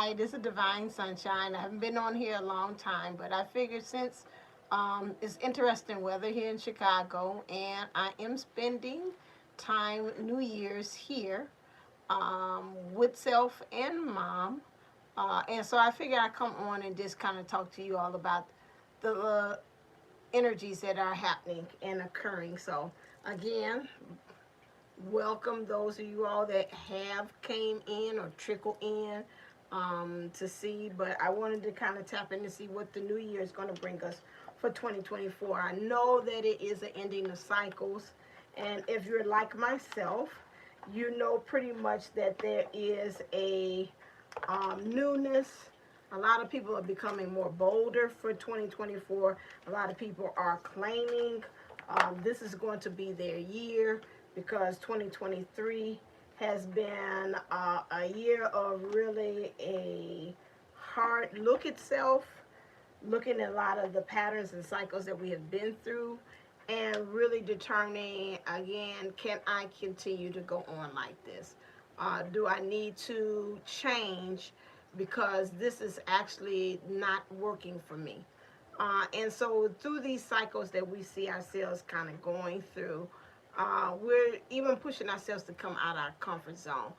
Hi, this is Divine Sunshine. I haven't been on here a long time, but I figured since it's interesting weather here in Chicago, and I am spending time New Year's here with self and mom. And so I figured I'd come on and just kind of talk to you all about the energies that are happening and occurring. So, again, welcome those of you all that have came in or trickle in to see, but I wanted to kind of tap in to see what the new year is going to bring us for 2024. I know that it is an ending of cycles, and if you're like myself, you know pretty much that there is a newness. A lot of people are becoming more bolder for 2024. A lot of people are claiming this is going to be their year, because 2023 has been a year of really a hard look at self, looking at a lot of the patterns and cycles that we have been through, and really determining again, can I continue to go on like this? Do I need to change because this is actually not working for me? And so through these cycles that we see ourselves kind of going through, we're even pushing ourselves to come out of our comfort zone.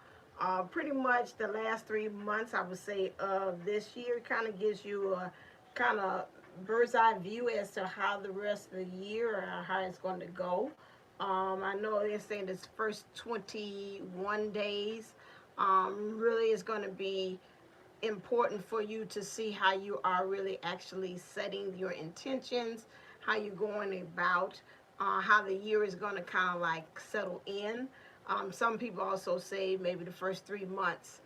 Pretty much the last 3 months, I would say, of this year kind of gives you a kind of bird's eye view as to how the rest of the year or how it's going to go. I know they're saying this first 21 days really is going to be important for you to see how you are really actually setting your intentions, how you're going about, how the year is going to kind of like settle in. Some people also say maybe the first 3 months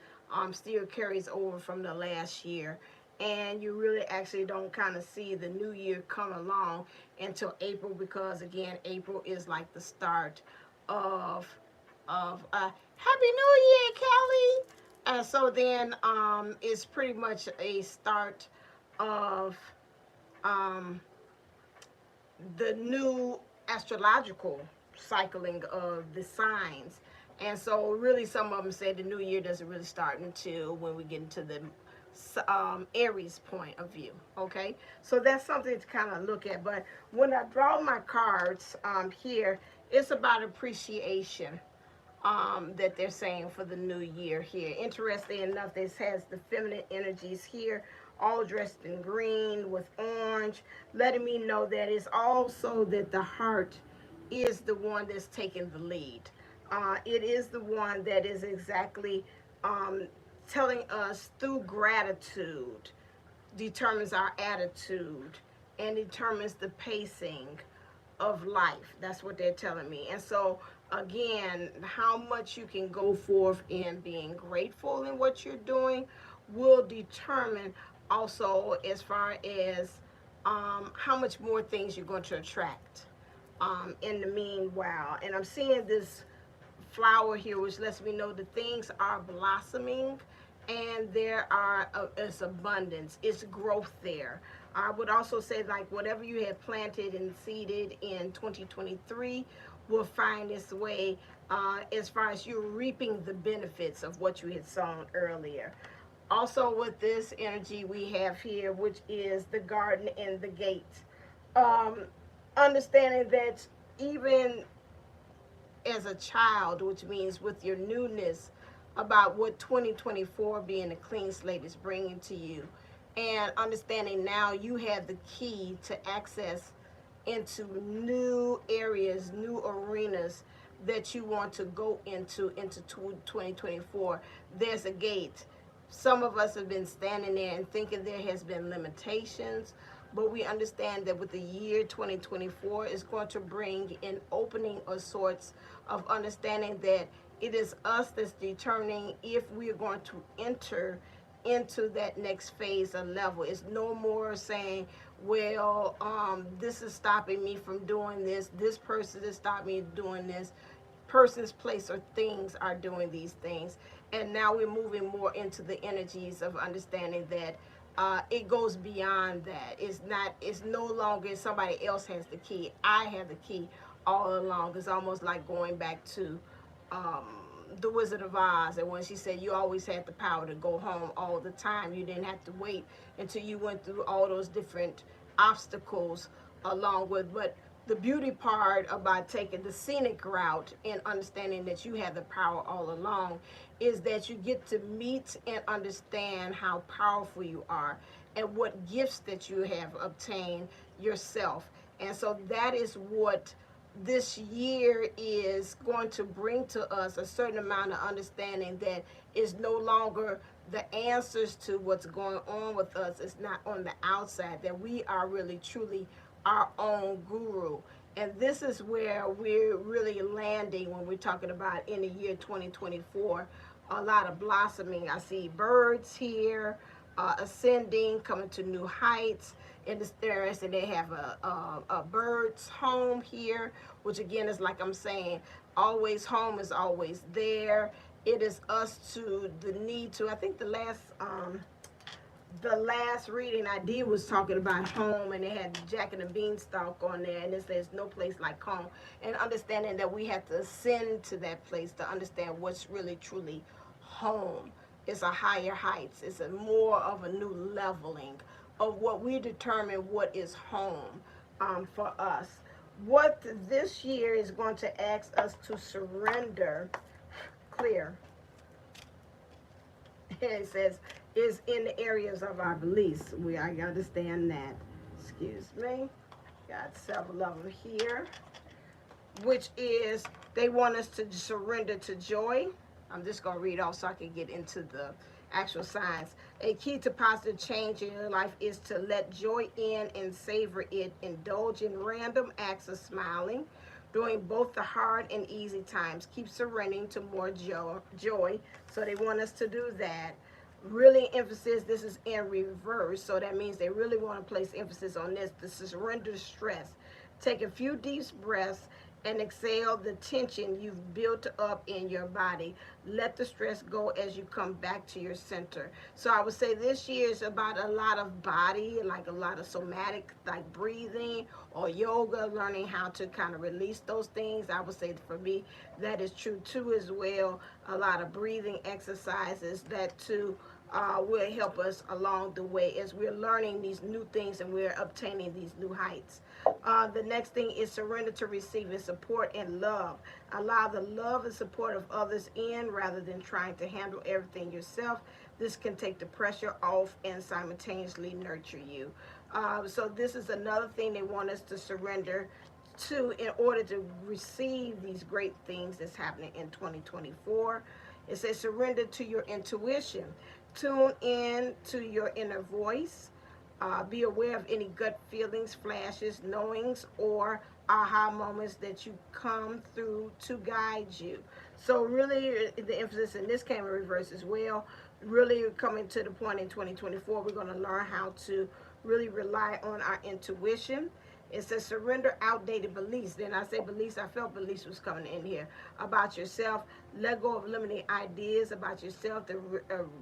still carries over from the last year, and you really actually don't kind of see the new year come along until April, because again, April is like the start of Happy New Year, Kelly. And so then it's pretty much a start of um, the new astrological cycling of the signs. And so really some of them say the new year doesn't really start until when we get into the Aries point of view. Okay, so that's something to kind of look at. But when I draw my cards here, it's about appreciation that they're saying for the new year here. Interesting enough, this has the feminine energies here, all dressed in green with orange, letting me know that it's also that the heart is the one that's taking the lead. It is the one that is exactly telling us through gratitude determines our attitude and determines the pacing of life. That's what they're telling me. And so again, how much you can go forth in being grateful in what you're doing will determine also as far as how much more things you're going to attract in the meanwhile. And I'm seeing this flower here, which lets me know that things are blossoming, and there are it's abundance, it's growth there. I would also say, like, whatever you had planted and seeded in 2023 will find its way as far as you're reaping the benefits of what you had sown earlier. Also with this energy we have here, which is the garden and the gate, um, understanding that even as a child, which means with your newness about what 2024 being a clean slate is bringing to you, and understanding now you have the key to access into new areas, new arenas that you want to go into 2024. There's a gate. Some of us have been standing there and thinking there has been limitations, but we understand that with the year 2024 is going to bring an opening of sorts of understanding that it is us that's determining if we are going to enter into that next phase or level. It's no more saying, well, this is stopping me from doing this. This person is stopping me doing this. Person's place or things are doing these things. And now we're moving more into the energies of understanding that it goes beyond that. It's no longer somebody else has the key. I have the key all along. It's almost like going back to the Wizard of Oz, and when she said you always had the power to go home all the time. You didn't have to wait until you went through all those different obstacles along with. But the beauty part about taking the scenic route and understanding that you have the power all along is that you get to meet and understand how powerful you are and what gifts that you have obtained yourself. And so that is what this year is going to bring to us, a certain amount of understanding that is no longer the answers to what's going on with us. It's not on the outside, that we are really truly our own guru. And this is where we're really landing when we're talking about in the year 2024, a lot of blossoming. I see birds here, ascending, coming to new heights. In the stairs, and they have a bird's home here, which again is like I'm saying, always home is always there. It is us to the need to. I think the last reading I did was talking about home, and they had Jack and the Beanstalk on there, and it says no place like home, and understanding that we have to ascend to that place to understand what's really truly home. It's a higher heights. It's a more of a new leveling of what we determine what is home for us. What this year is going to ask us to surrender, clear, it says, is in the areas of our beliefs. I understand that. Excuse me. Got several of them here, which is they want us to surrender to joy. I'm just going to read off so I can get into the actual signs. A key to positive change in your life is to let joy in and savor it. Indulge in random acts of smiling during both the hard and easy times. Keep surrendering to more joy. So they want us to do that. Really emphasis, this is in reverse. So that means they really want to place emphasis on this. The surrender stress. Take a few deep breaths and exhale the tension you've built up in your body. Let the stress go as you come back to your center. So I would say this year is about a lot of body, like a lot of somatic, like breathing or yoga, learning how to kind of release those things. I would say for me, that is true too as well. A lot of breathing exercises that too will help us along the way as we're learning these new things and we're obtaining these new heights. The next thing is surrender to receiving support and love. Allow the love and support of others in rather than trying to handle everything yourself. This can take the pressure off and simultaneously nurture you. So this is another thing they want us to surrender to in order to receive these great things that's happening in 2024. It says surrender to your intuition. Tune in to your inner voice. Be aware of any gut feelings, flashes, knowings, or aha moments that you come through to guide you. So really the emphasis in this came in reverse as well. Really coming to the point in 2024, we're going to learn how to really rely on our intuition. It says surrender outdated beliefs. Then I say beliefs, I felt beliefs was coming in here about yourself. Let go of limiting ideas about yourself that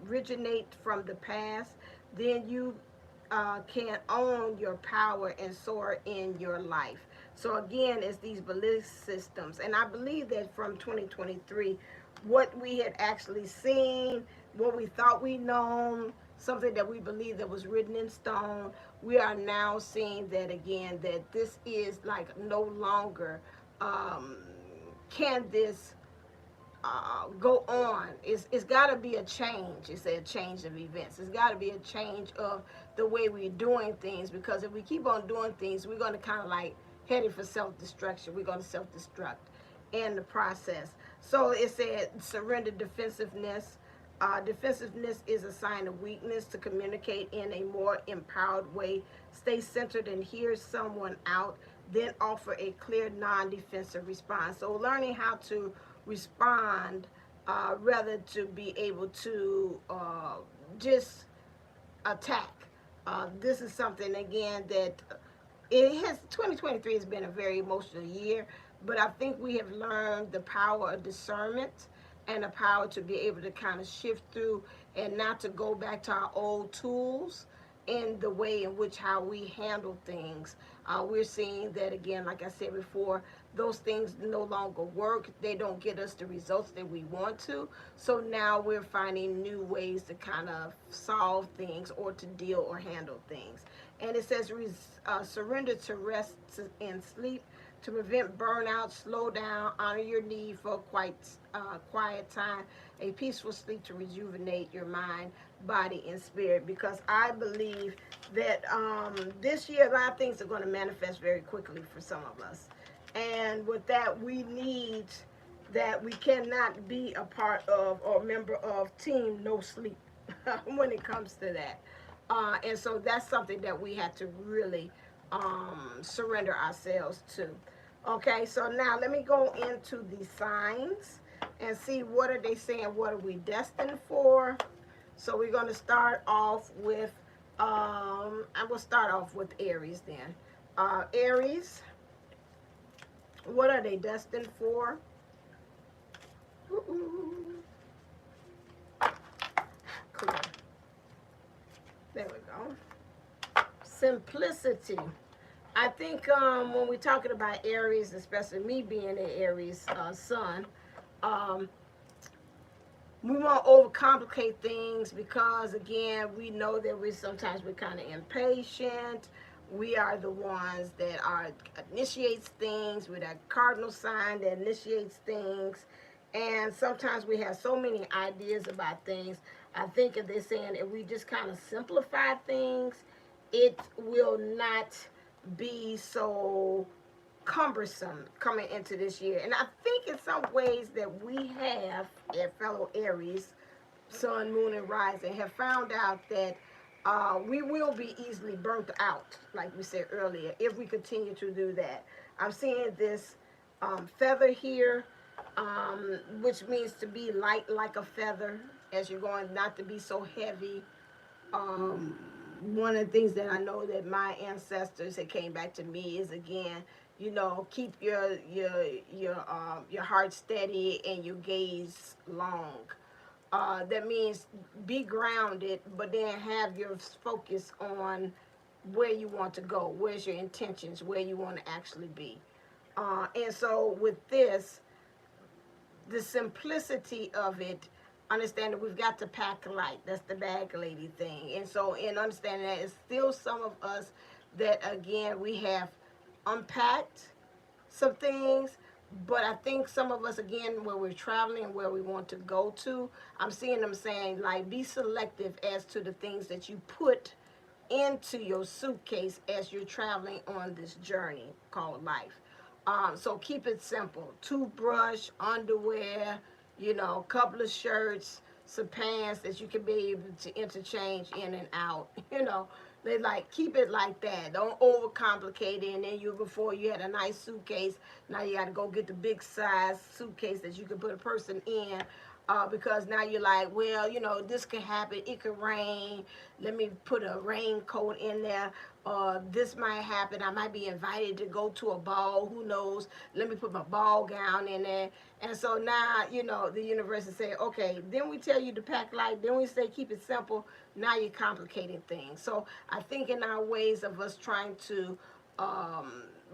originate from the past. Then you can own your power and soar in your life. So again, it's these belief systems. And I believe that from 2023, what we had actually seen, what we thought we known, something that we believe that was written in stone, we are now seeing that again, that this is like no longer can this go on. It's got to be a change. It's a change of events. It's got to be a change of the way we're doing things, because if we keep on doing things, we're going to kind of like heading for self-destruction. We're going to self-destruct in the process. So it said surrender defensiveness. Defensiveness is a sign of weakness. To communicate in a more empowered way, stay centered and hear someone out, then offer a clear non-defensive response. So learning how to respond rather to be able to just attack. This is something again that 2023 has been a very emotional year, but I think we have learned the power of discernment and the power to be able to kind of shift through and not to go back to our old tools in the way in which how we handle things. We're seeing that again, like I said before, those things no longer work. They don't get us the results that we want to. So now we're finding new ways to kind of solve things or to deal or handle things. And it says surrender to rest and sleep to prevent burnout, slow down, honor your need for quiet time, a peaceful sleep to rejuvenate your mind, body, and spirit. Because I believe that this year a lot of things are going to manifest very quickly for some of us. And with that, we need that we cannot be a part of or member of team no sleep when it comes to that. And so that's something that we have to really surrender ourselves to. Okay, so now let me go into the signs and see what are they saying, what are we destined for. So we're going to start off with, I will start off with Aries then. Aries, what are they destined for? Clear. There we go. Simplicity. I think when we're talking about Aries, especially me being an Aries sun, we won't overcomplicate things because, again, we know that we're kind of impatient. We are the ones that initiates things. We're that cardinal sign that initiates things. And sometimes we have so many ideas about things. I think if they're saying if we just kind of simplify things, it will not be so cumbersome coming into this year. And I think in some ways that we have, fellow Aries, sun, moon, and rising, have found out that we will be easily burnt out, like we said earlier, if we continue to do that. I'm seeing this feather here, which means to be light like a feather as you're going, not to be so heavy. One of the things that I know that my ancestors that came back to me is, again, keep your heart steady and your gaze long. That means be grounded, but then have your focus on where you want to go, where's your intentions, where you want to actually be. And so with this, the simplicity of it, understand that we've got to pack light. That's the bag lady thing. And so in understanding that, it's still some of us that, again, we have unpacked some things, but I think some of us, again, where we're traveling and where we want to go to, I'm seeing them saying, like, be selective as to the things that you put into your suitcase as you're traveling on this journey called life. So keep it simple. Toothbrush, underwear, a couple of shirts, some pants that you can be able to interchange in and out. They keep it like that. Don't overcomplicate it. And then before you had a nice suitcase, now you got to go get the big size suitcase that you can put a person in. Because now you're like, well, this could happen. It could rain. Let me put a raincoat in there. This might happen. I might be invited to go to a ball. Who knows? Let me put my ball gown in there. And so now, the universe is saying, okay, then we tell you to pack light. Then we say keep it simple. Now you're complicating things. So I think in our ways of us trying to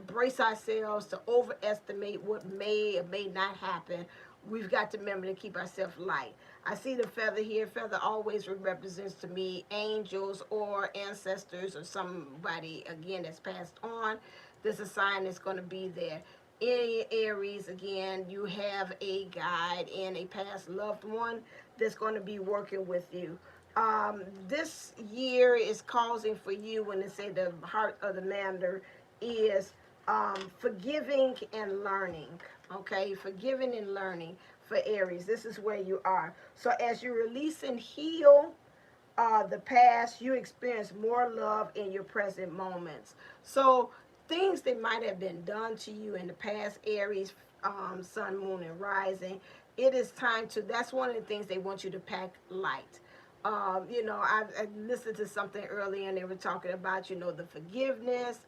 brace ourselves to overestimate what may or may not happen, we've got to remember to keep ourselves light. I see the feather here. Feather always represents to me angels or ancestors or somebody, again, that's passed on. There's a sign that's going to be there. In Aries, again, you have a guide and a past loved one that's going to be working with you. This year is causing for you, when they say the heart of the matter is forgiving and learning. Okay, forgiving and learning for Aries. This is where you are. So as you release and heal the past, you experience more love in your present moments. So things that might have been done to you in the past, Aries, sun, moon, and rising, it is time to, that's one of the things they want you to pack light. I listened to something earlier and they were talking about, the forgiveness,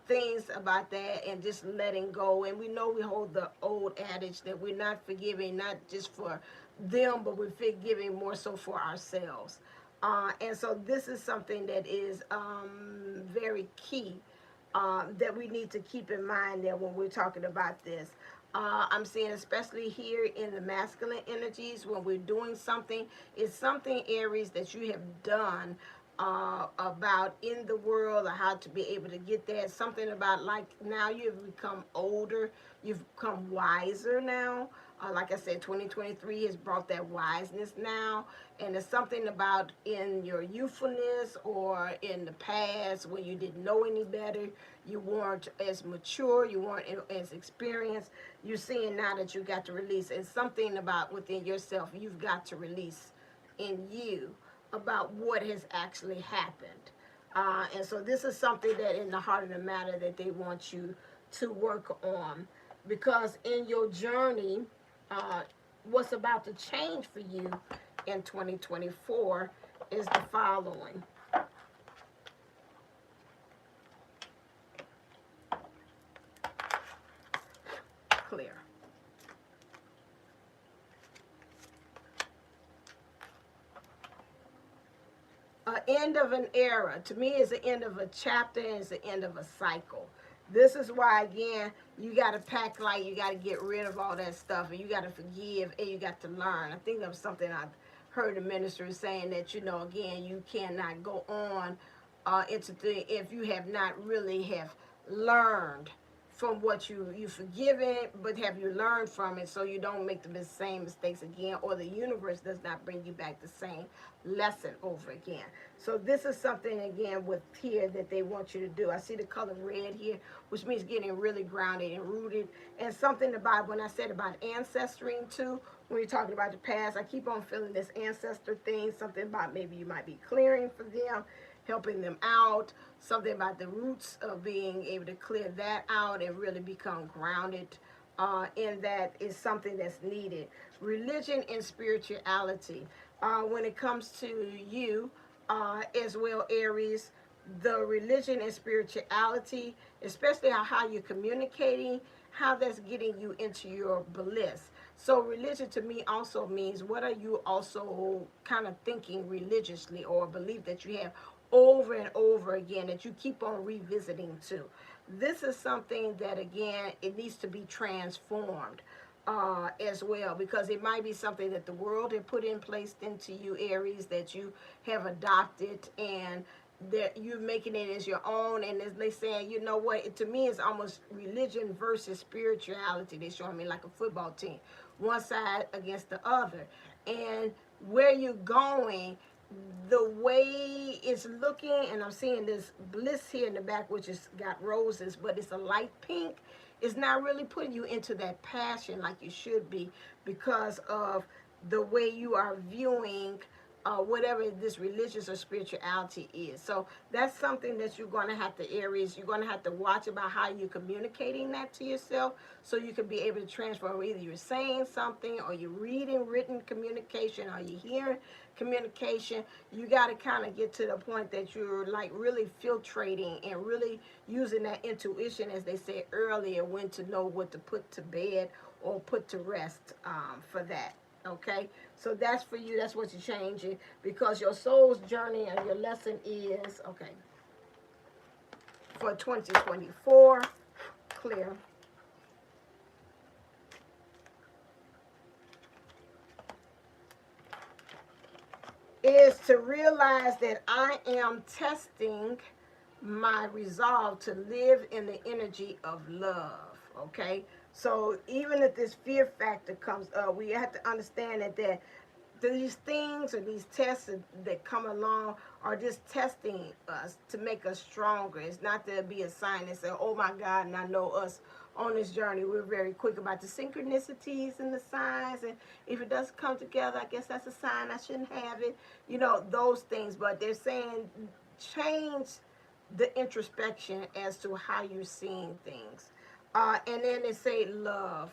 things about that, and just letting go. And we know we hold the old adage that we're not forgiving, not just for them, but we're forgiving more so for ourselves. And so this is something that is very key. that we need to keep in mind there when we're talking about this. I'm seeing especially here in the masculine energies when we're doing something, it's something, Aries, that you have done about in the world or how to be able to get there. Something about like now you've become older, you've become wiser now. Like I said, 2023 has brought that wiseness now. And it's something about in your youthfulness or in the past when you didn't know any better, you weren't as mature, you weren't as experienced. You're seeing now that you got to release. It's something about within yourself you've got to release in you about what has actually happened. And so this is something that in the heart of the matter that they want you to work on. Because in your journey, what's about to change for you in 2024 is the following. Clear. End of an era. To me, is the end of a chapter and it's the end of a cycle. This is why, again, you got to pack light. You got to get rid of all that stuff. And you got to forgive and you got to learn. I think that was something I heard the minister saying that, you know, again, you cannot go on into the, if you have not really have learned from what you forgiven, but have you learned from it so you don't make the same mistakes again, or the universe does not bring you back the same lesson over again. So this is something, again, with here that they want you to do. I see the color red here, which means getting really grounded and rooted. And something about, when I said about ancestring too, when you're talking about the past, I keep on feeling this ancestor thing, something about maybe you might be clearing for them, helping them out, something about the roots of being able to clear that out and really become grounded in that is something that's needed. Religion and spirituality. When it comes to you as well, Aries, the religion and spirituality, especially how you're communicating, how that's getting you into your bliss. So religion to me also means what are you also kind of thinking religiously, or a belief that you have over and over again that you keep on revisiting too. This is something that, again, it needs to be transformed as well, because it might be something that the world had put in place into you, Aries, that you have adopted and that you're making it as your own. And as they saying, you know what, to me it's almost religion versus spirituality. They're showing me like a football team, one side against the other, and where you're going, the way it's looking, and I'm seeing this bliss here in the back, which has got roses, but it's a light pink. It's not really putting you into that passion like you should be, because of the way you are viewing whatever this religious or spirituality is. So that's something that you're going to have to, Aries, you're going to have to watch about how you're communicating that to yourself, so you can be able to transfer. Either you're saying something, or you're reading written communication, or you're hearing communication. You got to kind of get to the point that you're like really filtrating and really using that intuition, as they said earlier, when to know what to put to bed or put to rest for that. Okay, so that's for you. That's what you're changing, because your soul's journey and your lesson is, okay, for 2024, clear. Is to realize that I am testing my resolve to live in the energy of love. Okay, so even if this fear factor comes up, we have to understand that these things or these tests that come along are just testing us to make us stronger. It's not to be a sign and say, oh my God, and I know us on this journey, we're very quick about the synchronicities and the signs, and if it doesn't come together, I guess that's a sign I shouldn't have it, you know, those things. But they're saying change the introspection as to how you're seeing things. And then they say love.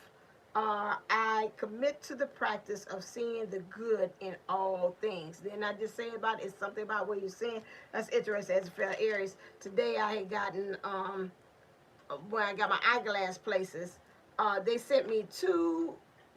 I commit to the practice of seeing the good in all things. Then I just say about it's something about what you're saying. That's interesting. As a fellow Aries, today I had gotten when I got my eyeglass places, they sent me 2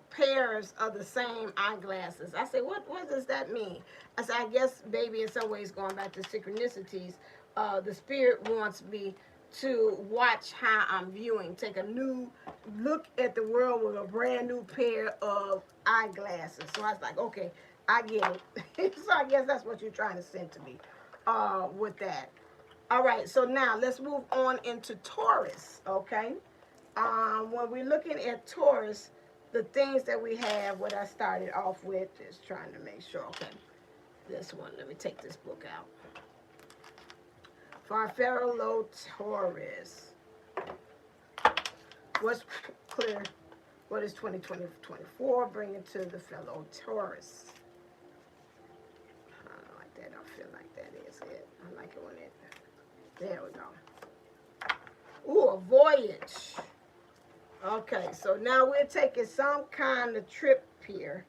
pairs of the same eyeglasses. I said, what does that mean? I said, I guess maybe in some ways, going back to synchronicities, the spirit wants me to watch how I'm viewing. Take a new look at the world with a brand new pair of eyeglasses. So I was like, okay, I get it. So I guess that's what you're trying to send to me with that. All right, so now let's move on into Taurus, okay? When we're looking at Taurus, the things that we have, what I started off with, is trying to make sure, okay, this one, let me take this book out. For our fellow Taurus, what's clear? What is 2024 bringing to the fellow Taurus? I don't like that. I feel like that is it. I like it when it, there we go. Ooh, a voyage. Okay, so now we're taking some kind of trip here.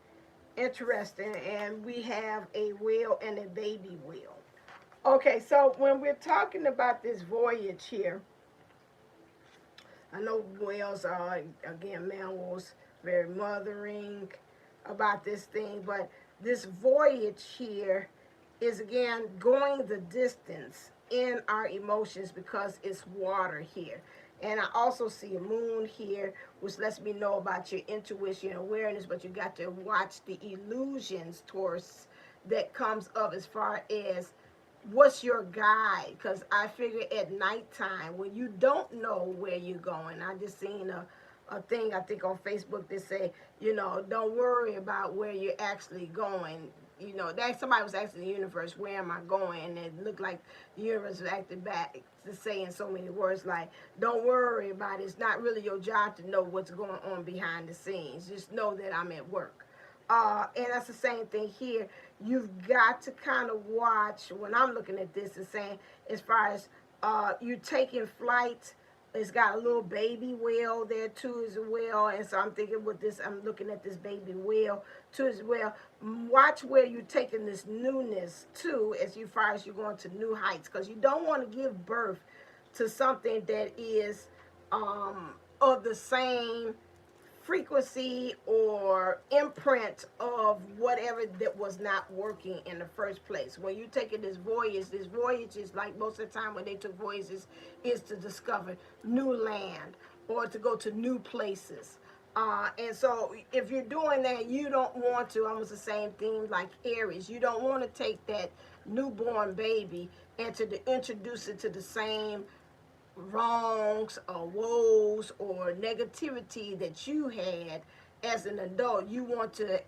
Interesting, and we have a whale and a baby whale. Okay, so when we're talking about this voyage here, I know whales are, again, mammals, very mothering about this thing, but this voyage here is, again, going the distance in our emotions because it's water here. And I also see a moon here, which lets me know about your intuition and awareness, but you got to watch the illusions, Taurus, that comes up as far as what's your guide. Because I figure at nighttime, when you don't know where you're going, I just seen a thing, I think, on Facebook that say, you know, don't worry about where you're actually going. You know, that somebody was asking the universe, where am I going? And it looked like the universe was acting back to say in so many words like, don't worry about it. It's not really your job to know what's going on behind the scenes. Just know that I'm at work. And that's the same thing here. You've got to kind of watch, when I'm looking at this, is saying, as far as you taking flight, it's got a little baby whale there too as well. And so I'm thinking with this, I'm looking at this baby whale too as well. Watch where you're taking this newness too, as far as you're going to new heights, because you don't want to give birth to something that is of the same frequency or imprint of whatever that was not working in the first place. When you're taking this voyage is like most of the time when they took voyages is to discover new land or to go to new places. And so if you're doing that, you don't want to, almost the same thing like Aries, you don't want to take that newborn baby and to introduce it to the same wrongs or woes or negativity that you had as an adult. You want to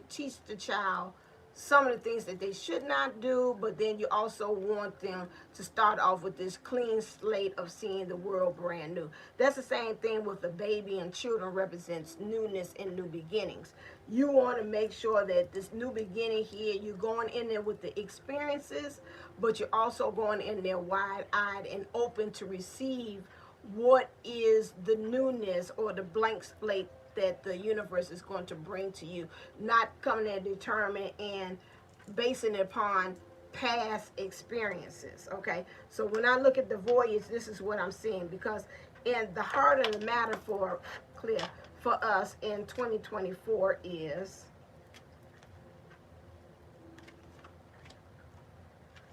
teach the child some of the things that they should not do, but then you also want them to start off with this clean slate of seeing the world brand new. That's the same thing with the baby, and children represents newness and new beginnings. You want to make sure that this new beginning here, you're going in there with the experiences, but you're also going in there wide-eyed and open to receive what is the newness or the blank slate that the universe is going to bring to you, not coming there determined and basing it upon past experiences. Okay, so when I look at the voyage, this is what I'm seeing, because in the heart of the matter for us in 2024 is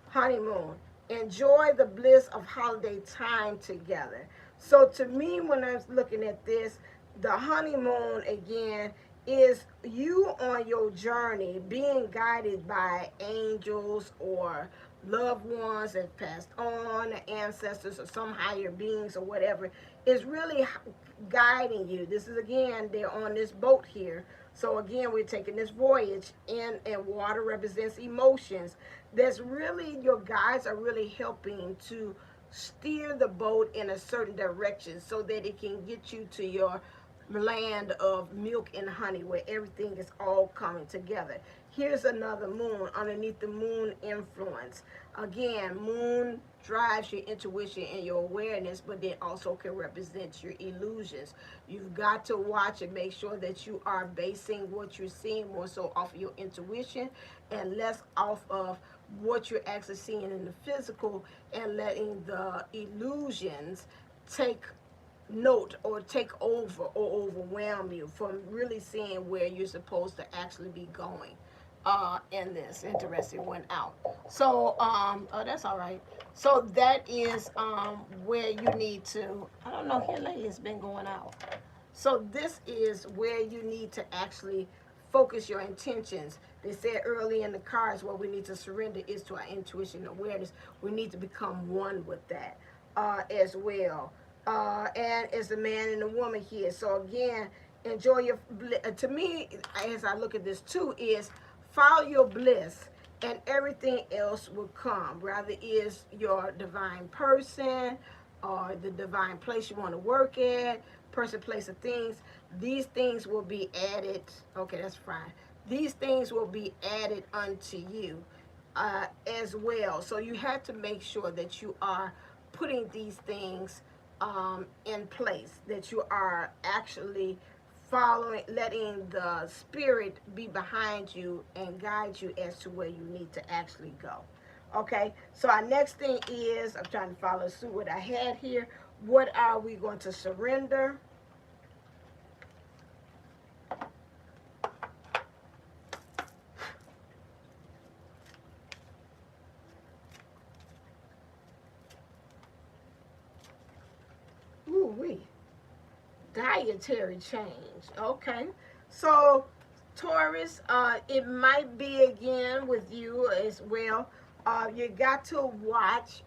honeymoon. Enjoy the bliss of holiday time together. So to me, when I was looking at this, the honeymoon, again, is you on your journey being guided by angels or loved ones that passed on, ancestors or some higher beings or whatever, is really guiding you. This is, again, they're on this boat here. So again, we're taking this voyage in, and water represents emotions. That's really, your guides are really helping to steer the boat in a certain direction so that it can get you to your land of milk and honey, where everything is all coming together. Here's another moon underneath the moon influence. Again, moon drives your intuition and your awareness, but then also can represent your illusions. You've got to watch and make sure that you are basing what you're seeing more so off of your intuition and less off of what you're actually seeing in the physical, and letting the illusions take note or take over or overwhelm you from really seeing where you're supposed to actually be going. in this. Interesting, went out. So, oh, that's all right. So that is where you need to, I don't know, here lately it's been going out. So this is where you need to actually focus your intentions. They said early in the cards what we need to surrender is to our intuition and awareness. We need to become one with that as well. And as the man and the woman here. So again, enjoy your, to me, as I look at this too, is follow your bliss and everything else will come. Rather is your divine person or the divine place you want to work at, person, place, of things. These things will be added. Okay, that's fine. These things will be added unto you as well. So you have to make sure that you are putting these things in place, that you are actually following, letting the spirit be behind you and guide you as to where you need to actually go. Okay, so our next thing is, I'm trying to follow suit what I had here. What are we going to surrender? Ooh-wee. Dietary change. Okay, so Taurus, it might be again with you as well. You got to watch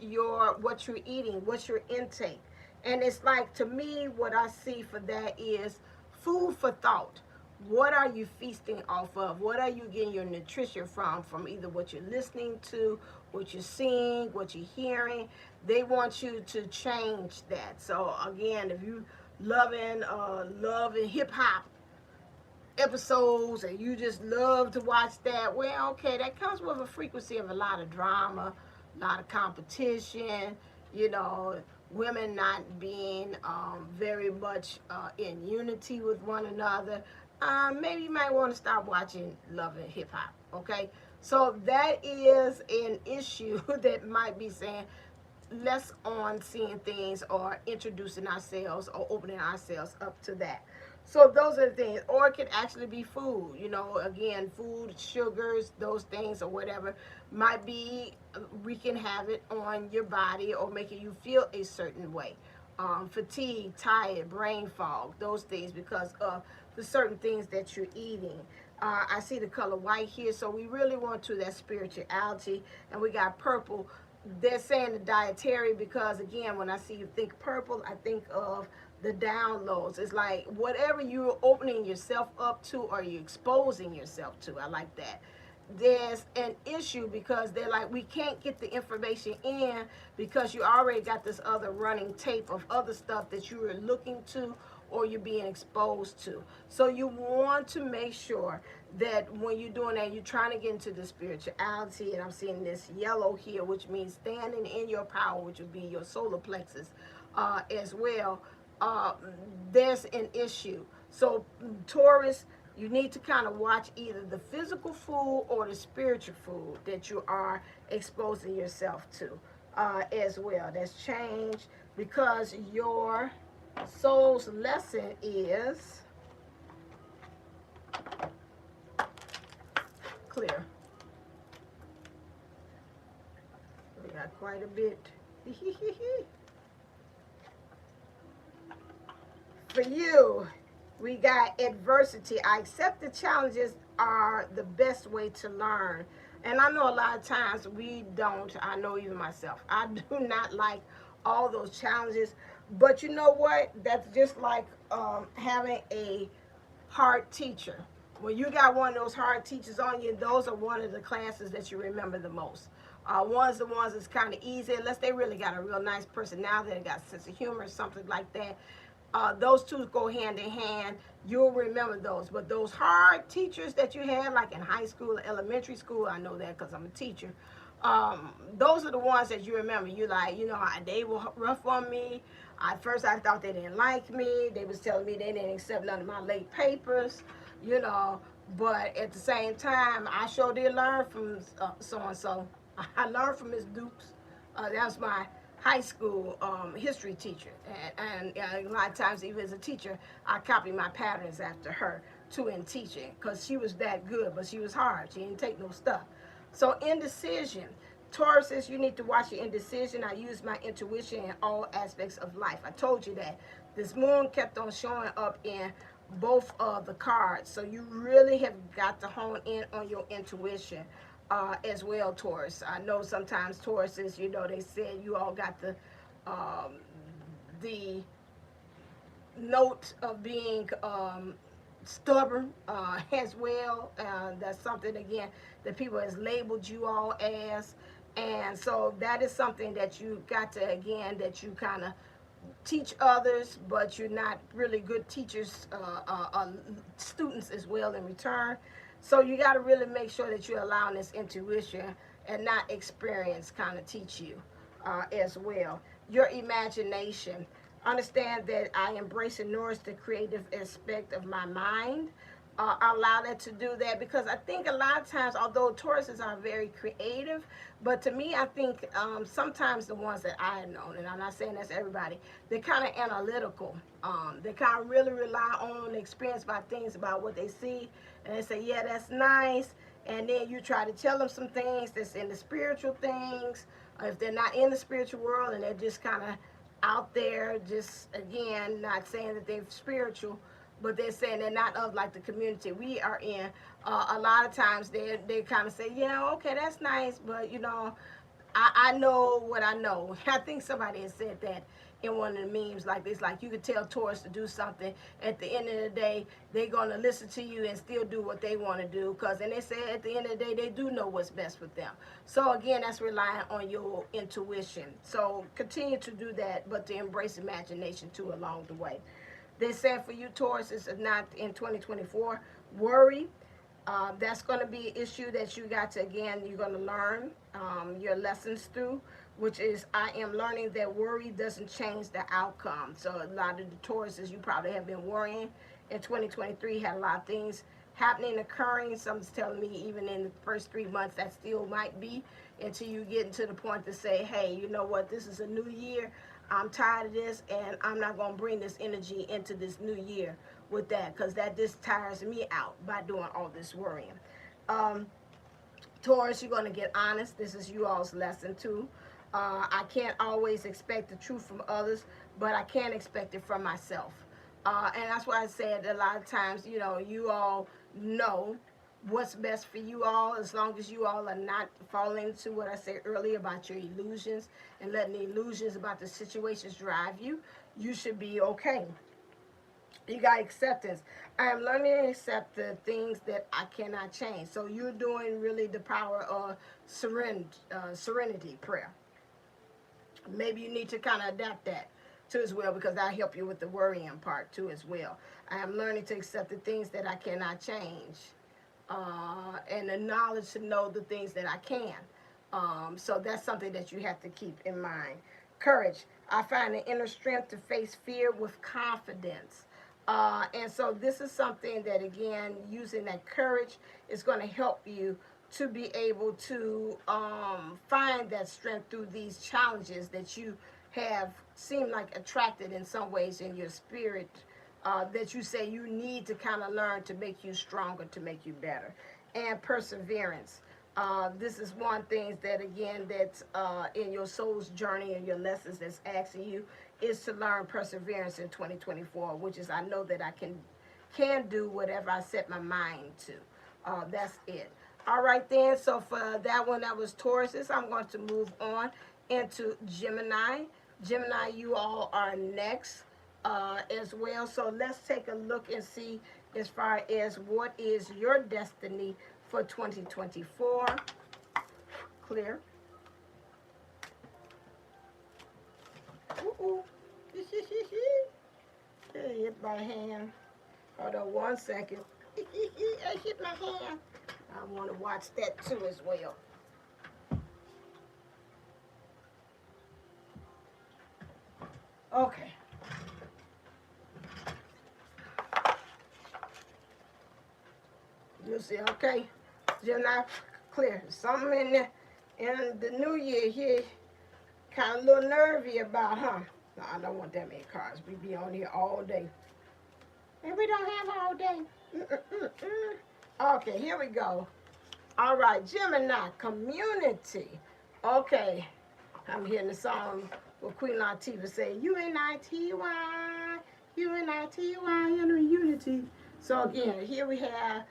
what you're eating, what's your intake. And it's like, to me, what I see for that is food for thought. What are you feasting off of? What are you getting your nutrition from either what you're listening to, what you're seeing, what you're hearing. They want you to change that. So again, if you loving hip hop episodes and you just love to watch that, well, okay, that comes with a frequency of a lot of drama, a lot of competition, you know, women not being very much in unity with one another. Maybe you might want to stop watching love and hip hop. Okay, so that is an issue that might be saying less on seeing things or introducing ourselves or opening ourselves up to that. So those are the things. Or it could actually be food. You know, again, food, sugars, those things or whatever might be wreaking havoc on your body or making you feel a certain way. Fatigue, tired, brain fog, those things because of the certain things that you're eating. I see the color white here, so we really want to that spirituality. And we got purple. They're saying the dietary because, again, when I see you think purple, I think of the downloads. It's like whatever you're opening yourself up to or you're exposing yourself to. I like that. There's an issue because they're like, we can't get the information in because you already got this other running tape of other stuff that you are looking to or you're being exposed to. So you want to make sure that when you're doing that, you're trying to get into the spirituality. And I'm seeing this yellow here, which means standing in your power, which would be your solar plexus as well. There's an issue. So Taurus, you need to kind of watch either the physical food or the spiritual food that you are exposing yourself to as well. That's change because your soul's lesson is clear. We got quite a bit. For you, we got adversity. I accept the challenges are the best way to learn. And I know a lot of times we don't. I know even myself. I do not like all those challenges. But you know what? That's just like having a hard teacher. When you got one of those hard teachers on you, those are one of the classes that you remember the most. One's the ones that's kind of easy, unless they really got a real nice personality, they got a sense of humor, something like that. Those two go hand in hand. You'll remember those. But those hard teachers that you had, like in high school, elementary school, I know that because I'm a teacher. Those are the ones that you remember. You like, you know, they were rough on me. At first, I thought they didn't like me. They was telling me they didn't accept none of my late papers, you know. But at the same time, I sure did learn from so-and-so. I learned from Miss Dukes. That was my high school history teacher. And a lot of times, even as a teacher, I copy my patterns after her to in teaching, because she was that good, but she was hard. She didn't take no stuff. So indecision. Tauruses, you need to watch your indecision. I use my intuition in all aspects of life. I told you that. This moon kept on showing up in both of the cards. So you really have got to hone in on your intuition as well, Taurus. I know sometimes Tauruses, you know, they said you all got the note of being stubborn as well. That's something, again, that people has labeled you all as. And so that is something that you got to, again, that you kind of teach others, but you're not really good teachers, students as well in return. So you got to really make sure that you're allowing this intuition and not experience kind of teach you as well. Your imagination. Understand that I embrace and nourish the creative aspect of my mind. Allow that to do that, because I think a lot of times, although Tauruses are very creative, but to me, I think sometimes the ones that I have known, and I'm not saying that's everybody, they're kind of analytical. They kind of really rely on the experience about things, about what they see, and they say, yeah, that's nice, and then you try to tell them some things that's in the spiritual things, if they're not in the spiritual world and they're just kind of out there, just, again, not saying that they're spiritual, but they're saying they're not of like the community we are in. A lot of times they kind of say, yeah, okay, that's nice, but you know, I know what I know. I think somebody has said that in one of the memes like this, like you could tell Taurus to do something, at the end of the day they're going to listen to you and still do what they want to do, because, and they say at the end of the day they do know what's best for them. So again, that's relying on your intuition. So continue to do that, but to embrace imagination too along the way. They said for you Taurus, is not in 2024, worry. That's going to be an issue that you got to, again, you're going to learn your lessons through, which is I am learning that worry doesn't change the outcome. So a lot of the Tauruses, you probably have been worrying in 2023, had a lot of things happening, occurring. Someone's telling me even in the first 3 months that still might be, until you get to the point to say, hey, you know what, this is a new year. I'm tired of this, and I'm not going to bring this energy into this new year with that, because that just tires me out by doing all this worrying. Taurus, you're going to get honest. This is you all's lesson too. I can't always expect the truth from others, but I can expect it from myself. And that's why I said a lot of times, you know, you all know what's best for you all, as long as you all are not falling into what I said earlier about your illusions and letting the illusions about the situations drive you, you should be okay. You got acceptance. I am learning to accept the things that I cannot change. So you're doing really the power of serenity prayer. Maybe you need to kind of adapt that too as well, because that'll help you with the worrying part too as well. I am learning to accept the things that I cannot change. And the knowledge to know the things that I can. So that's something that you have to keep in mind. Courage. I find the inner strength to face fear with confidence. And so this is something that, again, using that courage is going to help you to be able to find that strength through these challenges that you have seemed like attracted in some ways in your spirit, that you say you need to kind of learn to make you stronger, to make you better. And perseverance. This is one thing that, again, that's in your soul's journey and your lessons that's asking you, is to learn perseverance in 2024, which is I know that I can do whatever I set my mind to. That's it. All right then, so for that one, that was Tauruses. I'm going to move on into Gemini. Gemini, you all are next as well. So let's take a look and see as far as what is your destiny for 2024. Clear. Ooh. I hit my hand. Hold on 1 second. I hit my hand. I want to watch that too as well. Okay. You see, okay. Gemini, clear. Something in the new year here, kind of a little nervy about, huh? No, I don't want that many cards. We be on here all day. And we don't have all day. Okay, here we go. All right, Gemini, community. Okay, I'm hearing the song with Queen Latifah say, U-N-I-T-Y, U-N-I-T-Y, unity. So again, here we have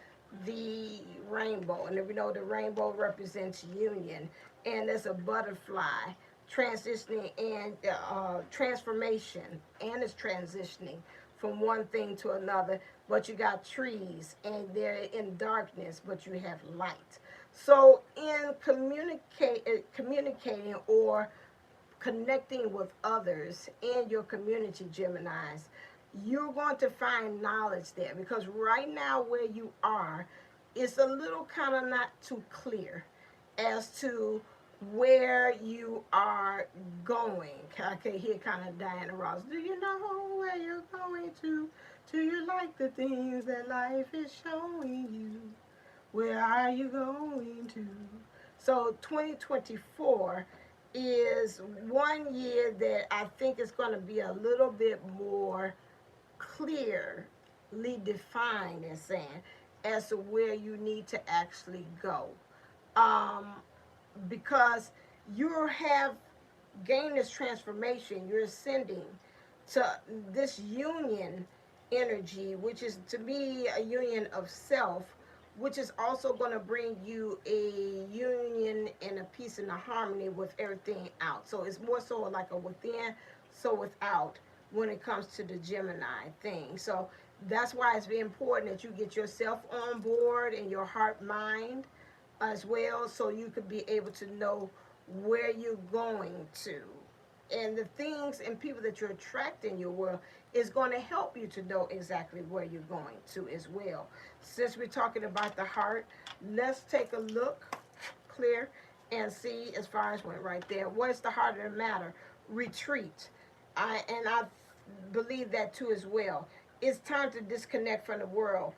the rainbow, and we know the rainbow represents union, and there's a butterfly transitioning and transformation, and it's transitioning from one thing to another. But you got trees, and they're in darkness, but you have light. So in communicating or connecting with others in your community, Geminis, you're going to find knowledge there, because right now where you are, it's a little kind of not too clear as to where you are going. I can hear kind of Diana Ross. Do you know where you're going to? Do you like the things that life is showing you? Where are you going to? So 2024 is one year that I think is going to be a little bit more clearly defined and saying as to where you need to actually go. Um, because you have gained this transformation, you're ascending to this union energy, which is to me a union of self, which is also going to bring you a union and a peace and a harmony with everything out. So it's more so like a within, so without when it comes to the Gemini thing. So that's why it's very important that you get yourself on board and your heart, mind as well, so you could be able to know where you're going to. And the things and people that you're attracting in your world is going to help you to know exactly where you're going to as well. Since we're talking about the heart, let's take a look clear and see as far as went right there. What's the heart of the matter? Retreat. I believe that too as well. It's time to disconnect from the world,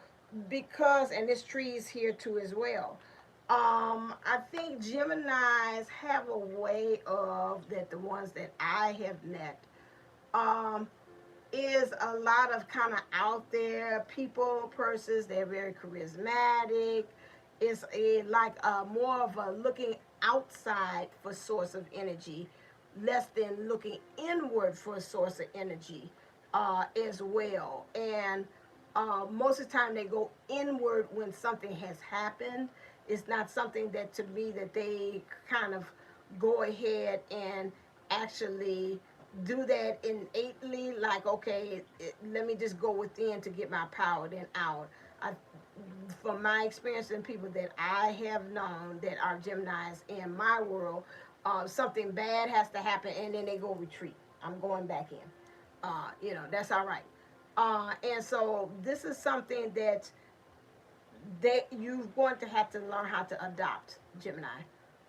because, and this tree is here too as well. I think Geminis have a way of that the ones that I have met um, is a lot of kind of out there people, persons. They're very charismatic. It's a like more of a looking outside for source of energy, less than looking inward for a source of energy as well. And most of the time they go inward when something has happened. It's not something that to me that they kind of go ahead and actually do that innately, like, okay, let me just go within to get my power, then out. I, from my experience and people that I have known that are Geminis in my world, something bad has to happen and then they go retreat. I'm going back in. That's all right. And so this is something that you're going to have to learn how to adopt, Gemini.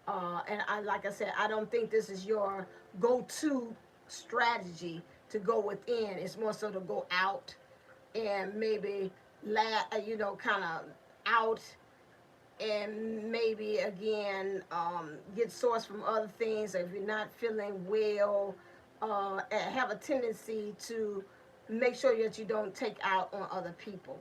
And like I said, I don't think this is your go-to strategy to go within. It's more so to go out and maybe kind of out, and maybe again get source from other things. If you're not feeling well, have a tendency to make sure that you don't take out on other people.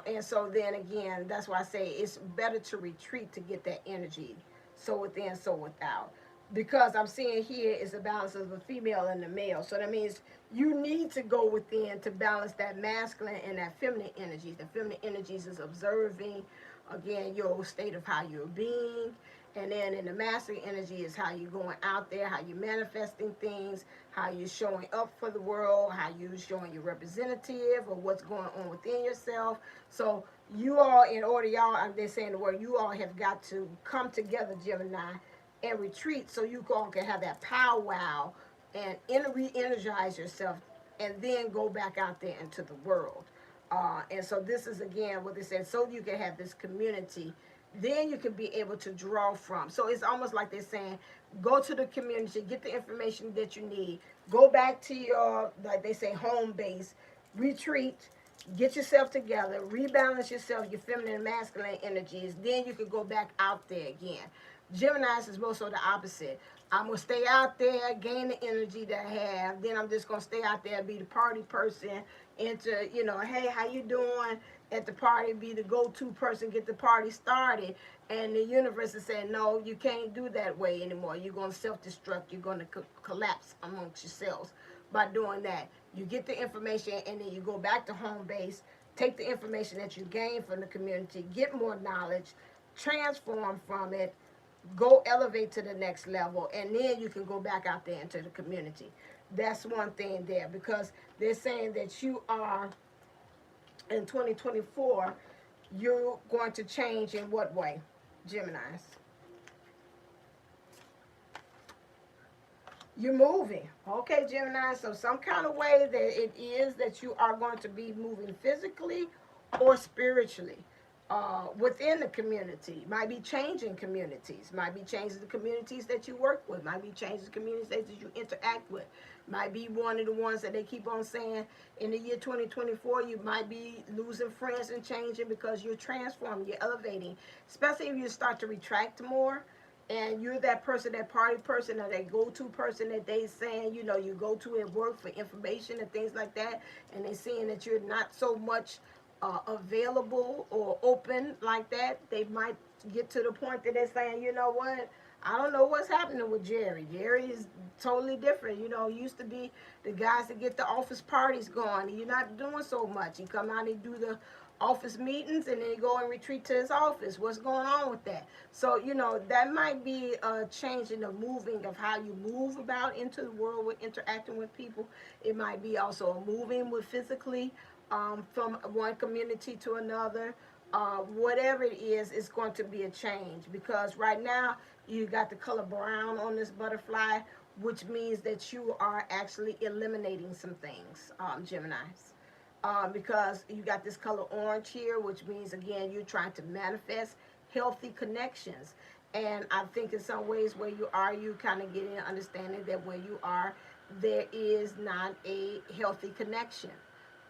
And so then again, that's why I say it's better to retreat to get that energy. So within, so without. Because I'm seeing here is a balance of the female and the male. So that means you need to go within to balance that masculine and that feminine energies. The feminine energies is observing, again, your state of how you're being. And then in the masculine energy is how you're going out there, how you're manifesting things, how you're showing up for the world, how you're showing your representative of what's going on within yourself. So you all, in order, y'all, they're saying the word, you all have got to come together, Gemini, and retreat so you all can have that powwow and re-energize yourself and then go back out there into the world. And so this is, again, what they said, so you can have this community, then you can be able to draw from. So it's almost like they're saying, go to the community, get the information that you need, go back to your, like they say, home base, retreat, get yourself together, rebalance yourself, your feminine and masculine energies, then you can go back out there again. Geminis is more so the opposite. I'm going to stay out there, gain the energy that I have. Then I'm just going to stay out there, be the party person, into, you know, hey, how you doing at the party, be the go-to person, get the party started. And the universe is saying, no, you can't do that way anymore. You're going to self-destruct. You're going to collapse amongst yourselves by doing that. You get the information, and then you go back to home base, take the information that you gain from the community, get more knowledge, transform from it, go elevate to the next level, and then you can go back out there into the community. That's one thing there, because they're saying that you are, in 2024, you're going to change in what way, Geminis? You're moving. Okay, Gemini, so some kind of way that it is that you are going to be moving physically or spiritually within the community. Might be changing communities. Might be changing the communities that you work with. Might be changing the communities that you interact with. Might be one of the ones that they keep on saying in the year 2024, you might be losing friends and changing because you're transforming, you're elevating. Especially if you start to retract more, and you're that person, that party person, or that go-to person that they saying, you know, you go to at work for information and things like that, and they seeing that you're not so much available or open like that, they might get to the point that they're saying, you know what, I don't know what's happening with Jerry. Jerry is totally different. You know, used to be the guys that get the office parties going. You're not doing so much. He come out and do the office meetings, and then he go and retreat to his office. What's going on with that? So, you know, that might be a change in the moving of how you move about into the world with interacting with people. It might be also a moving with physically from one community to another. Whatever it is, it's going to be a change, because right now you got the color brown on this butterfly, which means that you are actually eliminating some things, Geminis. Because you got this color orange here, which means, again, you're trying to manifest healthy connections. And I think in some ways where you are, you kind of getting an understanding that where you are, there is not a healthy connection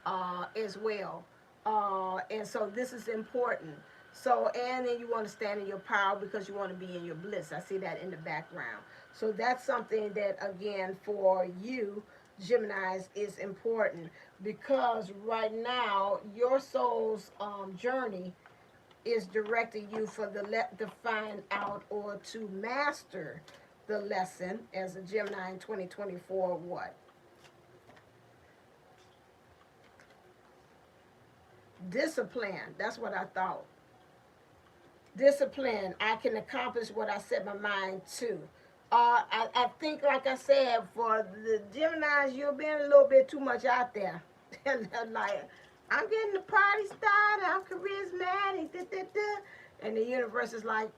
as well. And so this is important. So, and then you want to stand in your power because you want to be in your bliss. I see that in the background. So that's something that, again, for you, Geminis, is important, because right now your soul's journey is directing you for to find out or to master the lesson as a Gemini in 2024. What? Discipline. That's what I thought. Discipline. I can accomplish what I set my mind to. I think, like I said, for the Geminis, you're being a little bit too much out there. Like, I'm getting the party started. I'm charismatic. Da, da, da. And the universe is like,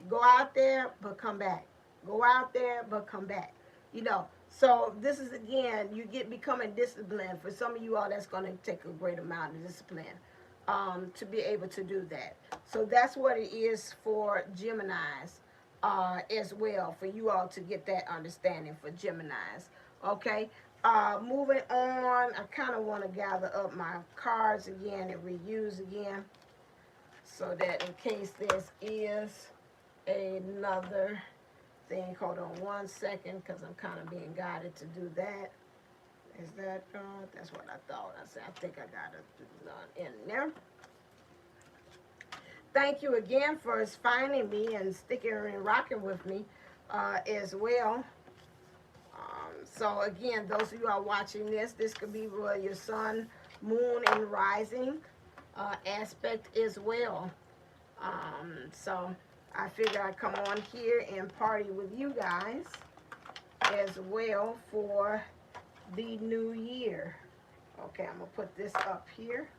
go out there, but come back. Go out there, but come back. You know. So this is, again, you becoming disciplined. For some of you all, that's going to take a great amount of discipline to be able to do that. So that's what it is for Geminis as well, for you all to get that understanding for Geminis. Okay. Moving on, I kind of want to gather up my cards again and reuse again, so that in case this is another thing. Hold on one second, because I'm kind of being guided to do that. Is that, that's what I thought. I think I got it in there. Thank you again for finding me and sticking and rocking with me as well. So again, those of you are watching this could be your sun, moon, and rising aspect as well. So I figure I'd come on here and party with you guys as well for the new year. Okay, I'm going to put this up here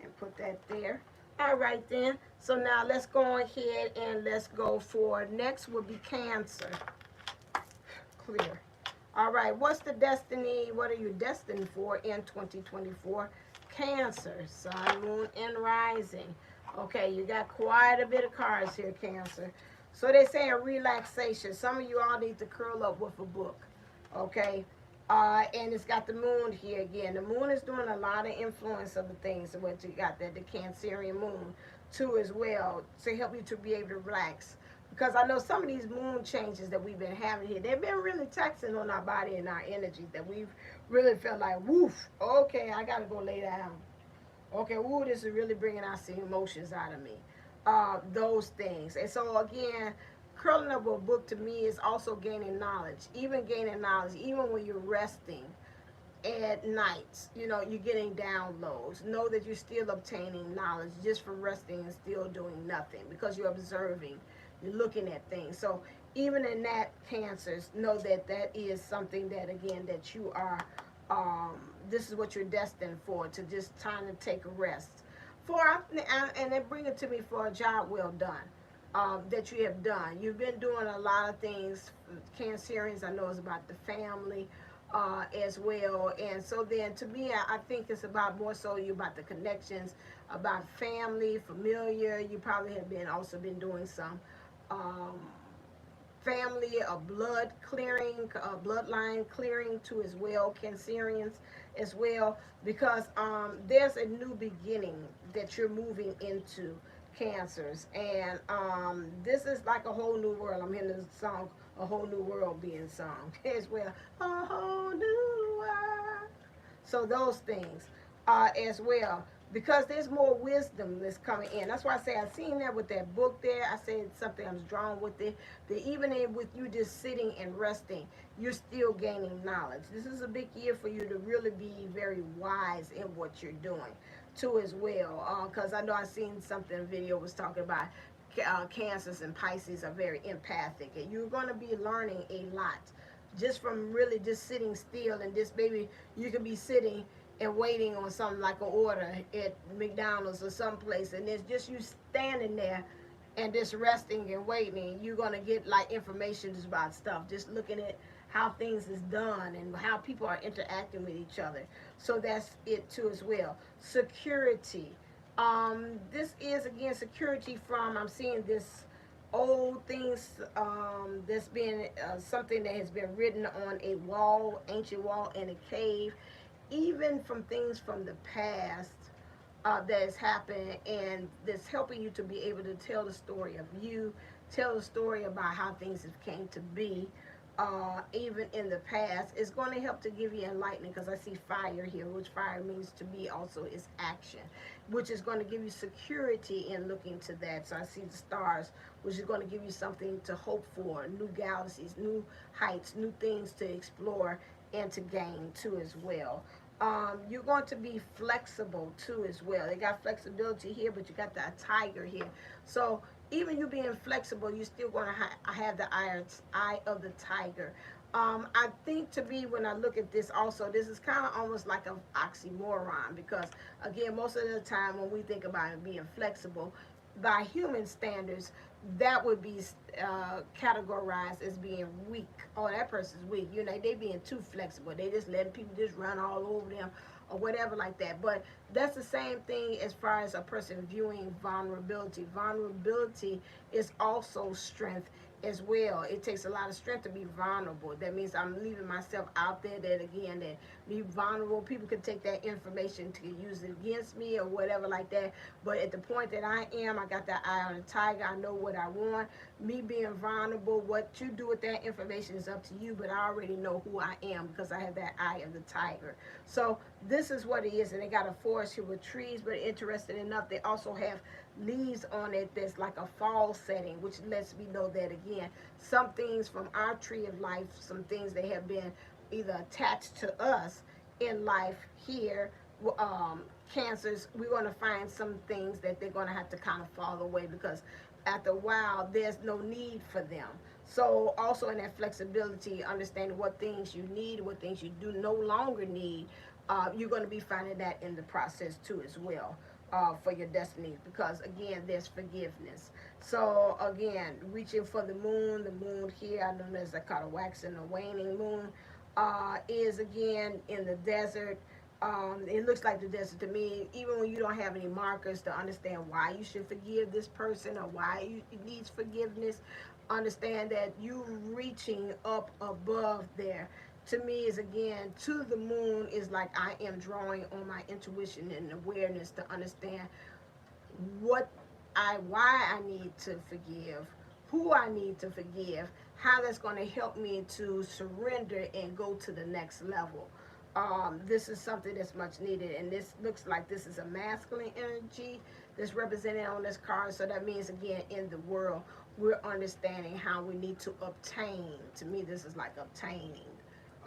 and put that there. All right then. So now let's go ahead and let's go for next would be Cancer. Clear. All right, what's the destiny? What are you destined for in 2024? Cancer, sun, moon, and rising. Okay, you got quite a bit of cards here, Cancer. So they're saying relaxation. Some of you all need to curl up with a book. Okay. And it's got the moon here again. The moon is doing a lot of influence of the things. What you got there, the Cancerian moon too as well, to help you to be able to relax. because I know some of these moon changes that we've been having here, they've been really taxing on our body and our energies, that we've really felt like, woof, okay, I got to go lay down. Okay, woo, this is really bringing out some emotions out of me. Those things. And so, again, curling up a book to me is also gaining knowledge. Even gaining knowledge, even when you're resting at nights, you know, you're getting downloads. Know that you're still obtaining knowledge just from resting and still doing nothing, because you're observing, you're looking at things. So even in that, Cancers, know that that is something that, again, that you are, this is what you're destined for, to just time to take a rest. And they bring it to me for a job well done. That you have done. You've been doing a lot of things. Cancerians, I know, is about the family, as well. And so then, to me, I think it's about more so you about the connections, about family, familiar. You probably have been also been doing some um, family, a blood clearing, bloodline clearing too as well, Cancerians as well, because there's a new beginning that you're moving into, Cancers, and this is like a whole new world. I'm hearing the song, "A Whole New World" being sung as well. A whole new world. So those things as well, because there's more wisdom that's coming in. That's why I say I seen that with that book there. I said something I was drawn with it. That even with you just sitting and resting, you're still gaining knowledge. This is a big year for you to really be very wise in what you're doing too as well. Because I know I seen something, a video was talking about Cancers and Pisces are very empathic, and you're going to be learning a lot just from really just sitting still. And just maybe you can be sitting and waiting on something like an order at McDonald's or someplace, and it's just you standing there and just resting and waiting. You're going to get like information just about stuff, just looking at how things is done and how people are interacting with each other. So that's it too as well. Security. This is, again, security from, I'm seeing this old things, that's been something that has been written on a wall, ancient wall in a cave, even from things from the past that has happened, and that's helping you to be able to tell the story of you, tell the story about how things have came to be, even in the past. It's going to help to give you enlightenment, because I see fire here, which fire means to be also is action, which is going to give you security in looking to that. So I see the stars, which is going to give you something to hope for, new galaxies, new heights, new things to explore and to gain too as well. You're going to be flexible too as well. They got flexibility here, but you got that tiger here. So even you being flexible, you're still going to have the eye of the tiger. I think, to me, when I look at this also, this is kind of almost like an oxymoron, because, again, most of the time when we think about it being flexible, by human standards, that would be categorized as being weak. Oh, that person's weak. You know, they being too flexible. They just letting people just run all over them or whatever like that. But that's the same thing as far as a person viewing vulnerability. Vulnerability is also strength as well. It takes a lot of strength to be vulnerable. That means I'm leaving myself out there, that, again, that be vulnerable. People can take that information to use it against me or whatever like that. But at the point that I am, I got that eye on the tiger. I know what I want. Me being vulnerable, what you do with that information is up to you, but I already know who I am because I have that eye of the tiger. So this is what it is. And they got a forest here with trees, but interesting enough, they also have leaves on it that's like a fall setting, which lets me know that, again, some things from our tree of life, some things that have been either attached to us in life here, Cancers, we're going to find some things that they're going to have to kind of fall away, because after a while there's no need for them. So also in that flexibility, understanding what things you need, what things you do no longer need, you're going to be finding that in the process too as well. For your destiny, because, again, there's forgiveness. So, again, reaching for the moon here, I know there's a kind of waxing or waning moon, is, again, in the desert. It looks like the desert to me, even when you don't have any markers to understand why you should forgive this person or why it needs forgiveness. Understand that you reaching up above there, to me, is, again, to the moon, is like I am drawing on my intuition and awareness to understand why I need to forgive, who I need to forgive, how that's going to help me to surrender and go to the next level. This is something that's much needed, and this looks like this is a masculine energy that's represented on this card. So that means, again, in the world, we're understanding how we need to obtain. To me, this is like obtaining,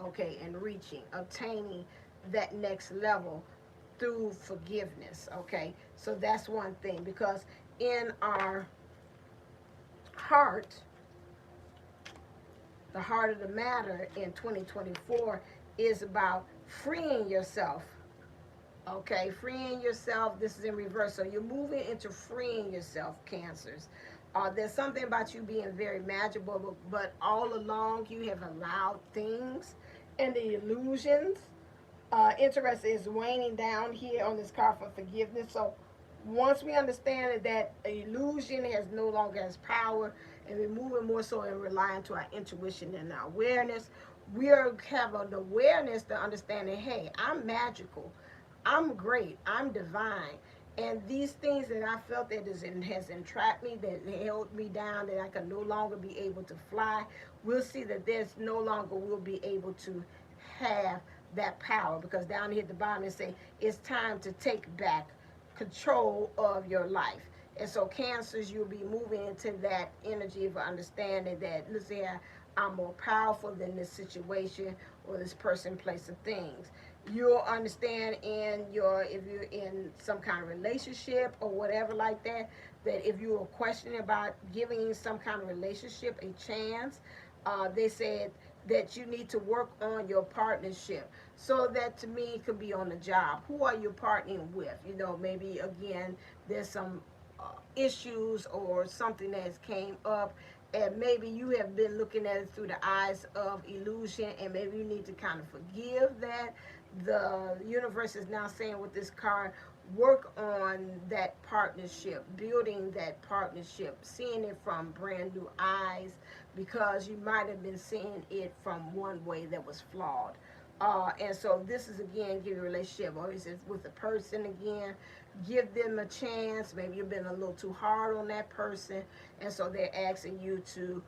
okay, and reaching, obtaining that next level through forgiveness, okay? So that's one thing, because in our heart, the heart of the matter in 2024 is about freeing yourself, okay? Freeing yourself. This is in reverse. So you're moving into freeing yourself, Cancers. There's something about you being very magical, but all along you have allowed things and the illusions. Interest is waning down here on this card for forgiveness. So once we understand that illusion has no longer has power, and we're moving more so and relying to our intuition and our awareness, we have an awareness to understand that, hey, I'm magical, I'm great, I'm divine. And these things that I felt that has entrapped me, that held me down, that I can no longer be able to fly, we'll see that there's no longer will be able to have that power, because down here at the bottom it say it's time to take back control of your life. And so Cancers, you'll be moving into that energy of understanding that, listen here, I'm more powerful than this situation or this person, place, or things. You'll understand in your, if you're in some kind of relationship or whatever like that, that if you are questioning about giving some kind of relationship a chance, they said that you need to work on your partnership. So that to me could be on the job. Who are you partnering with? You know, maybe again there's some issues or something that has came up, and maybe you have been looking at it through the eyes of illusion, and maybe you need to kind of forgive that. The universe is now saying with this card, work on that partnership, building that partnership, seeing it from brand new eyes, because you might have been seeing it from one way that was flawed. And so this is, again, give your relationship, or is it with a person again, give them a chance. Maybe you've been a little too hard on that person, and so they're asking you to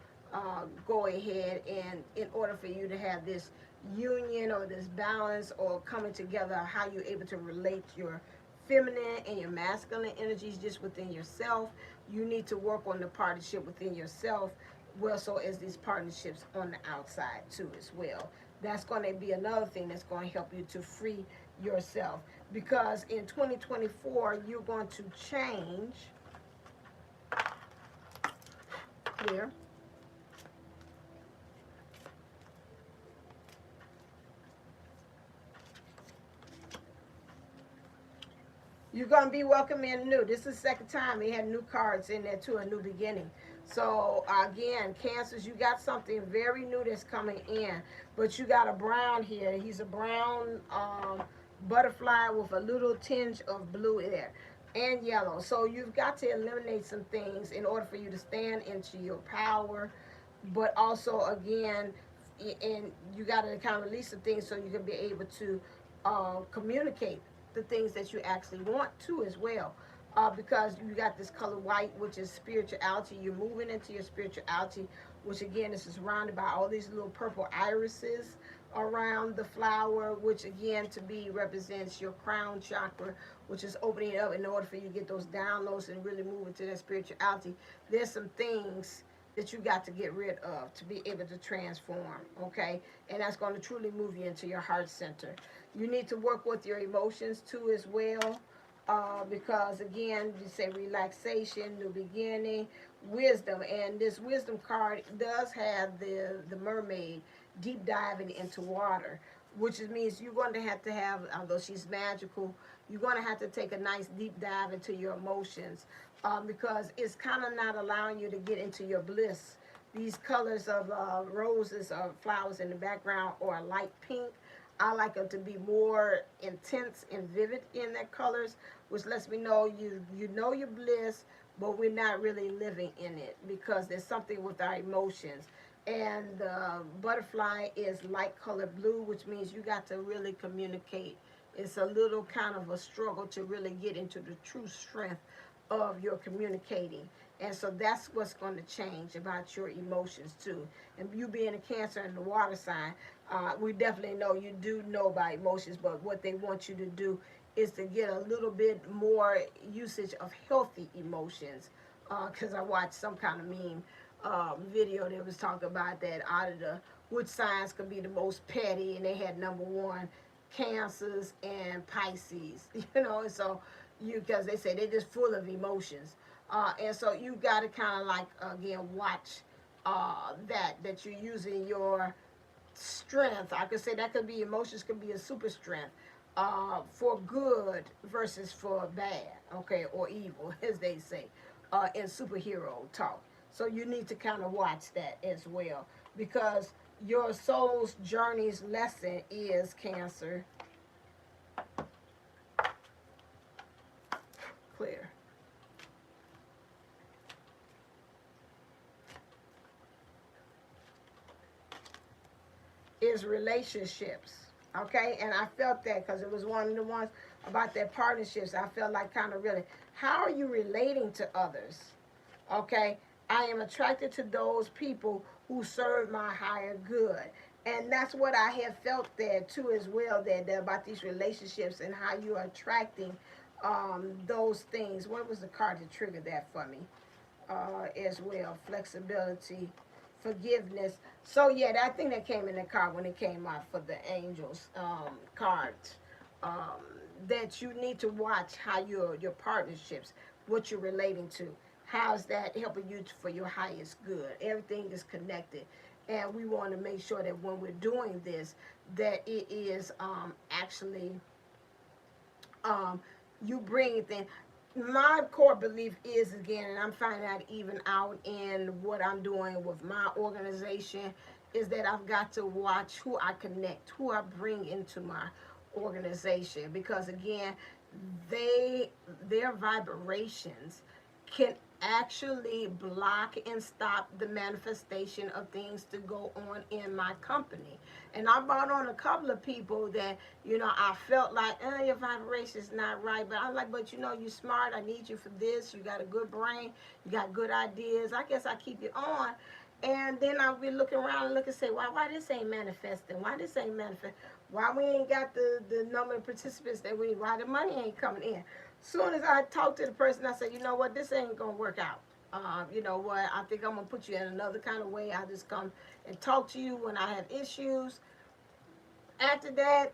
go ahead, and in order for you to have this union or this balance or coming together, how you're able to relate your feminine and your masculine energies just within yourself, you need to work on the partnership within yourself, well, so as these partnerships on the outside too as well. That's going to be another thing that's going to help you to free yourself, because in 2024 you're going to change here. You're going to be welcoming new. This is the second time we had new cards in there too, a new beginning. So again, Cancers, you got something very new that's coming in, but you got a brown here. He's a brown butterfly with a little tinge of blue in there and yellow. So you've got to eliminate some things in order for you to stand into your power, but also again, and you got to kind of release some things so you can be able to communicate the things that you actually want to as well. Because you got this color white, which is spirituality. You're moving into your spirituality, which again is surrounded by all these little purple irises around the flower, which again to be represents your crown chakra, which is opening up in order for you to get those downloads and really move into that spirituality. There's some things that you got to get rid of to be able to transform, okay? And that's going to truly move you into your heart center. You need to work with your emotions too as well, because again, you say relaxation, new beginning, wisdom, and this wisdom card does have the mermaid deep diving into water, which means you're going to have, although she's magical, you're going to have to take a nice deep dive into your emotions, because it's kind of not allowing you to get into your bliss. These colors of roses or flowers in the background, or a light pink, I like them to be more intense and vivid in their colors, which lets me know you know your bliss, but we're not really living in it, because there's something with our emotions. And the butterfly is light colored blue, which means you got to really communicate. It's a little kind of a struggle to really get into the true strength of your communicating. And so that's what's going to change about your emotions too. And you being a Cancer and the water sign, we definitely know you do know about emotions, but what they want you to do is to get a little bit more usage of healthy emotions. Because I watched some kind of meme video that was talking about that out of the which signs could be the most petty, and they had number one Cancers and Pisces, you know, and so you, because they say they're just full of emotions, and so you got to kind of like again watch that you're using your strength. I could say that could be emotions, could be a super strength for good versus for bad, okay, or evil, as they say in superhero talk. So you need to kind of watch that as well, because your soul's journey's lesson is Cancer. Clear. Is relationships. Okay, and I felt that because it was one of the ones about their partnerships. I felt like kind of really, how are you relating to others? Okay, I am attracted to those people who serve my higher good. And that's what I have felt there too as well, that about these relationships and how you are attracting those things. What was the card that triggered that for me as well? Flexibility, forgiveness. So yeah, that thing that came in the card when it came out for the angels cards. Um, that you need to watch how your partnerships, what you're relating to, how's that helping you for your highest good. Everything is connected, and we want to make sure that when we're doing this, that it is actually you bring things. My core belief is, again, and I'm finding out even out in what I'm doing with my organization, is that I've got to watch who I connect, who I bring into my organization, because again, they their vibrations can actually block and stop the manifestation of things to go on in my company. And I brought on a couple of people that, you know, I felt like, your vibration is not right. But I was like, but you know, you're smart. I need you for this. You got a good brain. You got good ideas. I guess I keep you on. And then I'll be looking around and look and say, why this ain't manifesting? Why this ain't manifesting? Why we ain't got the number of participants that we need? Why the money ain't coming in? Soon as I talked to the person, I said, you know what, this ain't gonna work out. You know what, I think I'm gonna put you in another kind of way. I just come and talk to you when I have issues. After that,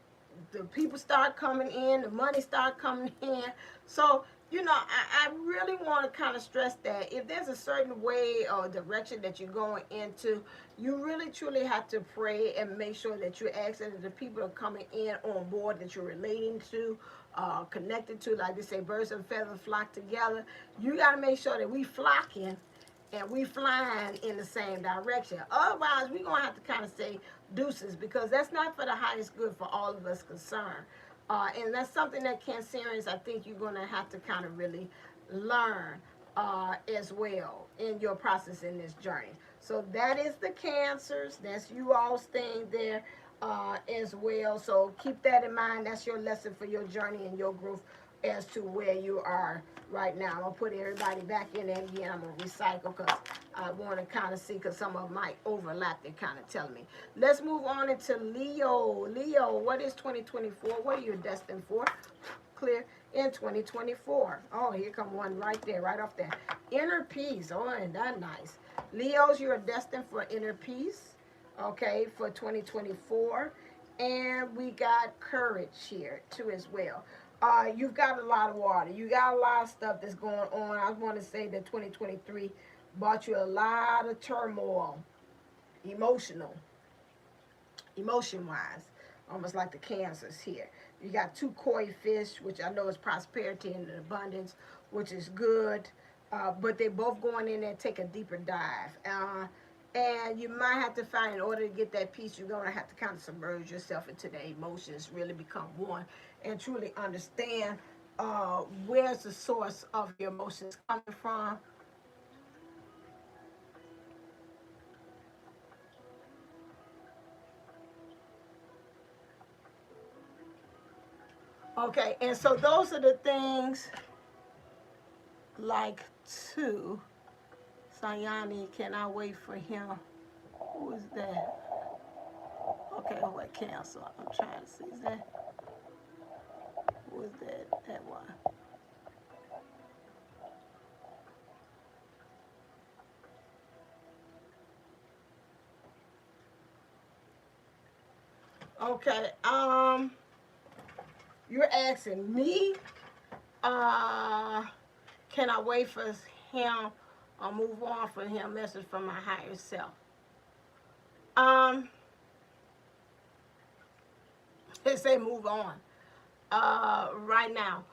the people start coming in, the money start coming in. So, you know, I really want to kind of stress that if there's a certain way or direction that you're going into, you really truly have to pray and make sure that you're asking that the people are coming in on board, that you're relating to, connected to, like they say, birds and feathers flock together. You got to make sure that we flocking and we flying in the same direction. Otherwise, we're going to have to kind of say deuces, because that's not for the highest good for all of us concerned. And that's something that Cancerians, I think you're going to have to kind of really learn as well in your process in this journey. So that is the Cancers. That's you all's thing there as well. So keep that in mind. That's your lesson for your journey and your growth as to where you are right now. I'm going to put everybody back in there again. I'm going to recycle because I want to kind of see, because some of them might overlap. They're kind of telling me. Let's move on into Leo. Leo, what is 2024? What are you destined for? Clear in 2024. Oh, here come one right there, right off there. Inner peace. Oh, ain't that nice? Leos, you are destined for inner peace, okay, for 2024. And we got courage here too as well. You've got a lot of water. You got a lot of stuff that's going on. I want to say that 2023 brought you a lot of turmoil, emotion-wise, almost like the Cancers here. You got two koi fish, which I know is prosperity and abundance, which is good. But they're both going in there and take a deeper dive. And you might have to find, in order to get that peace, you're going to have to kind of submerge yourself into the emotions, really become one, and truly understand where's the source of your emotions coming from. Okay, and so those are the things like to Sayani, can I wait for him? Who is that? Okay, oh wait, cancel. I'm trying to see. Is that, who is that? That one. Okay, you're asking me, can I wait for him or move on from him? Message from my higher self. They say move on. Right now.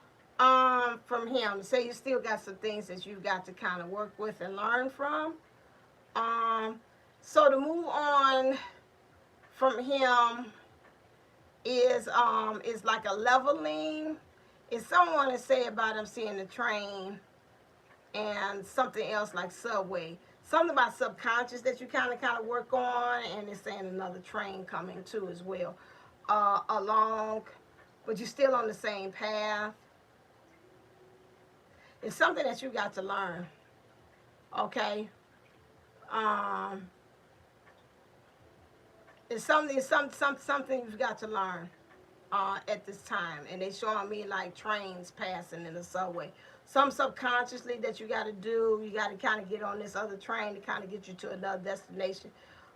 From him. Say you still got some things that you've got to kind of work with and learn from. So to move on from him is like a leveling. It's someone to say about him seeing the train and something else like subway. Something about subconscious that you kind of work on, and it's saying another train coming too as well. Along, but you're still on the same path. It's something that you got to learn. Okay. It's something you've got to learn at this time. And they showing me like trains passing in the subway. Some subconsciously that you got to do. You got to kind of get on this other train to kind of get you to another destination,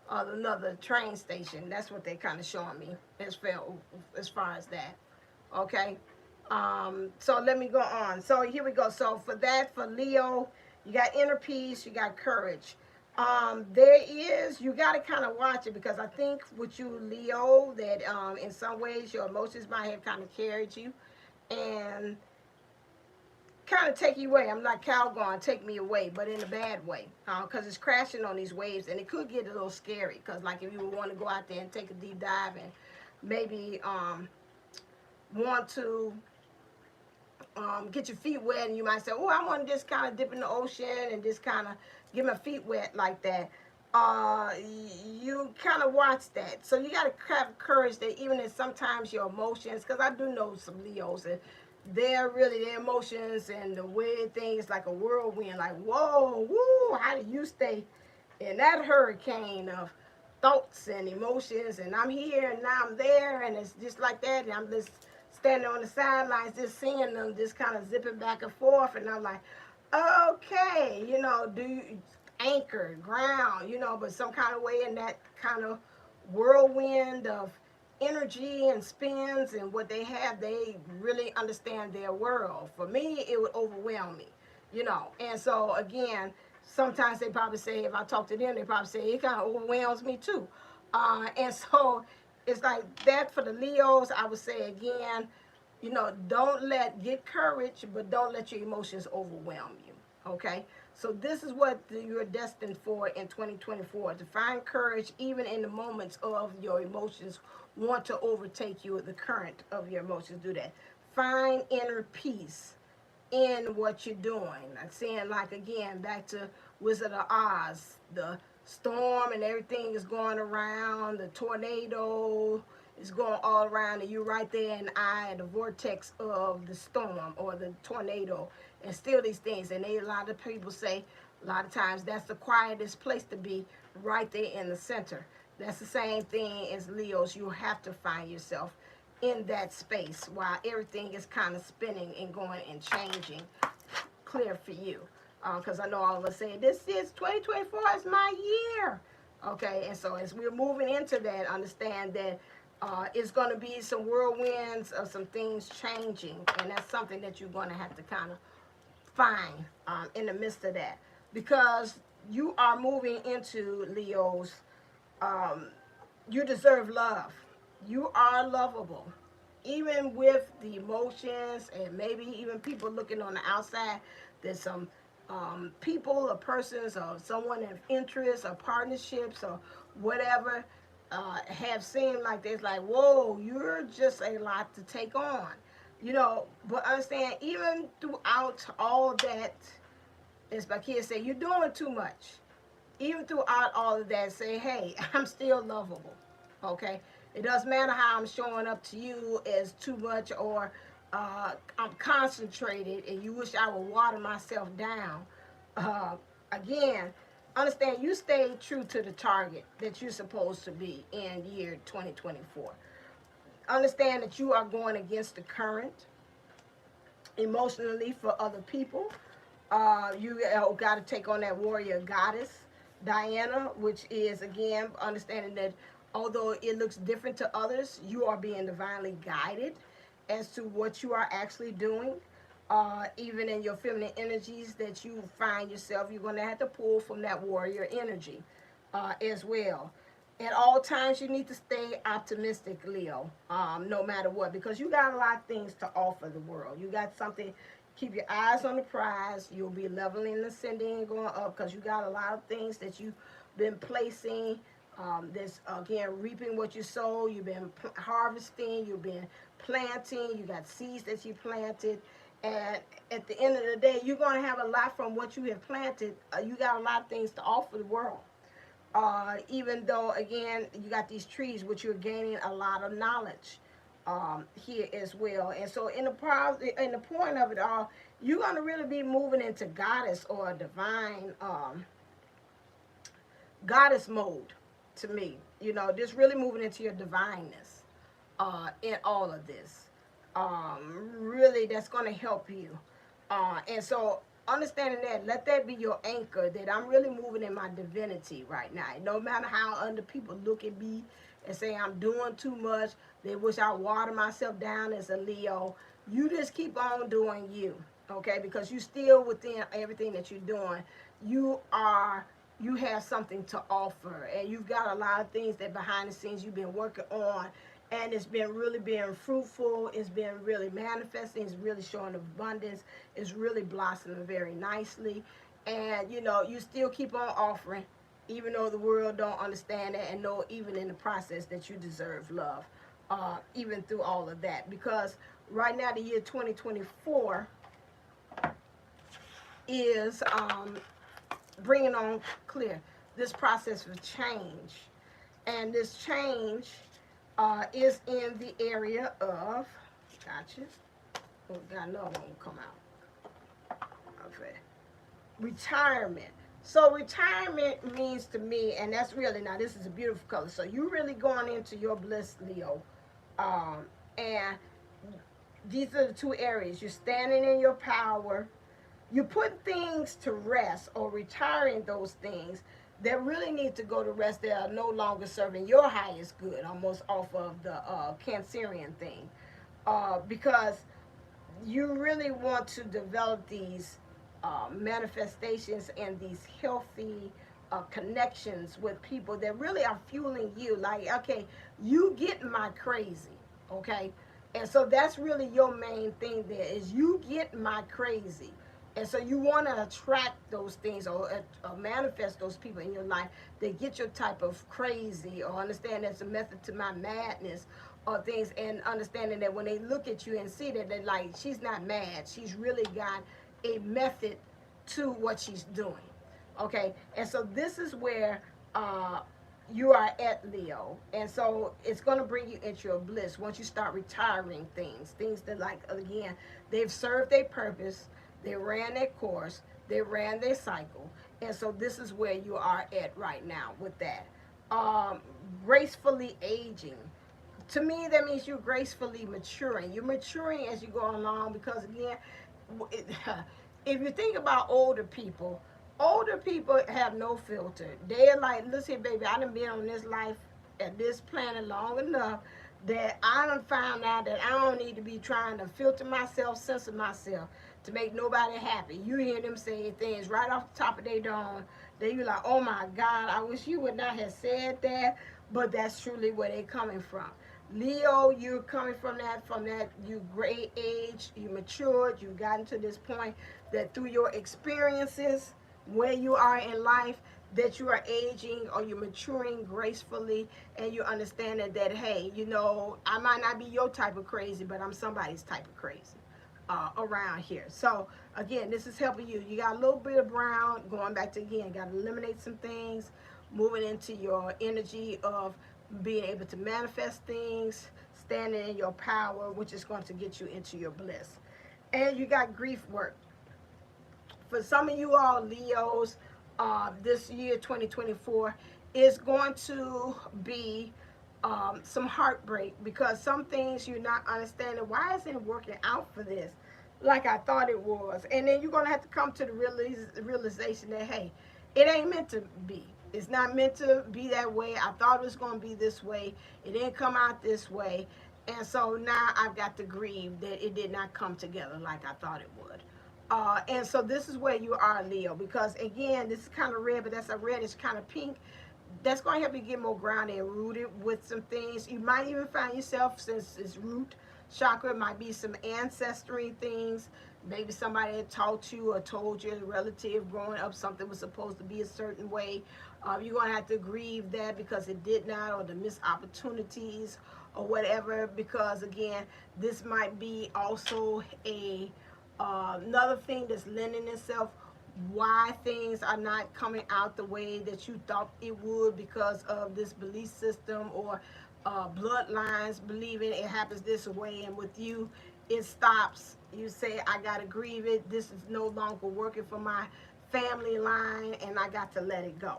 another train station. That's what they kind of showing me as far as that. Okay. So let me go on. So here we go. So for that, for Leo, you got inner peace, you got courage. There is, you got to kind of watch it, because I think with you, Leo, that in some ways your emotions might have kind of carried you and kind of take you away. I'm like Calgon, take me away, but in a bad way, because it's crashing on these waves, and it could get a little scary, because like if you would want to go out there and take a deep dive and maybe want to get your feet wet, and you might say, oh, I want to just kind of dip in the ocean and just kind of get my feet wet like that. You kind of watch that. So you got to have courage that even if sometimes your emotions, because I do know some Leos, and they're really, their emotions and the way things like a whirlwind, like, whoa, woo, how do you stay in that hurricane of thoughts and emotions, and I'm here and now I'm there, and it's just like that, and I'm just standing on the sidelines just seeing them just kind of zipping back and forth, and I'm like, okay, you know, do you anchor, ground, you know, but some kind of way in that kind of whirlwind of energy and spins and what they have, they really understand their world. For me, it would overwhelm me, you know, and so again, sometimes they probably say, if I talk to them, they probably say, it kind of overwhelms me too. And so it's like that for the Leos. I would say again, you know, get courage, but don't let your emotions overwhelm you. Okay? So this is what you're destined for in 2024, to find courage even in the moments of your emotions want to overtake you, the current of your emotions do that. Find inner peace in what you're doing. I'm saying, like, again, back to Wizard of Oz, the storm and everything is going around, the tornado is going all around, and you're right there in the eye of the vortex of the storm or the tornado, and still these things. And a lot of people say, a lot of times, that's the quietest place to be, right there in the center. That's the same thing as Leos. You have to find yourself in that space while everything is kind of spinning and going and changing clear for you. Because I know all of us saying, this is 2024 is my year. Okay, and so as we're moving into that, understand that it's going to be some whirlwinds of some things changing, and that's something that you're going to have to kind of find in the midst of that, because you are moving into Leo's. You deserve love. You are lovable, even with the emotions and maybe even people looking on the outside. There's some people or persons or someone of interest or partnerships or whatever have seemed like there's like, whoa, you're just a lot to take on, you know. But understand, even throughout all that, as my kids say, you're doing too much. Even throughout all of that, say, hey, I'm still lovable. Okay? It doesn't matter how I'm showing up to you as too much, or I'm concentrated and you wish I would water myself down. Again, understand you stay true to the target that you're supposed to be in year 2024. Understand that you are going against the current emotionally for other people. You got to take on that warrior goddess, Diana, which is, again, understanding that although it looks different to others, you are being divinely guided as to what you are actually doing. Even in your feminine energies that you find yourself, you're going to have to pull from that warrior energy as well. At all times, you need to stay optimistic, Leo, no matter what, because you got a lot of things to offer the world. You got something. Keep your eyes on the prize. You'll be leveling, ascending, and going up because you got a lot of things that you've been placing. This, again, reaping what you sow. You've been harvesting. You've been planting. You got seeds that you planted. And at the end of the day, you're going to have a lot from what you have planted. You got a lot of things to offer the world. Even though, again, you got these trees, which you're gaining a lot of knowledge here as well. And so in the point of it all, you're going to really be moving into goddess or divine goddess mode to me. You know, just really moving into your divineness in all of this. Really, that's going to help you. And so understanding that, let that be your anchor, that I'm really moving in my divinity right now. No matter how other people look at me and say I'm doing too much, they wish I water myself down as a Leo. You just keep on doing you, okay? Because you still, within everything that you're doing, you have something to offer, and you've got a lot of things that behind the scenes you've been working on, and it's been really being fruitful. It's been really manifesting. It's really showing abundance. It's really blossoming very nicely. And, you know, you still keep on offering, even though the world don't understand it, and know even in the process that you deserve love, even through all of that. Because right now, the year 2024 is bringing on clear this process of change. And this change is in the area of, gotcha, oh, got another one come out, okay, retirement. So retirement means to me, and that's really, now this is a beautiful color, so you're really going into your bliss, Leo, and these are the two areas. You're standing in your power. You put things to rest or retiring those things that really need to go to rest. They are no longer serving your highest good, almost off of the Cancerian thing, because you really want to develop these manifestations and these healthy connections with people that really are fueling you. Like, okay, you get my crazy, okay? And so that's really your main thing there, is you get my crazy. And so you want to attract those things or manifest those people in your life that get your type of crazy, or understand that's a method to my madness or things, and understanding that when they look at you and see that they're like, she's not mad. She's really got a method to what she's doing. Okay? And so this is where you are at, Leo. And so it's going to bring you into your bliss once you start retiring things that, like, again, they've served their purpose. They ran their course. They ran their cycle. And so this is where you are at right now with that. Gracefully aging. To me, that means you're gracefully maturing. You're maturing as you go along because, again, if you think about older people have no filter. They're like, listen, baby, I done been on this life at this planet long enough that I done found out that I don't need to be trying to filter myself, censor myself to make nobody happy. You hear them say things right off the top of their dome that you're like, oh my God, I wish you would not have said that, but that's truly where they're coming from. Leo, you're coming from that, you great age, you matured, you've gotten to this point that through your experiences, where you are in life, that you are aging or you're maturing gracefully, and you understand that, hey, you know, I might not be your type of crazy, but I'm somebody's type of crazy around here. So again, this is helping you. You got a little bit of brown, going back to, again, got to eliminate some things, moving into your energy of being able to manifest things, standing in your power, which is going to get you into your bliss. And you got grief work. For some of you all Leos, this year 2024 is going to be some heartbreak, because some things you're not understanding. Why isn't it working out for this like I thought it was? And then you're going to have to come to the realization that, hey, it ain't meant to be. It's not meant to be that way. I thought it was going to be this way. It didn't come out this way. And so now I've got to grieve that it did not come together like I thought it would. And so this is where you are, Leo, because again, this is kind of red, but that's a reddish kind of pink. That's going to help you get more grounded and rooted with some things. You might even find yourself, since it's root chakra, it might be some ancestry things. Maybe somebody had taught you or told you, a relative growing up, something was supposed to be a certain way. You're going to have to grieve that because it did not, or the missed opportunities or whatever, because again, this might be also a another thing that's lending itself why things are not coming out the way that you thought it would, because of this belief system or bloodlines believing it happens this way, and with you it stops. You say, I gotta grieve it, this is no longer working for my family line, and I got to let it go.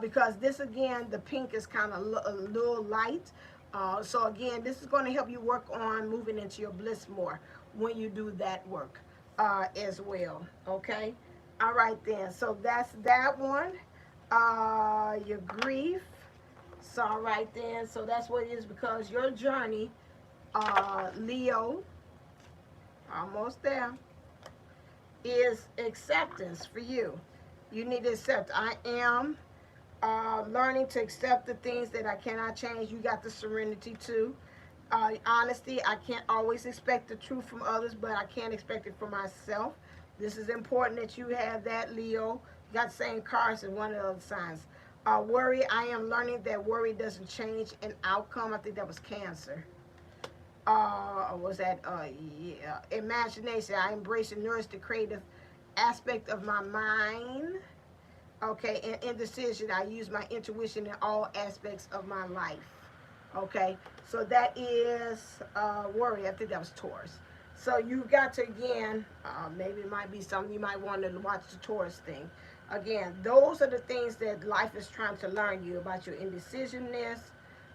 Because this, again, the pink is kind of a little light. So again, this is going to help you work on moving into your bliss more when you do that work as well. Okay. All right then. So that's that one. Your grief. So all right then. So that's what it is, because your journey, Leo, almost there, is acceptance for you. You need to accept. I am learning to accept the things that I cannot change. You got the serenity too. Honesty. I can't always expect the truth from others, but I can expect it from myself. This is important that you have that, Leo. You got the same cards as one of the other signs. Worry. I am learning that worry doesn't change an outcome. I think that was Cancer. Was that yeah, imagination. I embrace and nourish the creative aspect of my mind. Okay, and indecision. I use my intuition in all aspects of my life. Okay, so that is worry. I think that was Taurus. So you got to, again, maybe it might be something you might want to watch the Taurus thing. Again, those are the things that life is trying to learn you about: your indecisionness,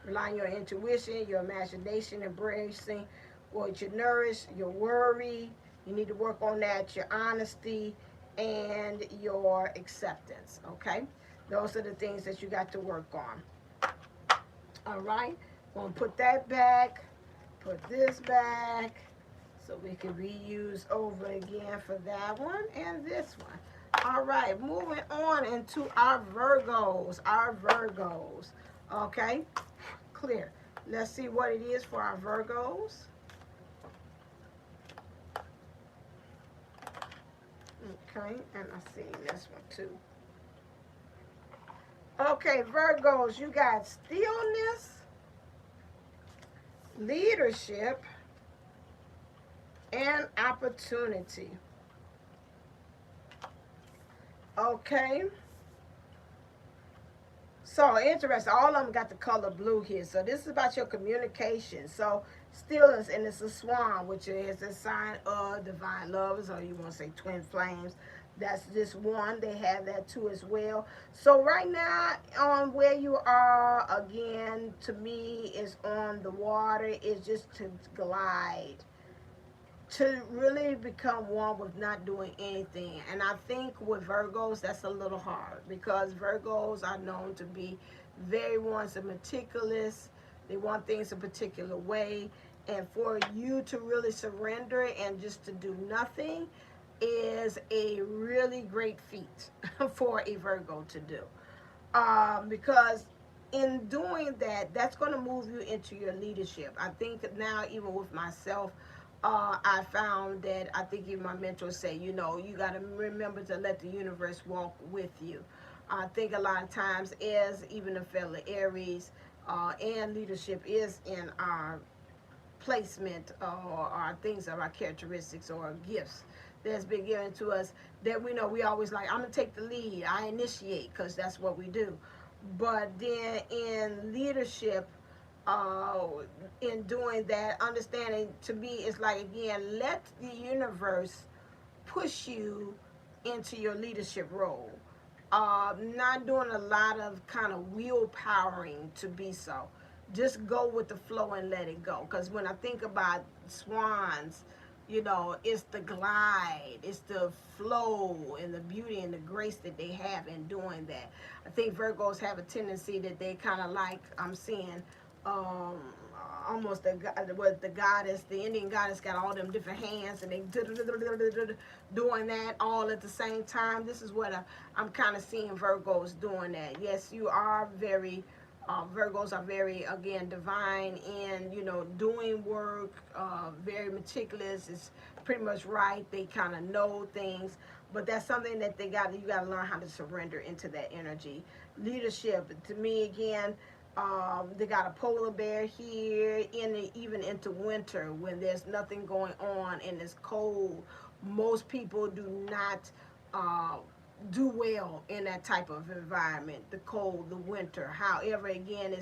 relying on your intuition, your imagination, embracing what you nourish, your worry. You need to work on that, your honesty, and your acceptance. Okay, those are the things that you got to work on. All right, we'll put that back, put this back, so we can reuse over again for that one and this one. All right, moving on into our Virgos. Okay, clear. Let's see what it is for our Virgos. Okay, and I see this one too. Okay, Virgos, you got stillness, leadership, and opportunity. Okay. So interesting. All of them got the color blue here. So this is about your communication. So stillness, and it's a swan, which is a sign of divine lovers, or you want to say twin flames. That's just one. They have that too as well. So right now, on where you are, again, to me, is on the water. Is just to glide, to really become one with not doing anything. And I think with Virgos, that's a little hard, because Virgos are known to be very ones and meticulous. They want things a particular way. And for you to really surrender and just to do nothing is a really great feat for a Virgo to do. Because in doing that, that's going to move you into your leadership. I think now, even with myself, I found that, I think even my mentors say, you know, you got to remember to let the universe walk with you. I think a lot of times, as even a fellow Aries, and leadership is in our placement, or our things of our characteristics or gifts that's been given to us, that we know we always like, I'm going to take the lead, I initiate, because that's what we do. But then in leadership, in doing that, understanding, to me, it's like, again, let the universe push you into your leadership role. not doing a lot of kind of willpowering to be so. Just go with the flow and let it go. Because when I think about swans, you know, it's the glide, it's the flow and the beauty and the grace that they have in doing that. I think Virgos have a tendency that they kind of like, I'm seeing, um, almost the goddess, the Indian goddess got all them different hands and they doing that all at the same time. This is what I'm kind of seeing Virgos doing that. Yes, you are very, Virgos are very, again, divine in, you know, doing work, very meticulous. It's pretty much right. They kind of know things, but that's something that you got to learn how to surrender into that energy. Leadership, to me, again, they got a polar bear here, even into winter when there's nothing going on and it's cold. Most people do not do well in that type of environment, the cold, the winter. However, again,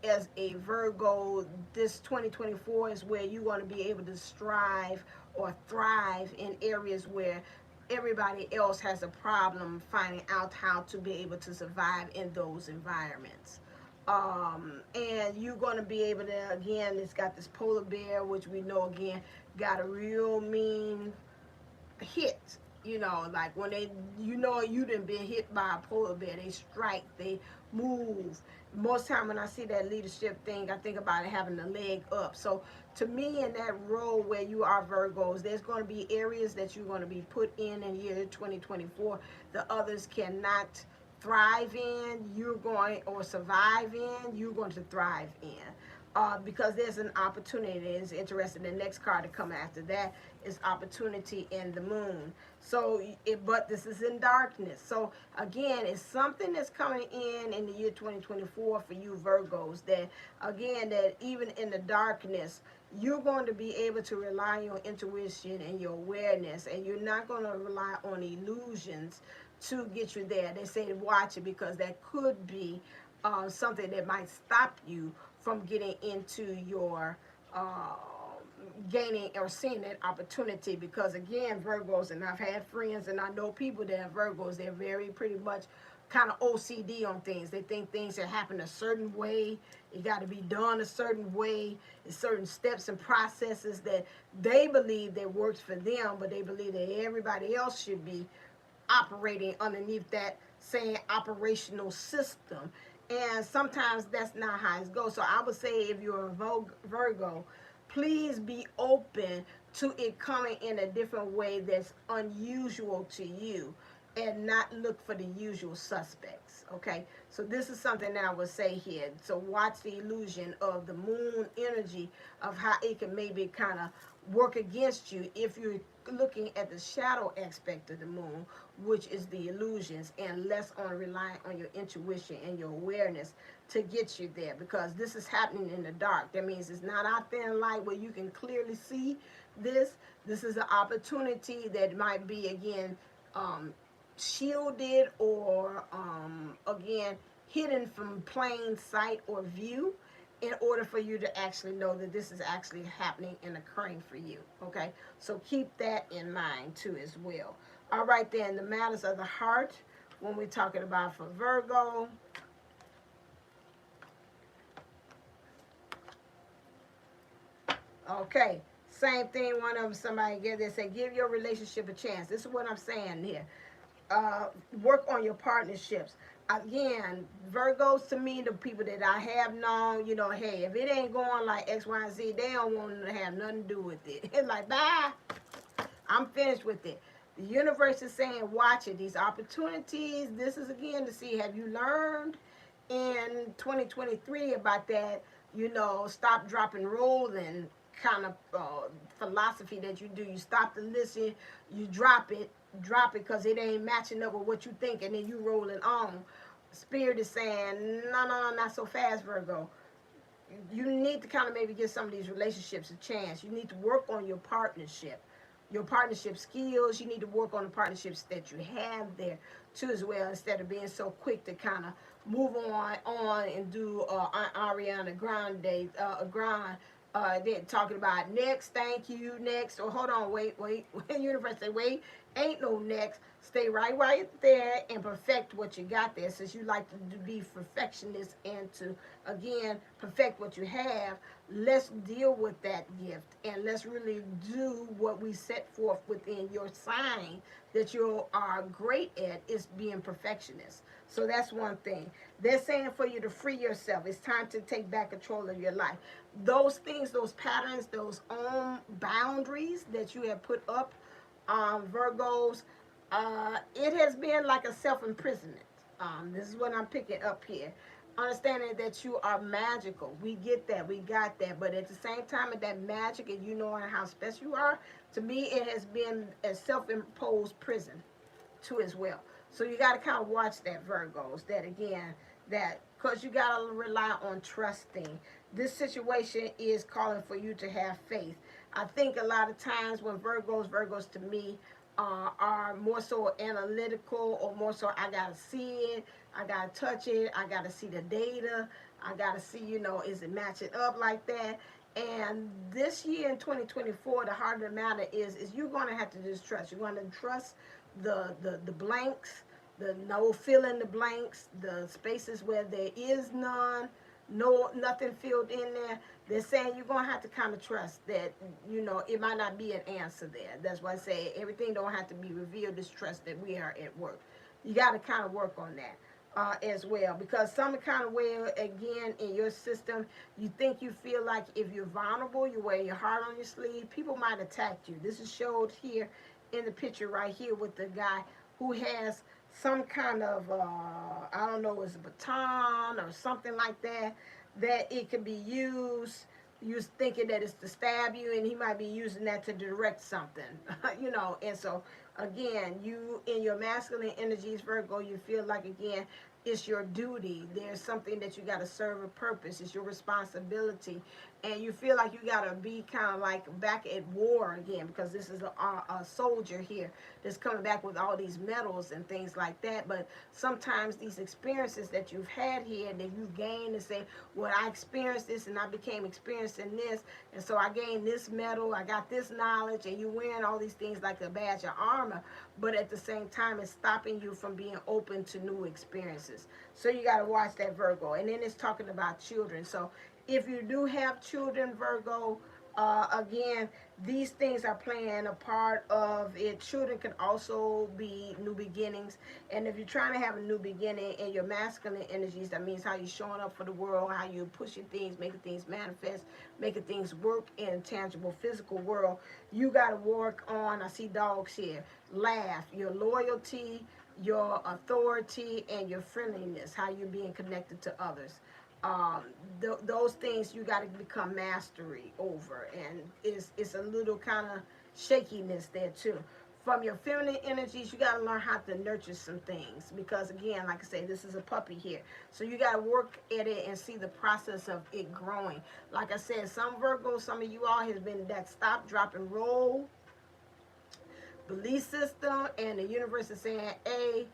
as a Virgo, this 2024 is where you're going to be able to strive or thrive in areas where everybody else has a problem finding out how to be able to survive in those environments. And you're going to be able to, again, it's got this polar bear, which we know, again, got a real mean hit. You know, like when they, you know, you done been hit by a polar bear, they strike, they move. Most time when I see that leadership thing, I think about it having the leg up. So to me, in that role where you are Virgos, there's going to be areas that you're going to be put in year 2024 the others cannot thrive in, you're going, or survive in, you're going to thrive in. Because there's an opportunity. It's interesting. The next card to come after that is opportunity in the moon. So, but this is in darkness. So again, it's something that's coming in the year 2024 for you Virgos. That again, that even in the darkness, you're going to be able to rely on your intuition and your awareness, and you're not going to rely on illusions to get you there. They say to watch it because that could be something that might stop you from getting into your gaining or seeing that opportunity. Because again, Virgos, and I've had friends and I know people that are Virgos, they're very pretty much kind of OCD on things. They think things that happen a certain way, it got to be done a certain way, certain steps and processes that they believe that works for them, but they believe that everybody else should be operating underneath that same operational system. And sometimes that's not how it goes. So I would say if you're a Virgo, please be open to it coming in a different way that's unusual to you and not look for the usual suspects. Okay, so this is something that I would say here. So watch the illusion of the moon energy, of how it can maybe kind of work against you if you're looking at the shadow aspect of the moon, which is the illusions, and less on relying on your intuition and your awareness to get you there. Because this is happening in the dark. That means it's not out there in light where you can clearly see this. This is an opportunity that might be, again, shielded or again hidden from plain sight or view, in order for you to actually know that this is actually happening and occurring for you. Okay, so keep that in mind too as well. All right, then, the matters of the heart, when we're talking about for Virgo, okay, same thing. One of them, somebody gave, they say give your relationship a chance. This is what I'm saying here. Work on your partnerships. Again, Virgos, to me, the people that I have known, you know, hey, if it ain't going like X, Y, and Z, they don't want to have nothing to do with it. It's like, bye, I'm finished with it. The universe is saying, watch it. These opportunities, this is again to see, have you learned in 2023 about that, you know, stop, drop, and roll and kind of philosophy that you do. You stop to listen, you drop it because it ain't matching up with what you think, and then you rolling on. Spirit is saying, no, no, no, not so fast, Virgo. You need to kind of maybe give some of these relationships a chance. You need to work on your partnership skills. You need to work on the partnerships that you have there too as well, instead of being so quick to kind of move on and do Ariana Grande they're talking about next, thank you, next, or hold on, wait. Universe say wait, ain't no next. Stay right there and perfect what you got there, since you like to be perfectionist and to, again, perfect what you have. Let's deal with that gift and let's really do what we set forth within your sign that you are great at, is being perfectionist. So that's one thing. They're saying for you to free yourself. It's time to take back control of your life. Those things, those patterns, those own boundaries that you have put up, Virgos, it has been like a self-imprisonment. This is what I'm picking up here. Understanding that you are magical. We get that. We got that. But at the same time, of that magic and you knowing how special you are, to me, it has been a self-imposed prison too as well. So you got to kind of watch that, Virgos. That again, that because you got to rely on trusting. This situation is calling for you to have faith. I think a lot of times when Virgos to me are more so analytical, or more so I gotta see it, I gotta touch it, I gotta see the data, I gotta see, is it matching up like that? And this year in 2024, the heart of the matter is you're going to have to just trust. You're going to trust the blanks, the no fill in the blanks, the spaces where there is none, nothing filled in there. They're saying you're going to have to kind of trust that, it might not be an answer there. That's why I say everything don't have to be revealed. Just trust that we are at work. You got to kind of work on that. As well, because some kind of way, again, in your system, you think you feel like if you're vulnerable, you wear your heart on your sleeve, people might attack you. This is showed here in the picture right here with the guy who has some kind of I don't know, it's a baton or something like that, that it can be used. You're thinking that it's to stab you, and he might be using that to direct something. And so again, you in your masculine energies, Virgo, you feel like, again, it's your duty. There's something that you got to serve a purpose. It's your responsibility. And you feel like you got to be kind of like back at war again, because this is a soldier here that's coming back with all these medals and things like that. But sometimes these experiences that you've had here, that you've gained, and say, well, I experienced this and I became experienced in this, and so I gained this medal, I got this knowledge, and you wearing all these things like a badge of armor, but at the same time it's stopping you from being open to new experiences. So you got to watch that, Virgo. And then it's talking about children. So if you do have children, Virgo, again, these things are playing a part of it. Children can also be new beginnings. And if you're trying to have a new beginning in your masculine energies, that means how you're showing up for the world, how you're pushing things, making things manifest, making things work in tangible physical world. You got to work on, I see dogs here, laugh, your loyalty, your authority, and your friendliness, how you're being connected to others. Those things you got to become mastery over, and it's a little kind of shakiness there too. From your feminine energies, you got to learn how to nurture some things, because again, like I say, this is a puppy here, so you got to work at it and see the process of it growing. Like I said, some Virgos, some of you all has been that stop, drop, and roll belief system, and the universe is saying, hey,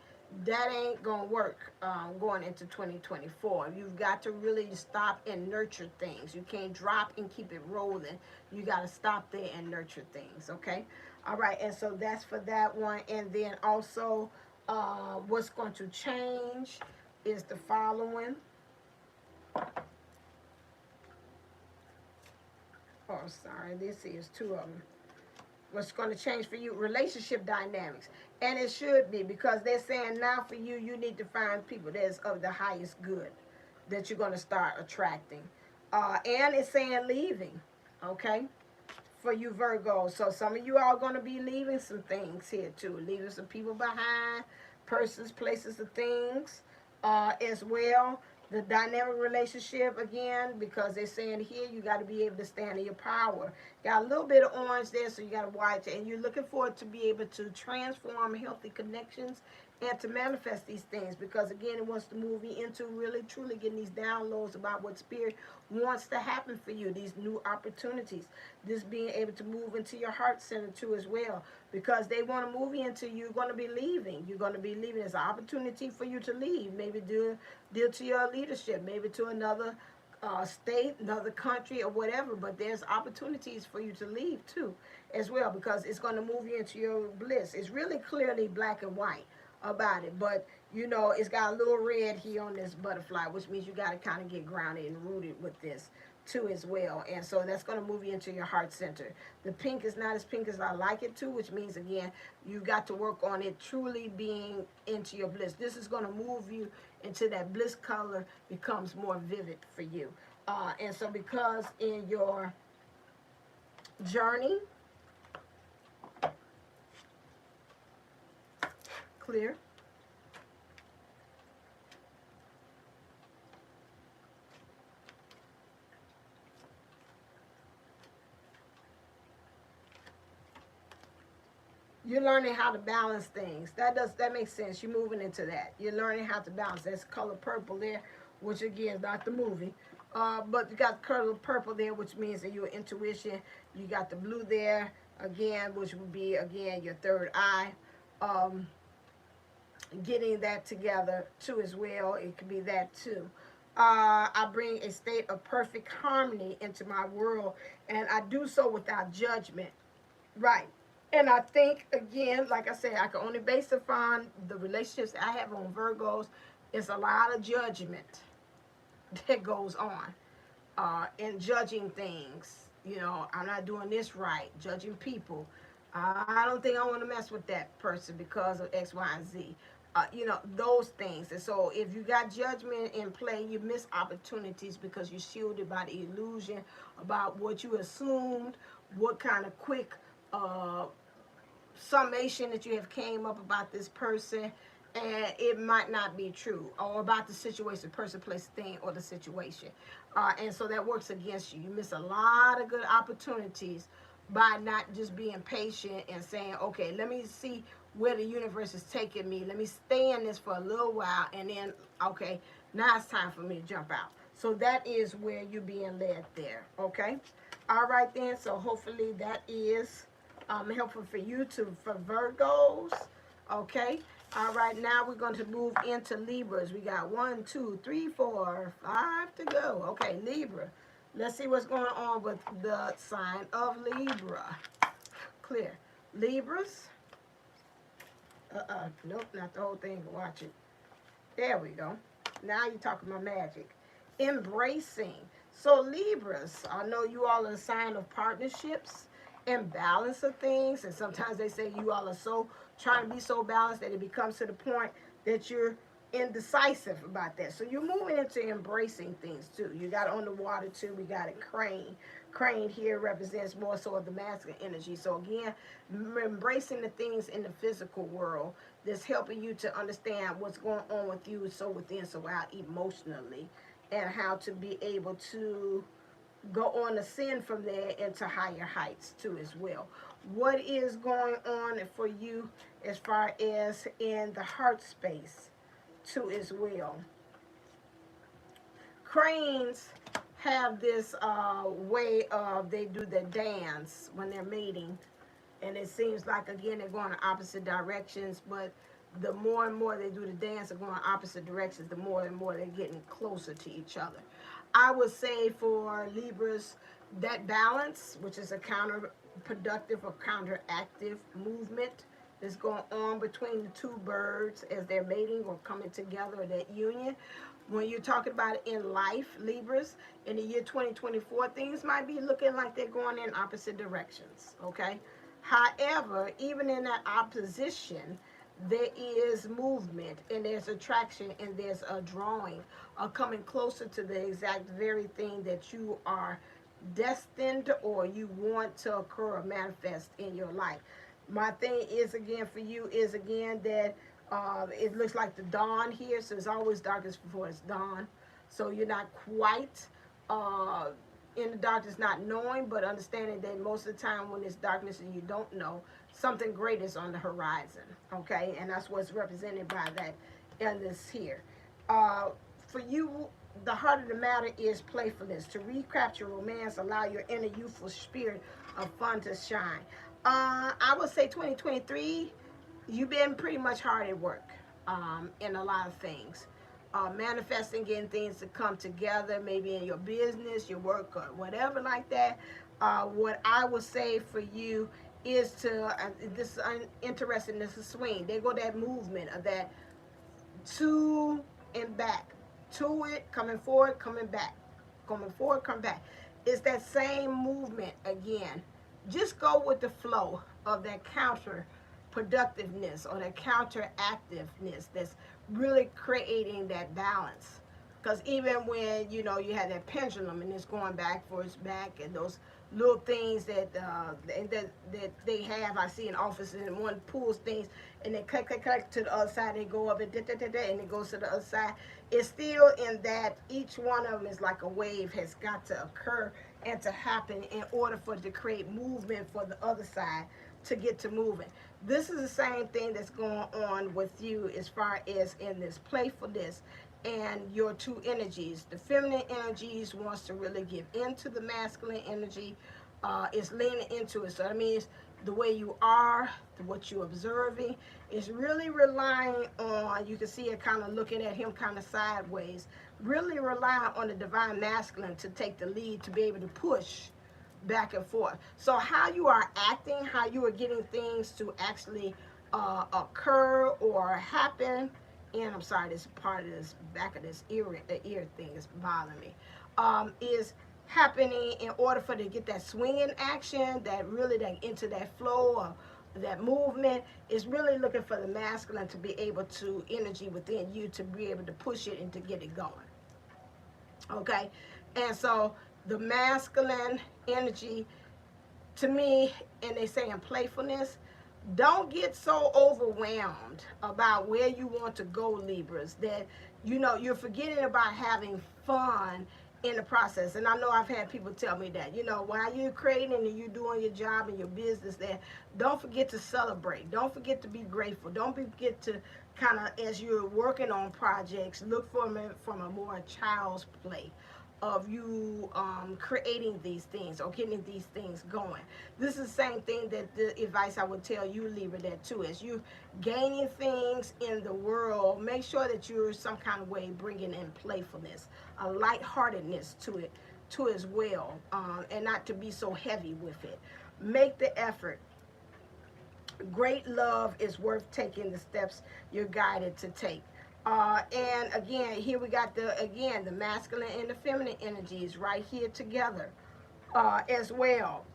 that ain't gonna work going into 2024. You've got to really stop and nurture things. You can't drop and keep it rolling. You got to stop there and nurture things. Okay, all right. And so that's for that one. And then also what's going to change is the following. Oh, sorry, this is two of them. What's going to change for you? Relationship dynamics. And it should be, because they're saying now for you, you need to find people that's of the highest good that you're going to start attracting. And it's saying leaving, okay, for you Virgos. So some of you are going to be leaving some things here too. Leaving some people behind, persons, places, and things as well. The dynamic relationship, again, because they're saying here you got to be able to stand in your power. Got a little bit of orange there, so you got to watch it. And you're looking forward to be able to transform healthy connections and to manifest these things, because again, it wants to move you into really truly getting these downloads about what spirit wants to happen for you, these new opportunities, this being able to move into your heart center too as well, because they want to move you into, you're going to be leaving. You're going to be leaving. It's an opportunity for you to leave, maybe due to your leadership, maybe to another state, another country, or whatever, but there's opportunities for you to leave too, as well, because it's going to move you into your bliss. It's really clearly black and white about it, but you know, it's got a little red here on this butterfly, which means you got to kind of get grounded and rooted with this too as well. And so that's going to move you into your heart center. The pink is not as pink as I like it to, which means again, you got to work on it truly being into your bliss. This is going to move you into that bliss color, becomes more vivid for you. And so because in your journey, clear, you're learning how to balance things. That makes sense. You're moving into that. You're learning how to balance. That's color purple there, which again is not the movie. But you got color purple there, which means that your intuition. You got the blue there, again, which would be, again, your third eye. Getting that together, too, as well. It could be that, too. I bring a state of perfect harmony into my world, and I do so without judgment. Right. And I think, again, like I said, I can only base it on the relationships I have on Virgos. It's a lot of judgment that goes on in judging things. You know, I'm not doing this right, judging people. I don't think I want to mess with that person because of X, Y, and Z. You know, those things. And so if you got judgment in play, you miss opportunities because you're shielded by the illusion about what you assumed, what kind of quick summation that you have came up about this person, and it might not be true, or about the situation, person, place, thing, or the situation. And so that works against you. You miss a lot of good opportunities by not just being patient and saying, okay, let me see where the universe is taking me. Let me stay in this for a little while, and then, okay, now it's time for me to jump out. So that is where you're being led there, okay? All right, then, so hopefully that is helpful for you for Virgos, okay? All right, now we're going to move into Libras. We got 1, 2, 3, 4, 5 to go. Okay, Libra. Let's see what's going on with the sign of Libra. Clear. Libras. Nope, not the whole thing. Watch it. There we go. Now you're talking about magic. Embracing. So Libras, I know you all are a sign of partnerships and balance of things, and sometimes they say you all are so trying to be so balanced that it becomes to the point that you're indecisive about that. So you're moving into embracing things too. You got on the water too. We got a crane. Crane here represents more so of the masculine energy. So again, embracing the things in the physical world that's helping you to understand what's going on with you, so within, so out, emotionally, and how to be able to go on ascend from there into higher heights too as well. What is going on for you as far as in the heart space too as well? Cranes have this way of, they do the dance when they're mating, and it seems like, again, they're going in opposite directions, but the more and more they do the dance, they're going in opposite directions, the more and more they're getting closer to each other. I would say for Libras, that balance, which is a counterproductive or counteractive movement that's going on between the two birds as they're mating or coming together, that union. When you're talking about it in life, Libras, in the year 2024, things might be looking like they're going in opposite directions, okay? However, even in that opposition, there is movement, and there's attraction, and there's a drawing, coming closer to the exact very thing that you are destined or you want to occur or manifest in your life. My thing is, again, for you is, again, that it looks like the dawn here, so it's always darkest before it's dawn. So you're not quite in the darkness, not knowing, but understanding that most of the time when it's darkness and you don't know, something great is on the horizon, okay? And that's what's represented by that in this here. For you, the heart of the matter is playfulness. To recapture romance, allow your inner youthful spirit of fun to shine. I would say 2023, you've been pretty much hard at work in a lot of things. manifesting, getting things to come together, maybe in your business, your work, or whatever like that. What I would say for you is to, this is interesting, this is swing. They go that movement of that to and back, to it, coming forward, coming back, coming forward, come back. It's that same movement again. Just go with the flow of that counter productiveness or that counteractiveness that's really creating that balance. Because even when you have that pendulum and it's going back for its back, and those little things that they have, I see in offices, and one pulls things and they click to the other side, they go up and and it goes to the other side. It's still in that each one of them is like a wave, has got to occur and to happen in order for it to create movement for the other side to get to moving. This is the same thing that's going on with you as far as in this playfulness and your two energies. The feminine energies wants to really give into the masculine energy, is leaning into it. So that means the way you are, what you're observing, is really relying on, you can see it kind of looking at him kind of sideways, really relying on the divine masculine to take the lead, to be able to push back and forth. So how you are acting, how you are getting things to actually occur or happen, and I'm sorry, this part of this back of this ear thing is bothering me, is happening in order for to get that swinging action, that really that into that flow of that movement, is really looking for the masculine to be able to energy within you to be able to push it and to get it going. Okay, and so the masculine energy, to me, and they say in playfulness, don't get so overwhelmed about where you want to go, Libras, that you're forgetting about having fun in the process. And I know I've had people tell me that, while you're creating and you're doing your job and your business there, don't forget to celebrate. Don't forget to be grateful. Don't forget to kind of, as you're working on projects, look for them from a more child's play of you creating these things or getting these things going. This is the same thing that the advice I would tell you, Libra, that too, as you gaining things in the world, make sure that you're some kind of way bringing in playfulness, a lightheartedness to it too as well, and not to be so heavy with it. Make the effort. Great love is worth taking the steps you're guided to take. And again, here we got the masculine and the feminine energies right here together as well.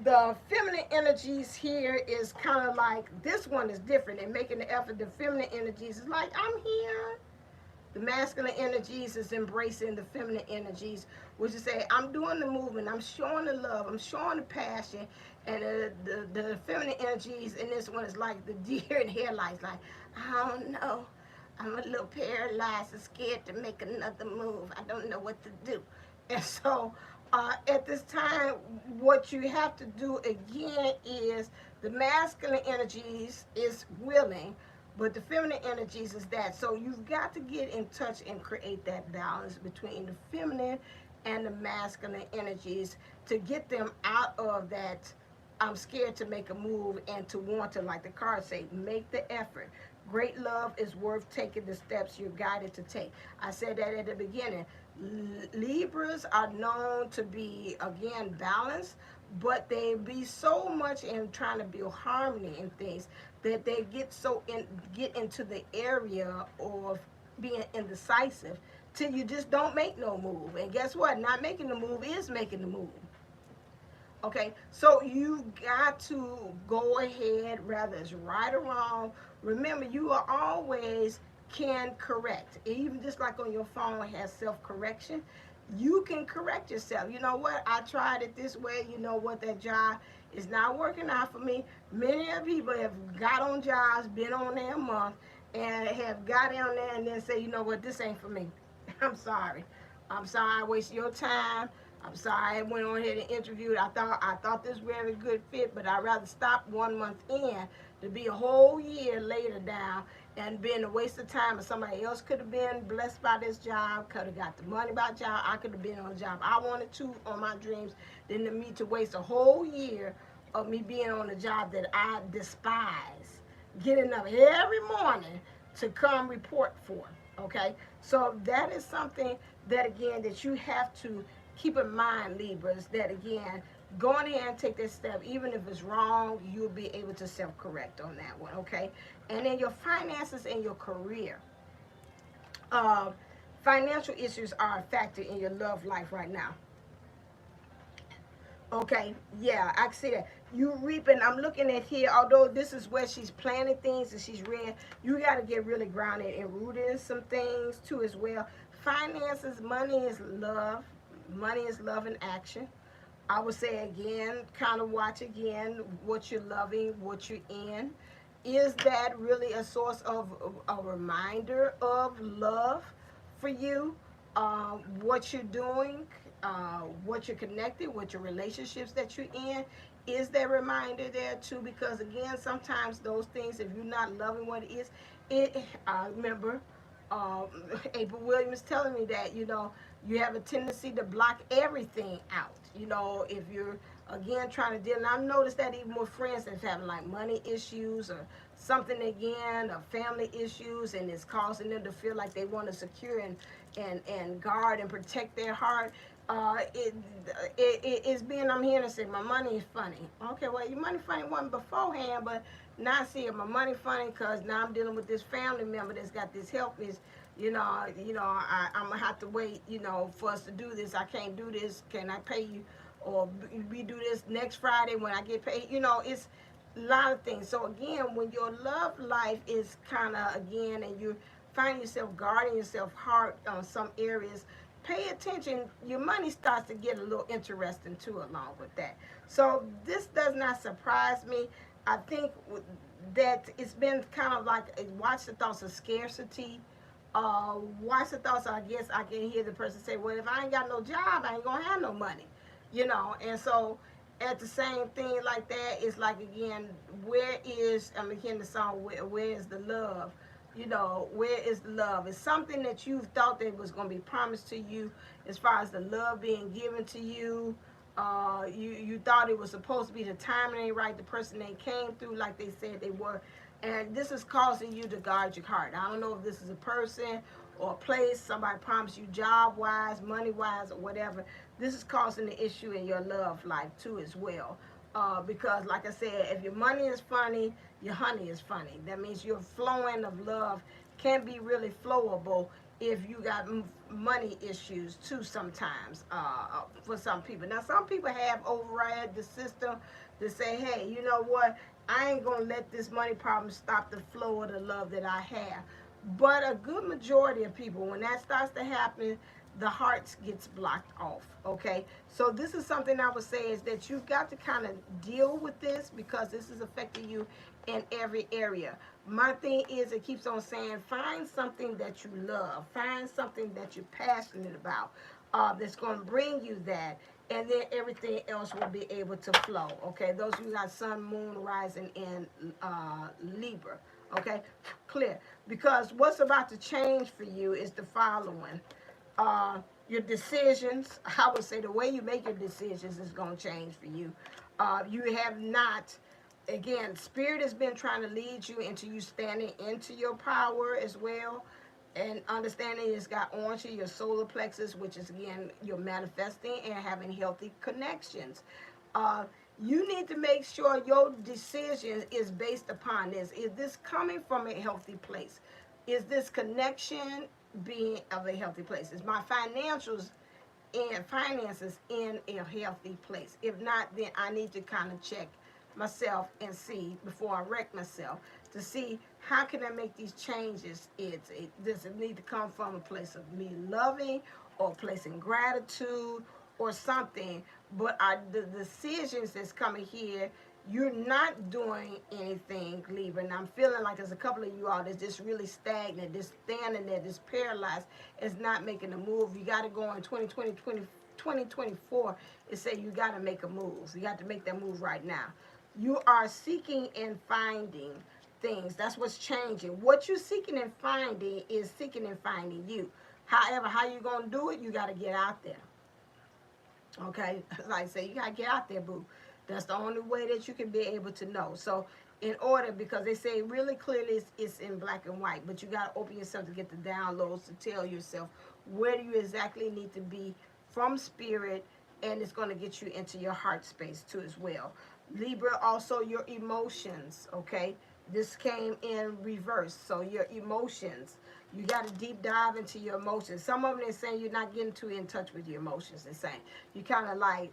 The feminine energies here is kind of like, this one is different and making the effort. The feminine energies is like, I'm here. The masculine energies is embracing the feminine energies, which is say, I'm doing the movement, I'm showing the love, I'm showing the passion. And the feminine energies in this one is like the deer in headlights, like, I don't know, I'm a little paralyzed and scared to make another move. I don't know what to do. And so at this time, what you have to do again is the masculine energies is willing, but the feminine energies is that. So you've got to get in touch and create that balance between the feminine and the masculine energies to get them out of that I'm scared to make a move and to want to, like the cards say, make the effort. Great love is worth taking the steps you're guided to take. I said that at the beginning. Libras are known to be, again, balanced, but they be so much in trying to build harmony in things that they get into the area of being indecisive till you just don't make no move. And guess what? Not making the move is making the move. Okay, so you got to go ahead, whether it's right or wrong. Remember, you are always can correct. Even just like on your phone has self-correction, you can correct yourself. You know what? I tried it this way. You know what? That job is not working out for me. Many of people have got on jobs, been on there a month, and have got on there and then say, you know what? This ain't for me. I'm sorry. I'm sorry I wasted your time. I'm sorry I went on here and interviewed. I thought this was a very good fit, but I'd rather stop 1 month in to be a whole year later down and being a waste of time. And somebody else could have been blessed by this job, could have got the money by the job. I could have been on a job I wanted to on my dreams, than to me to waste a whole year of me being on a job that I despise. Getting up every morning to come report for. Okay, so that is something that again that you have to keep in mind, Libras, that again, go in here and take this step. Even if it's wrong, you'll be able to self-correct on that one. Okay, and then your finances and your career. uh, Financial issues are a factor in your love life right now. Okay, yeah, I see that. You reaping, I'm looking at here, although this is where she's planting things and she's read, you got to get really grounded and rooted in some things too as well. Finances, money is love. Money is love in action. I would say again, kind of watch again what you're loving, what you're in. Is that really a source of a reminder of love for you? What you're doing, what you're connected, what your relationships that you're in, is there a reminder there too? Because again, sometimes those things, if you're not loving what it is, I remember um, April Williams telling me that, you have a tendency to block everything out. If you're again trying to deal, and I've noticed that even with friends that's having like money issues or something again, or family issues, and it's causing them to feel like they want to secure and guard and protect their heart. It's being, I'm hearing to say my money is funny. Okay, well your money funny wasn't beforehand, but now I see it, my money funny because now I'm dealing with this family member that's got this health is, I'm gonna have to wait, for us to do this. I can't do this. Can I pay you? Or we do this next Friday when I get paid. It's a lot of things. So again, when your love life is kind of again, and you find yourself guarding yourself hard on some areas, pay attention. Your money starts to get a little interesting too along with that. So this does not surprise me. I think that it's been kind of like watch the thoughts of scarcity. Watch the thoughts. I guess I can hear the person say, "Well, if I ain't got no job, I ain't gonna have no money," And so, at the same thing like that, it's like again, where is I'm hearing the song? Where is the love? Where is the love? It's something that you thought that was going to be promised to you, as far as the love being given to you. You thought it was supposed to be, the timing ain't right. The person they came through like they said they were, and this is causing you to guard your heart. I don't know if this is a person or a place. Somebody promised you job wise, money wise, or whatever. This is causing the issue in your love life too as well. Because like I said, if your money is funny, your honey is funny. That means your flowing of love can be really flowable if you got money issues too sometimes, for some people. Now some people have override the system to say, hey, you know what, I ain't gonna let this money problem stop the flow of the love that I have. But a good majority of people, when that starts to happen, the heart gets blocked off. Okay, so this is something I would say is that you've got to kind of deal with this, because this is affecting you in every area. My thing is, it keeps on saying, find something that you love, find something that you're passionate about, that's going to bring you that, and then everything else will be able to flow. Okay, those who got sun, moon, rising in Libra. Okay, clear. Because what's about to change for you is the following. Your decisions, I would say the way you make your decisions is going to change for you. You have not, again, Spirit has been trying to lead you into you standing into your power as well. And understanding it's got onto your solar plexus, which is, again, you're manifesting and having healthy connections. You need to make sure your decision is based upon this. Is this coming from a healthy place? Is this connection being of a healthy place? Is my financials and finances in a healthy place? If not, then I need to kind of check myself and see before I wreck myself, to see how can I make these changes. Does it need to come from a place of me loving, or a place in gratitude, or something? But the decisions that's coming here, you're not doing anything, Libra. And I'm feeling like there's a couple of you all that's just really stagnant, just standing there, just paralyzed, is not making a move. You got to go in 2024 and say you got to make a move. You got to make that move right now. You are seeking and finding things. That's what's changing. What you're seeking and finding is seeking and finding you. However, how you going to do it, you got to get out there. Okay? Like I say, you got to get out there, boo. That's the only way that you can be able to know. So in order, because they say really clearly it's in black and white, but you got to open yourself to get the downloads to tell yourself where do you exactly need to be from spirit, and it's going to get you into your heart space too as well. Libra, also your emotions, okay? This came in reverse, so your emotions. You got to deep dive into your emotions. Some of them are saying you're not getting too in touch with your emotions. They're saying you kind of like,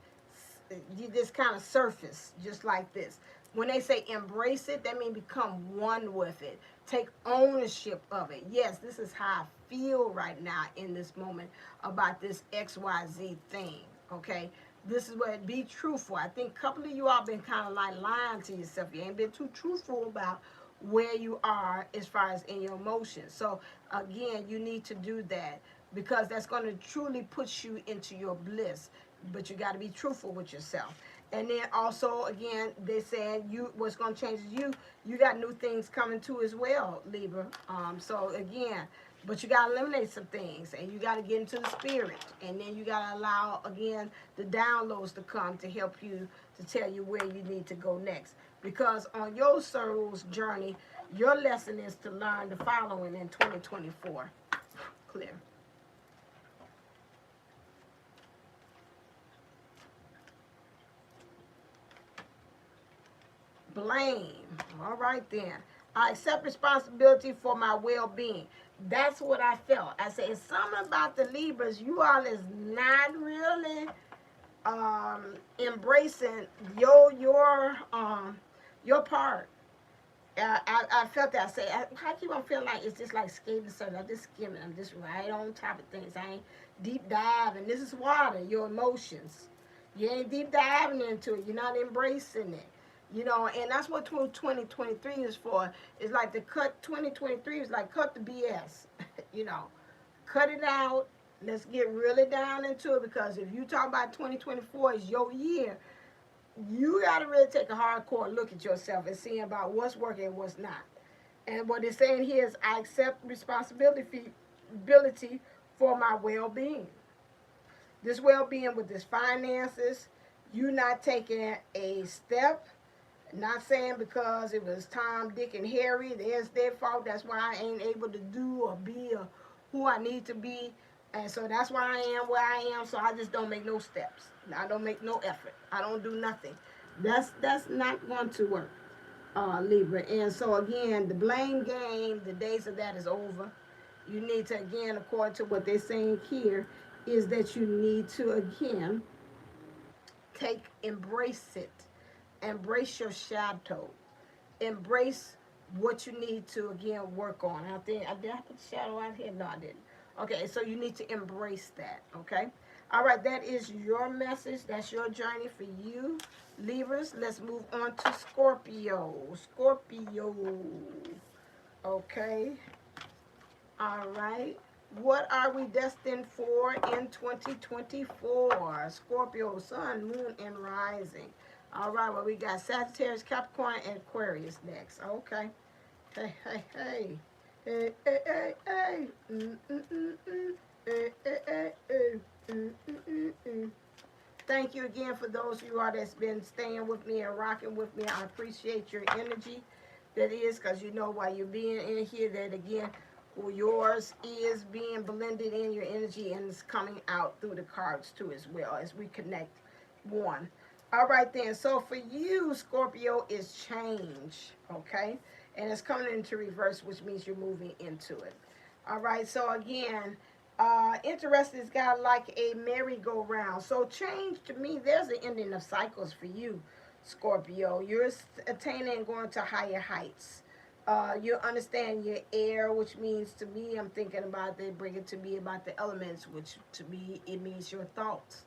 you just kind of surface, just like this. When they say embrace it, that means become one with it. Take ownership of it. Yes, this is how I feel right now in this moment about this XYZ thing, okay? This is what, be truthful. I think a couple of you all been kind of like lying to yourself. You ain't been too truthful about where you are as far as in your emotions. So again, you need to do that, because that's going to truly put you into your bliss. But you got to be truthful with yourself. And then also, again, they said you, what's going to change is you got new things coming too as well, Libra. So again, but you got to eliminate some things, and you got to get into the spirit, and then you got to allow, again, the downloads to come to help you, to tell you where you need to go next. Because on your soul's journey, your lesson is to learn the following in 2024. Clear. Blame. All right then. I accept responsibility for my well-being. That's what I felt. I said, it's something about the Libras. You all is not really embracing your part. I felt that. I said, how keep on feeling like it's just like skimming the surface? I'm just skimming. I'm just right on top of things. I ain't deep diving. This is water. Your emotions. You ain't deep diving into it. You're not embracing it. You know, and that's what 2023 is for. It's like the cut. 2023 is like cut the BS. You know, cut it out. Let's get really down into it, because if you talk about 2024 is your year, you got to really take a hardcore look at yourself and see about what's working and what's not. And what it's saying here is, I accept responsibility for my well-being. This well-being with this finances, you not taking a step. Not saying because it was Tom, Dick, and Harry, there's their fault. That's why I ain't able to do or be or who I need to be. And so that's why I am where I am. So I just don't make no steps. I don't make no effort. I don't do nothing. That's not going to work, Libra. And so again, the blame game, the days of that is over. You need to, again, according to what they're saying here, is that you need to, again, embrace it. Embrace your shadow. Embrace what you need to, again, work on. I think, did I put the shadow out here? No, I didn't. Okay, so you need to embrace that, okay? All right, that is your message. That's your journey for you, Libras. Let's move on to Scorpio. Scorpio. Okay. All right. What are we destined for in 2024? Scorpio, Sun, Moon, and Rising. All right, well, we got Sagittarius, Capricorn, and Aquarius next. Okay. Hey, hey, hey. Hey, hey, hey, hey. Hey, hey, hey, hey. Thank you again for those of you all that's been staying with me and rocking with me. I appreciate your energy. That is, because you know, while you're being in here, that again, yours is being blended in your energy, and it's coming out through the cards too as well as we connect one. All right then, so for you, Scorpio, is change, okay? And it's coming into reverse, which means you're moving into it. All right, so again, interesting, it's got like a merry-go-round. So change, to me, there's the ending of cycles for you, Scorpio. You're attaining and going to higher heights. You understand your air, which means, to me, I'm thinking about, they bring it to me about the elements, which to me, it means your thoughts.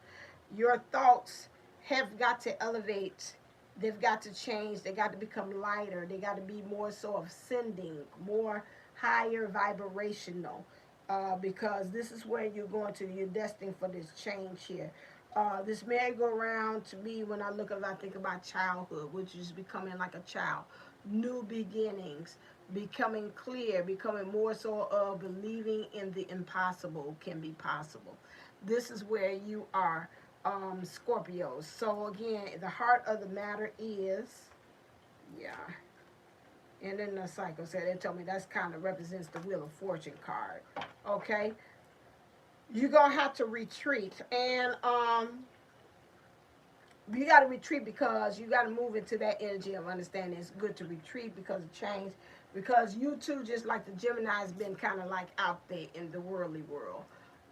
Your thoughts have got to elevate. They've got to change. They got to become lighter. They got to be more so ascending, more higher vibrational. Because this is where you're going to, you're destined for this change here. This merry-go-round, to me, when I look at it, I think about childhood, which is becoming like a child. New beginnings, becoming clear, becoming more so of believing in the impossible can be possible. This is where you are, Scorpios. So again, the heart of the matter is, yeah, And then the cycle said, they told me that's kind of represents the Wheel of Fortune card. Okay, you're gonna have to retreat, and you got to retreat because you got to move into that energy of understanding. It's good to retreat because of change, because you too, just like the Gemini, has been kind of like out there in the worldly world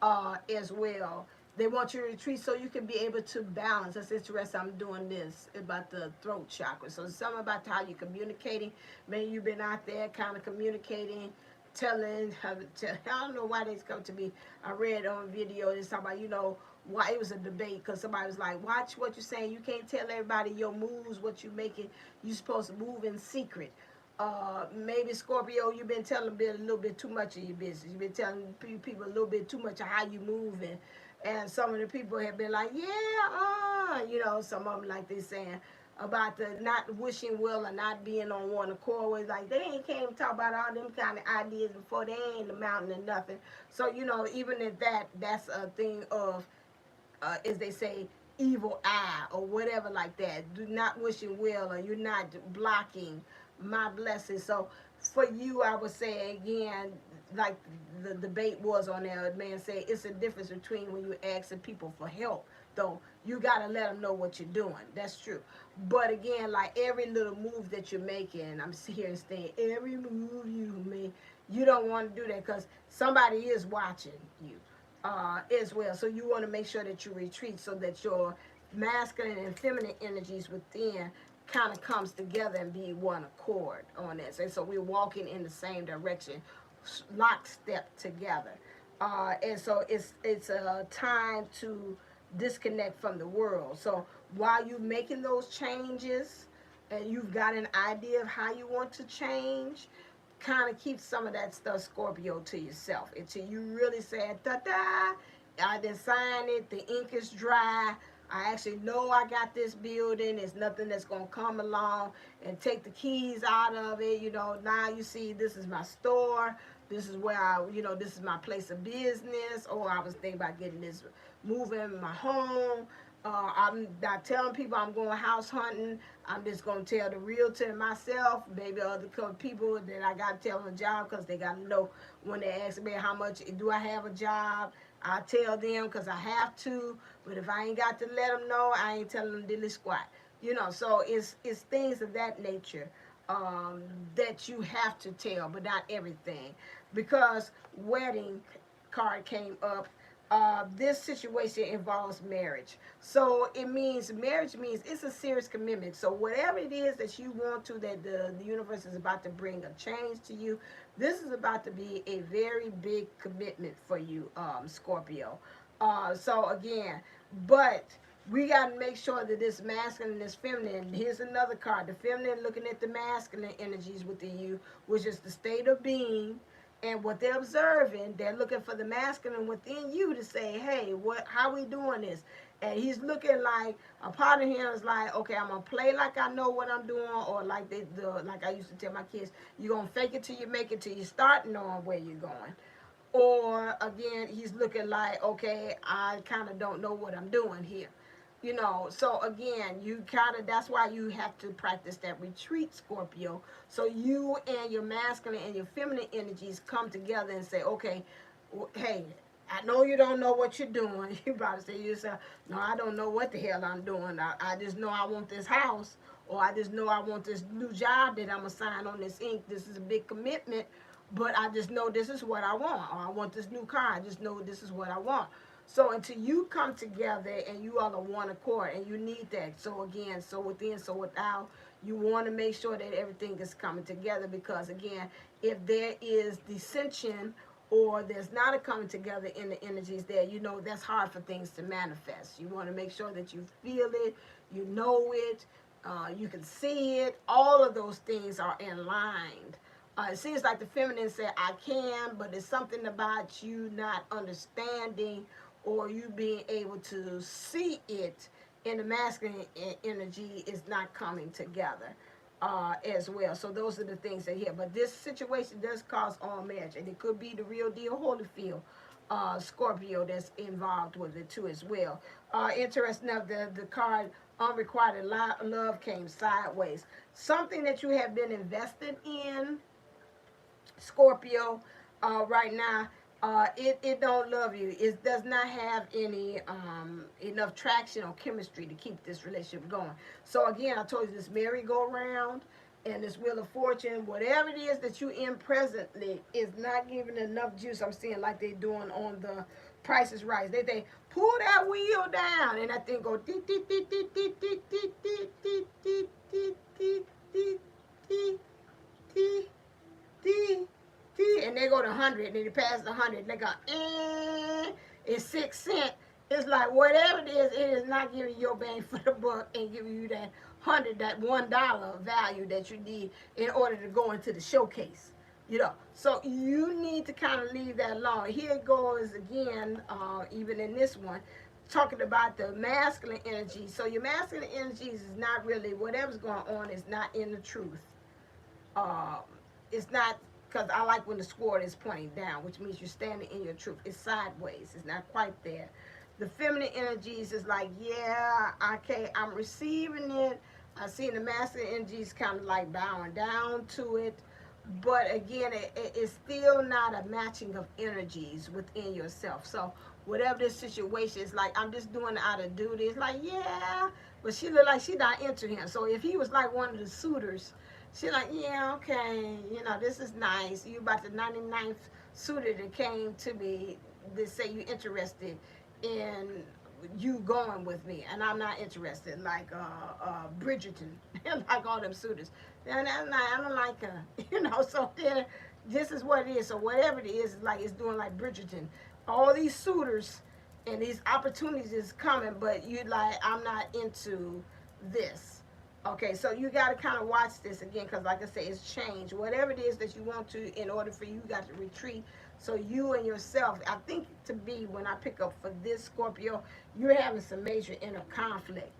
as well. They want you to retreat so you can be able to balance. That's interesting. I'm doing this about the throat chakra. So it's something about how you're communicating. Maybe you've been out there kind of communicating, telling, I don't know why they come to me. I read on video, it's talking about, you know, why it was a debate because somebody was like, watch what you're saying. You can't tell everybody your moves, what you're making. You're supposed to move in secret. Maybe Scorpio, you've been telling a little bit too much of your business. You've been telling people a little bit too much of how you move, and some of the people have been like, yeah, you know, some of them like they saying about the not wishing well or not being on one accord. Was like they ain't came to talk about all them kind of ideas before. They ain't the mountain and nothing. So you know, even if that's a thing of as they say, evil eye or whatever like that. Do not wishing well, or you're not blocking my blessings. So for you, I would say again, like the debate was on there, the man said it's a difference between when you're asking people for help, though. You got to let them know what you're doing. That's true. But again, like every little move that you're making, I'm here saying every move you make, you don't want to do that because somebody is watching you as well. So you want to make sure that you retreat so that your masculine and feminine energies within kind of comes together and be one accord on that. So we're walking in the same direction, lockstep together. And so it's a time to disconnect from the world. So while you're making those changes and you've got an idea of how you want to change, kind of keep some of that stuff, Scorpio, to yourself until you really say, ta-da, I didn't sign it, the ink is dry, I actually know I got this building, there's nothing that's going to come along and take the keys out of it. You know, now you see this is my store, this is where this is my place of business, or I was thinking about getting this, moving in my home. I'm not telling people I'm going house hunting. I'm just going to tell the realtor and myself, maybe other people that I got to tell them a job because they got to know when they ask me how much do I have a job. I tell them because I have to, but if I ain't got to let them know, I ain't telling them diddly squat. You know, so it's things of that nature that you have to tell, but not everything. Because wedding card came up, this situation involves marriage. So it means marriage means it's a serious commitment. So whatever it is that you want to, that the universe is about to bring a change to you, this is about to be a very big commitment for you, Scorpio. So again, but we got to make sure that this masculine and this feminine, here's another card, the feminine looking at the masculine energies within you, which is the state of being. And what they're observing, they're looking for the masculine within you to say, hey, how we doing this? And he's looking like, a part of him is like, okay, I'm going to play like I know what I'm doing, or like like I used to tell my kids, you're going to fake it till you make it, till you start knowing where you're going. Or, again, he's looking like, okay, I kind of don't know what I'm doing here. You know, so again, you kind of, that's why you have to practice that retreat, Scorpio. So you and your masculine and your feminine energies come together and say, okay, hey, I know you don't know what you're doing. You probably say to yourself, no, I don't know what the hell I'm doing. I just know I want this house, or I just know I want this new job that I'm going to sign on this ink. This is a big commitment, but I just know this is what I want. Or I want this new car. I just know this is what I want. So until you come together and you are the one accord, and you need that. So again, so within, so without, you want to make sure that everything is coming together, because again, if there is dissension or there's not a coming together in the energies there, that's hard for things to manifest. You want to make sure that you feel it, you know it, you can see it. All of those things are in line. It seems like the feminine said, I can, but it's something about you not understanding, or you being able to see it in the masculine energy is not coming together as well. So those are the things that here. But this situation does cause all marriage, and it could be the real deal Holyfield Scorpio that's involved with it too as well. Interesting enough, the card unrequited love came sideways. Something that you have been invested in, Scorpio, right now, it don't love you. It does not have any enough traction or chemistry to keep this relationship going. So again, I told you this merry-go-round and this wheel of fortune, whatever it is that you're in presently, is not giving enough juice. I'm seeing like they're doing on the Price is Right. They pull that wheel down, and that thing go dee dee dee dee dee dee dee dee dee dee dee dee dee dee dee dee, and they go to 100, and they pass the 100. They go, it's 6 cents. It's like whatever it is not giving you your bang for the buck and giving you that that $1 value that you need in order to go into the showcase. You know, so you need to kind of leave that alone. Here it goes again, even in this one, talking about the masculine energy. So your masculine energies is not really, whatever's going on is not in the truth. It's not, because I like when the sword is pointing down, which means you're standing in your truth. It's sideways. It's not quite there. The feminine energies is like, yeah, okay, I'm receiving it. I see the masculine energies kind of like bowing down to it. But again, it's still not a matching of energies within yourself. So whatever this situation is like, I'm just doing it out of duty. It's like, yeah, but she look like she not into him. So if he was like one of the suitors, she like, yeah, okay, you know, this is nice. You about the 99th suitor that came to me to say you interested in you going with me, and I'm not interested, like Bridgerton, like all them suitors. And I don't like her, you know. So then, this is what it is. So whatever it is, like it's doing like Bridgerton. All these suitors and these opportunities is coming, but you like, I'm not into this. Okay, so you got to kind of watch this again, because like I say, it's change. Whatever it is that you want to, in order for you got to retreat. So you and yourself, I think to be, when I pick up for this Scorpio, you're having some major inner conflict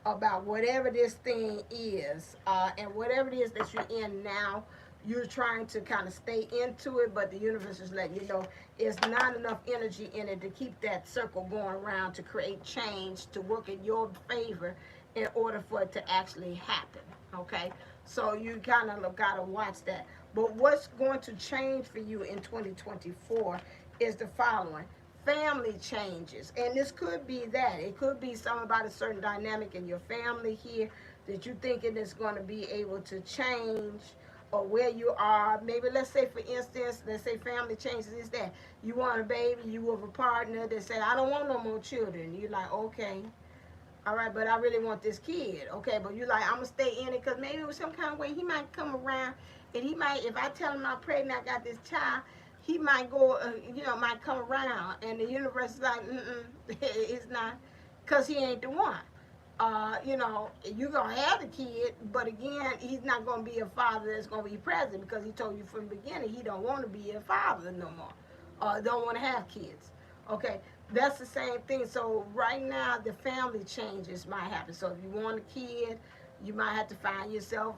about whatever this thing is, and whatever it is that you're in now. You're trying to kind of stay into it, but the universe is letting you know it's not enough energy in it to keep that circle going around, to create change, to work in your favor in order for it to actually happen. Okay, so you kind of got to watch that. But what's going to change for you in 2024 is the following: family changes. And this could be that. It could be something about a certain dynamic in your family here that you're thinking is going to be able to change, or where you are. Maybe, let's say, for instance, let's say family changes is that you want a baby, you with a partner that say, I don't want no more children. You're like, okay, all right, but I really want this kid. Okay, but you're like, I'm going to stay in it because maybe it was some kind of way he might come around, and he might, if I tell him I'm pregnant, I got this child, he might go, you know, might come around, and the universe is like, it's not, because he ain't the one. You know, you're going to have the kid, but again, he's not going to be a father that's going to be present, because he told you from the beginning he don't want to be a father no more, don't want to have kids. Okay, that's the same thing. So right now, the family changes might happen. So if you want a kid, you might have to find yourself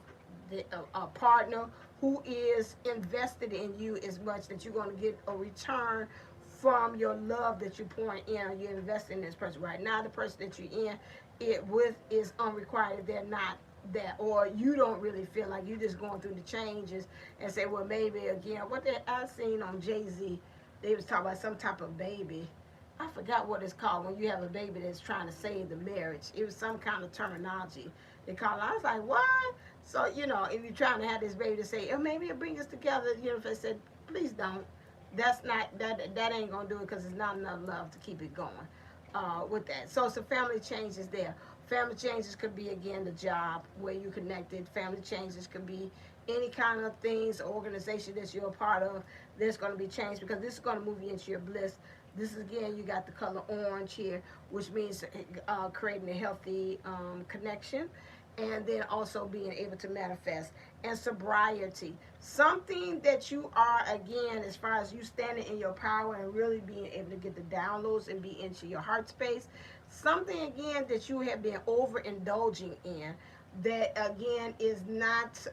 a partner who is invested in you as much that you're going to get a return from your love that you're pouring in, or you're investing in this person. Right now, the person that you're in it with is unrequited. They're not that, or you don't really feel like you're just going through the changes and say, well, maybe again, what I seen on Jay-Z, they was talking about some type of baby. I forgot what it's called when you have a baby that's trying to save the marriage. It was some kind of terminology they call it. I was like, what? So, you know, if you're trying to have this baby to say, oh, maybe it'll bring us together, you know, if I said, please don't. That's not, that ain't going to do it, because it's not enough love to keep it going with that. So some family changes there. Family changes could be, again, the job where you connected. Family changes could be any kind of things, organization that you're a part of. There's going to be change, because this is going to move you into your bliss. This is, again, you got the color orange here, which means creating a healthy connection, and then also being able to manifest. And sobriety, something that you are, again, as far as you standing in your power and really being able to get the downloads and be into your heart space. Something, again, that you have been overindulging in. that again is not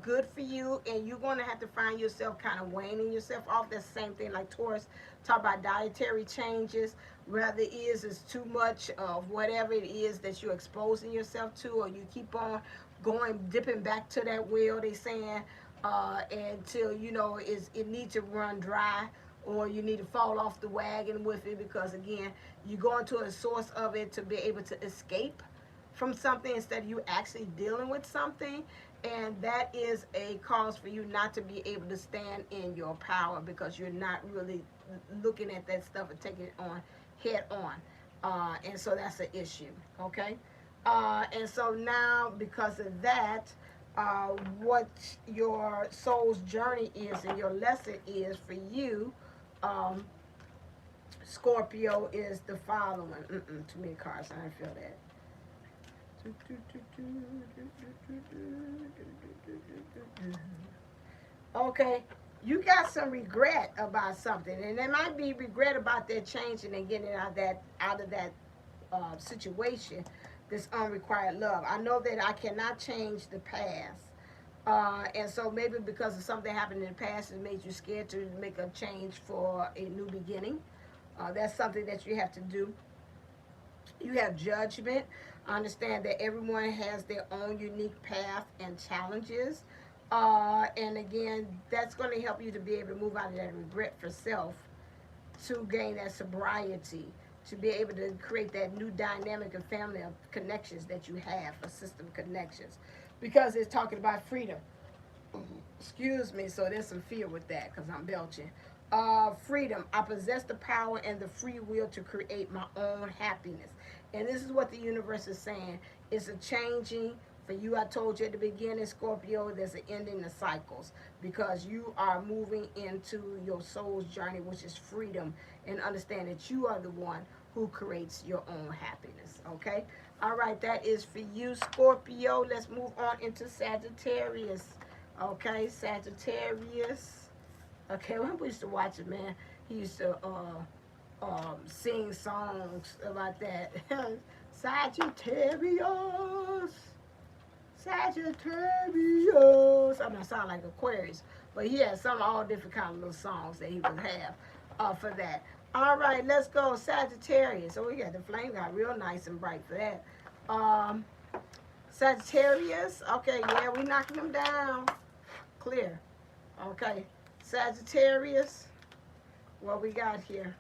good for you, and you're going to have to find yourself kind of waning yourself off. That's the same thing like Taurus talk about dietary changes, whether it is too much of whatever it is that you're exposing yourself to, or you keep on going dipping back to that well, they saying, until you know it needs to run dry, or you need to fall off the wagon with it, because again you go into a source of it to be able to escape from something instead of you actually dealing with something. And that is a cause for you not to be able to stand in your power, because you're not really looking at that stuff and taking it on head on. And so that's an issue. Okay. And so now, because of that, what your soul's journey is and your lesson is for you, um, Scorpio, is the following. Too many cards. I didn't feel that. Okay, you got some regret about something, and there might be regret about that changing and getting out of that situation. This unrequited love. I know that I cannot change the past, and so maybe because of something happened in the past, it made you scared to make a change for a new beginning. That's something that you have to do. You have judgment. Understand that everyone has their own unique path and challenges. And again, that's going to help you to be able to move out of that regret for self, to gain that sobriety, to be able to create that new dynamic of family of connections that you have, a system of connections. Because it's talking about freedom. Excuse me, so there's some fear with that because I'm belching. Freedom. I possess the power and the free will to create my own happiness. And this is what the universe is saying. It's a changing for you. I told you at the beginning, Scorpio, there's an ending of cycles, because you are moving into your soul's journey, which is freedom, and understand that you are the one who creates your own happiness. Okay? All right, that is for you, Scorpio. Let's move on into Sagittarius. Okay, Sagittarius. Okay, when we used to watch it, man, he used to sing songs about that. Sagittarius, Sagittarius. I mean, I sound like Aquarius, but he had some all different kind of little songs that he would have for that. All right, let's go, Sagittarius. So we got the flame got real nice and bright for that. Sagittarius. Okay, yeah, we knocking them down. Clear. Okay, Sagittarius. What we got here?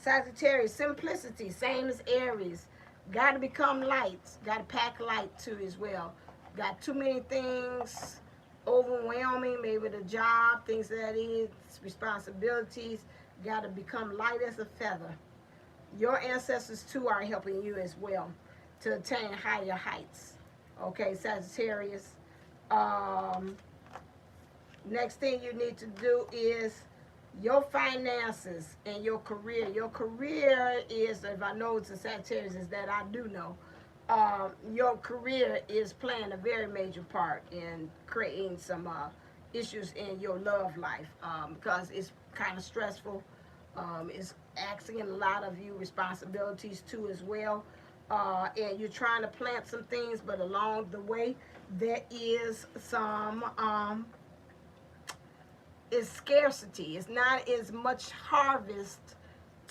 Sagittarius, simplicity, same as Aries. Got to become light. Got to pack light too as well. Got too many things, overwhelming, maybe the job, things that is, responsibilities. Got to become light as a feather. Your ancestors too are helping you as well to attain higher heights. Okay, Sagittarius. Next thing you need to do is your finances and your career. Your career is, if I know it's a Sagittarius, is that I do know. Your career is playing a very major part in creating some issues in your love life, because it's kind of stressful. It's asking a lot of you responsibilities too as well. And you're trying to plant some things, but along the way there is some is scarcity. It's not as much harvest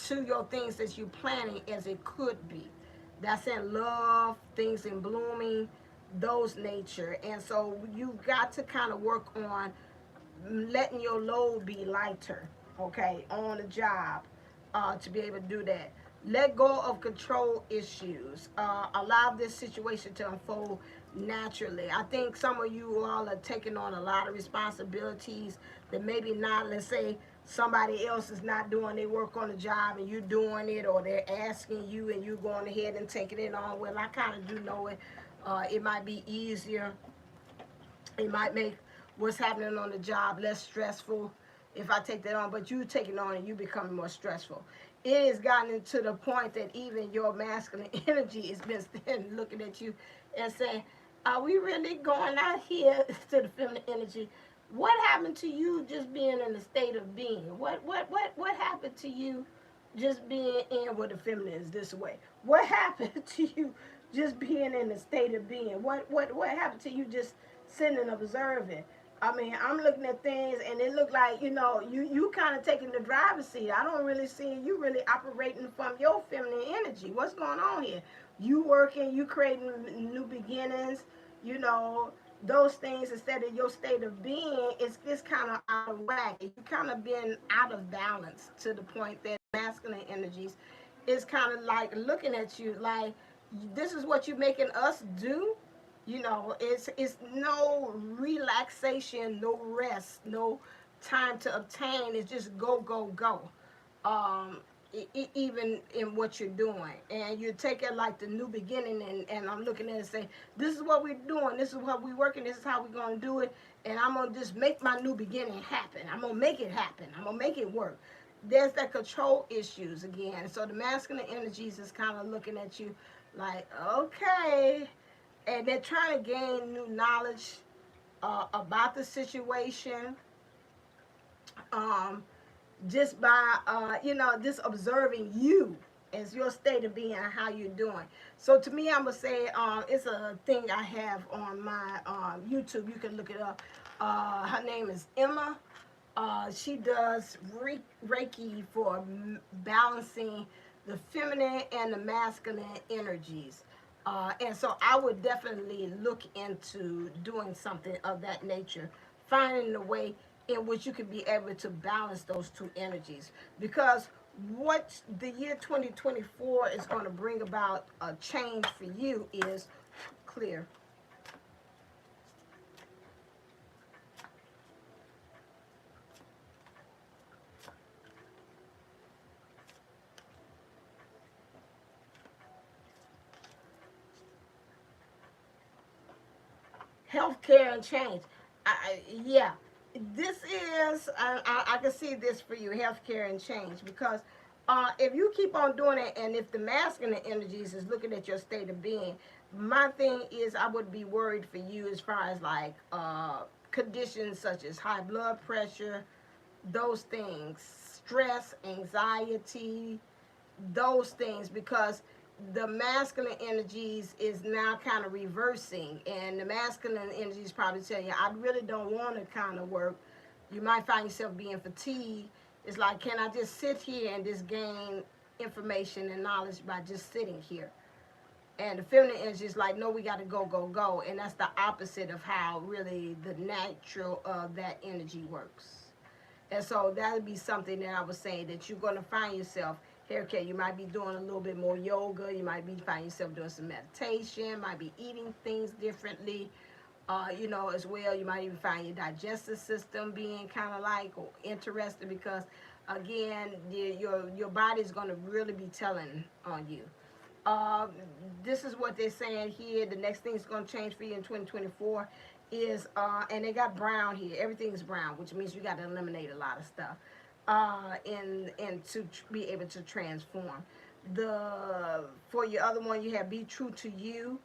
to your things that you're planting as it could be. That's in love, things in blooming, those nature. And so you've got to kind of work on letting your load be lighter, okay, on the job, to be able to do that. Let go of control issues. Allow this situation to unfold naturally. I think some of you all are taking on a lot of responsibilities that maybe not, let's say somebody else is not doing their work on the job and you're doing it, or they're asking you and you're going ahead and taking it on. Well, I kind of do know it. It might be easier. It might make what's happening on the job less stressful if I take that on, but you take it on and you become more stressful. It has gotten to the point that even your masculine energy has been looking at you and saying, are we really going out here to the feminine energy? What happened to you just being in a state of being? What happened to you just being in with the feminine is this way? What happened to you just being in the state of being. What happened to you just sitting and observing? I mean, I'm looking at things and it looked like, you kind of taking the driver's seat. I don't really see you really operating from your feminine energy. What's going on here? You working, you creating new beginnings, you know, those things instead of your state of being, it's kind of out of whack. You kind of been out of balance to the point that masculine energies is kind of like looking at you like, this is what you're making us do. It's no relaxation, no rest, no time to obtain. It's just go, go, go. um Even in what you're doing, and you take it like the new beginning, and I'm looking at it and say, this is what we're doing, this is what we're working, this is how we're going to do it, and I'm going to just make my new beginning happen. I'm going to make it happen. I'm going to make it work. There's that control issues again. So the masculine energies is kind of looking at you like, okay, and they're trying to gain new knowledge about the situation, um, just by just observing you as your state of being and how you're doing. So to me, I'm gonna say it's a thing I have on my YouTube. You can look it up. Her name is Emma. She does Reiki for balancing the feminine and the masculine energies. And so I would definitely look into doing something of that nature, finding a way in which you could be able to balance those two energies. Because what the year 2024 is going to bring about a change for you is clear. Healthcare and change. Yeah, this is, I can see this for you, healthcare and change, because if you keep on doing it, and if the masculine energies is looking at your state of being, my thing is I would be worried for you as far as like conditions such as high blood pressure, those things, stress, anxiety, those things, because the masculine energies is now kind of reversing, and the masculine energies probably tell you, I really don't want to kind of work. You might find yourself being fatigued. It's like, can I just sit here and just gain information and knowledge by just sitting here? And the feminine energy is like, no, we got to go, go, go. And that's the opposite of how really the natural of that energy works. And so that would be something that I was saying, that you're going to find yourself, okay, you might be doing a little bit more yoga, you might be finding yourself doing some meditation, might be eating things differently, as well. You might even find your digestive system being kind of like interested, because again, your body's going to really be telling on you. Uh, this is what they're saying here. The next thing is going to change for you in 2024 is, and they got brown here. Everything's brown, which means you got to eliminate a lot of stuff, and to be able to transform. For your other one, you have be true to you.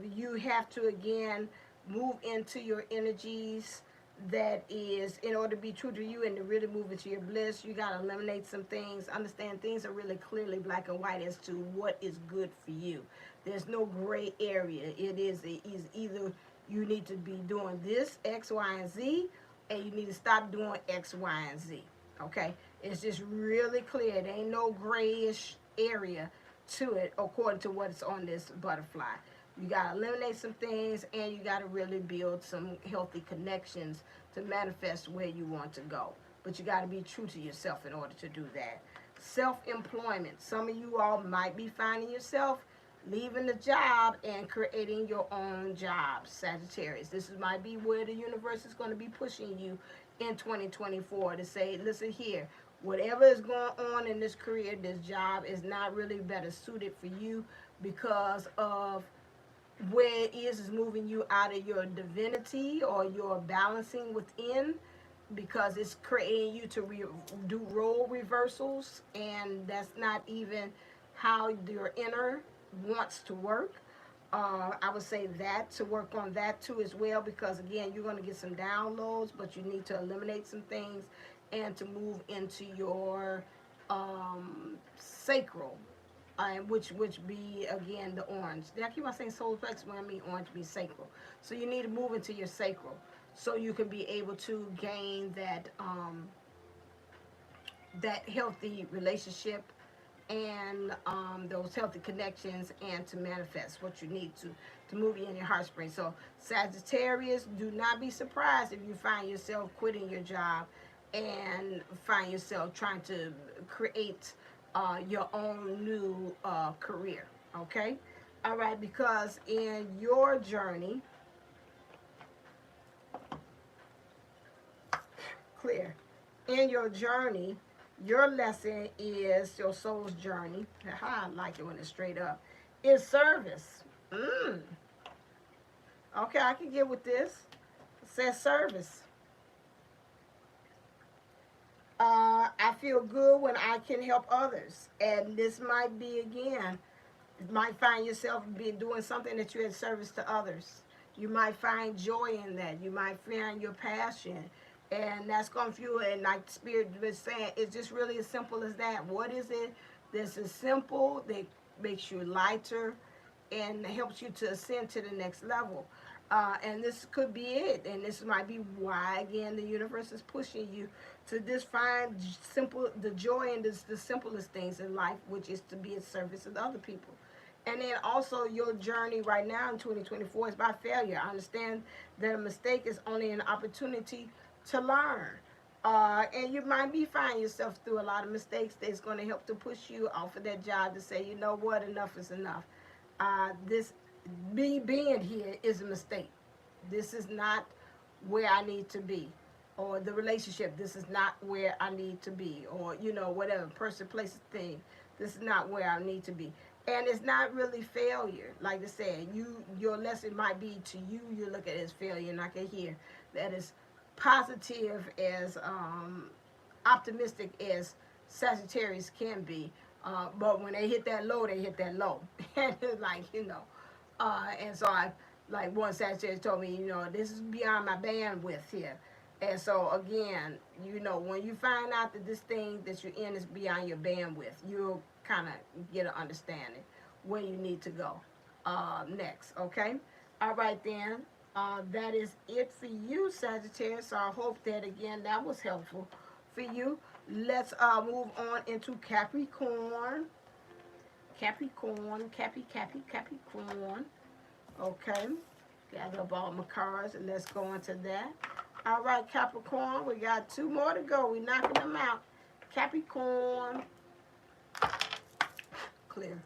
You have to again move into your energies. That is, in order to be true to you and to really move into your bliss, you got to eliminate some things. Understand things are really clearly black and white as to what is good for you. There's no gray area. It is either you need to be doing this, X, Y, and Z, and you need to stop doing X, Y, and Z. Okay? It's just really clear. There ain't no grayish area to it according to what's on this butterfly. You got to eliminate some things, and you got to really build some healthy connections to manifest where you want to go. But you got to be true to yourself in order to do that. Self-employment. Some of you all might be finding yourself leaving the job and creating your own job, Sagittarius. This might be where the universe is going to be pushing you in 2024 to say, listen here, whatever is going on in this career, this job is not really better suited for you because of where it is moving you out of your divinity or your balancing within, because it's creating you to do role reversals, and that's not even how your inner wants to work. I would say that to work on that too as well, because again, you're going to get some downloads, but you need to eliminate some things and to move into your sacral which be again the orange. Did I keep on saying solar plexus when I mean orange means sacral? So you need to move into your sacral so you can be able to gain that healthy relationship and those healthy connections, and to manifest what you need to move you in your heart spring. So Sagittarius, do not be surprised if you find yourself quitting your job and find yourself trying to create your own new career. Okay, all right, because in your journey, clear, in your journey, your lesson is your soul's journey. I like it when it's straight up. Is service. Okay, I can get with this. It says service. I feel good when I can help others. And this might be, again, you might find yourself doing something that you had service to others. You might find joy in that. You might find your passion. And that's going to fuel it. And like the Spirit was saying, it's just really as simple as that. What is it that's as simple that makes you lighter and helps you to ascend to the next level? And this could be it. And this might be why, again, the universe is pushing you to just find the joy in the simplest things in life, which is to be of service to other people. And then also your journey right now in 2024 is by failure. I understand that a mistake is only an opportunity to learn. And you might be finding yourself through a lot of mistakes that's going to help to push you off of that job to say, you know what, enough is enough. This being here is a mistake. This is not where I need to be. Or the relationship, this is not where I need to be. Or, whatever, person, place, thing, this is not where I need to be. And it's not really failure. Like I said, your lesson might be to you, you look at it as failure, and I can hear that is positive, as optimistic as Sagittarius can be. But when they hit that low, they hit that low. And it's like, and so like one Sagittarius told me, this is beyond my bandwidth here. And so again, when you find out that this thing that you're in is beyond your bandwidth, you'll kind of get an understanding where you need to go next, okay? All right then, that is it for you, Sagittarius. So I hope that, again, that was helpful for you. Let's move on into Capricorn. Capricorn. Okay, gather up all my cards and let's go into that. All right, Capricorn, we got 2 more to go. We're knocking them out. Capricorn. Clear.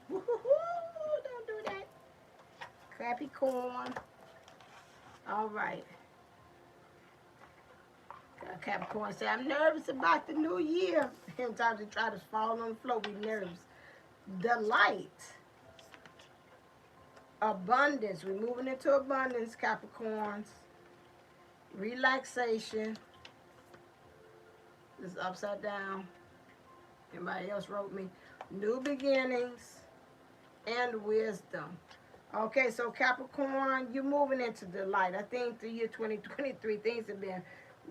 Woo-hoo-hoo, don't do that. Capricorn. All right. Capricorn say, I'm nervous about the new year. Sometimes they try to fall on the floor, be nervous. Delight. Abundance. We're moving into abundance, Capricorns. Relaxation. This is upside down. Everybody else wrote me. New beginnings and wisdom. Okay, so Capricorn, you're moving into delight. I think the year 2023, things have been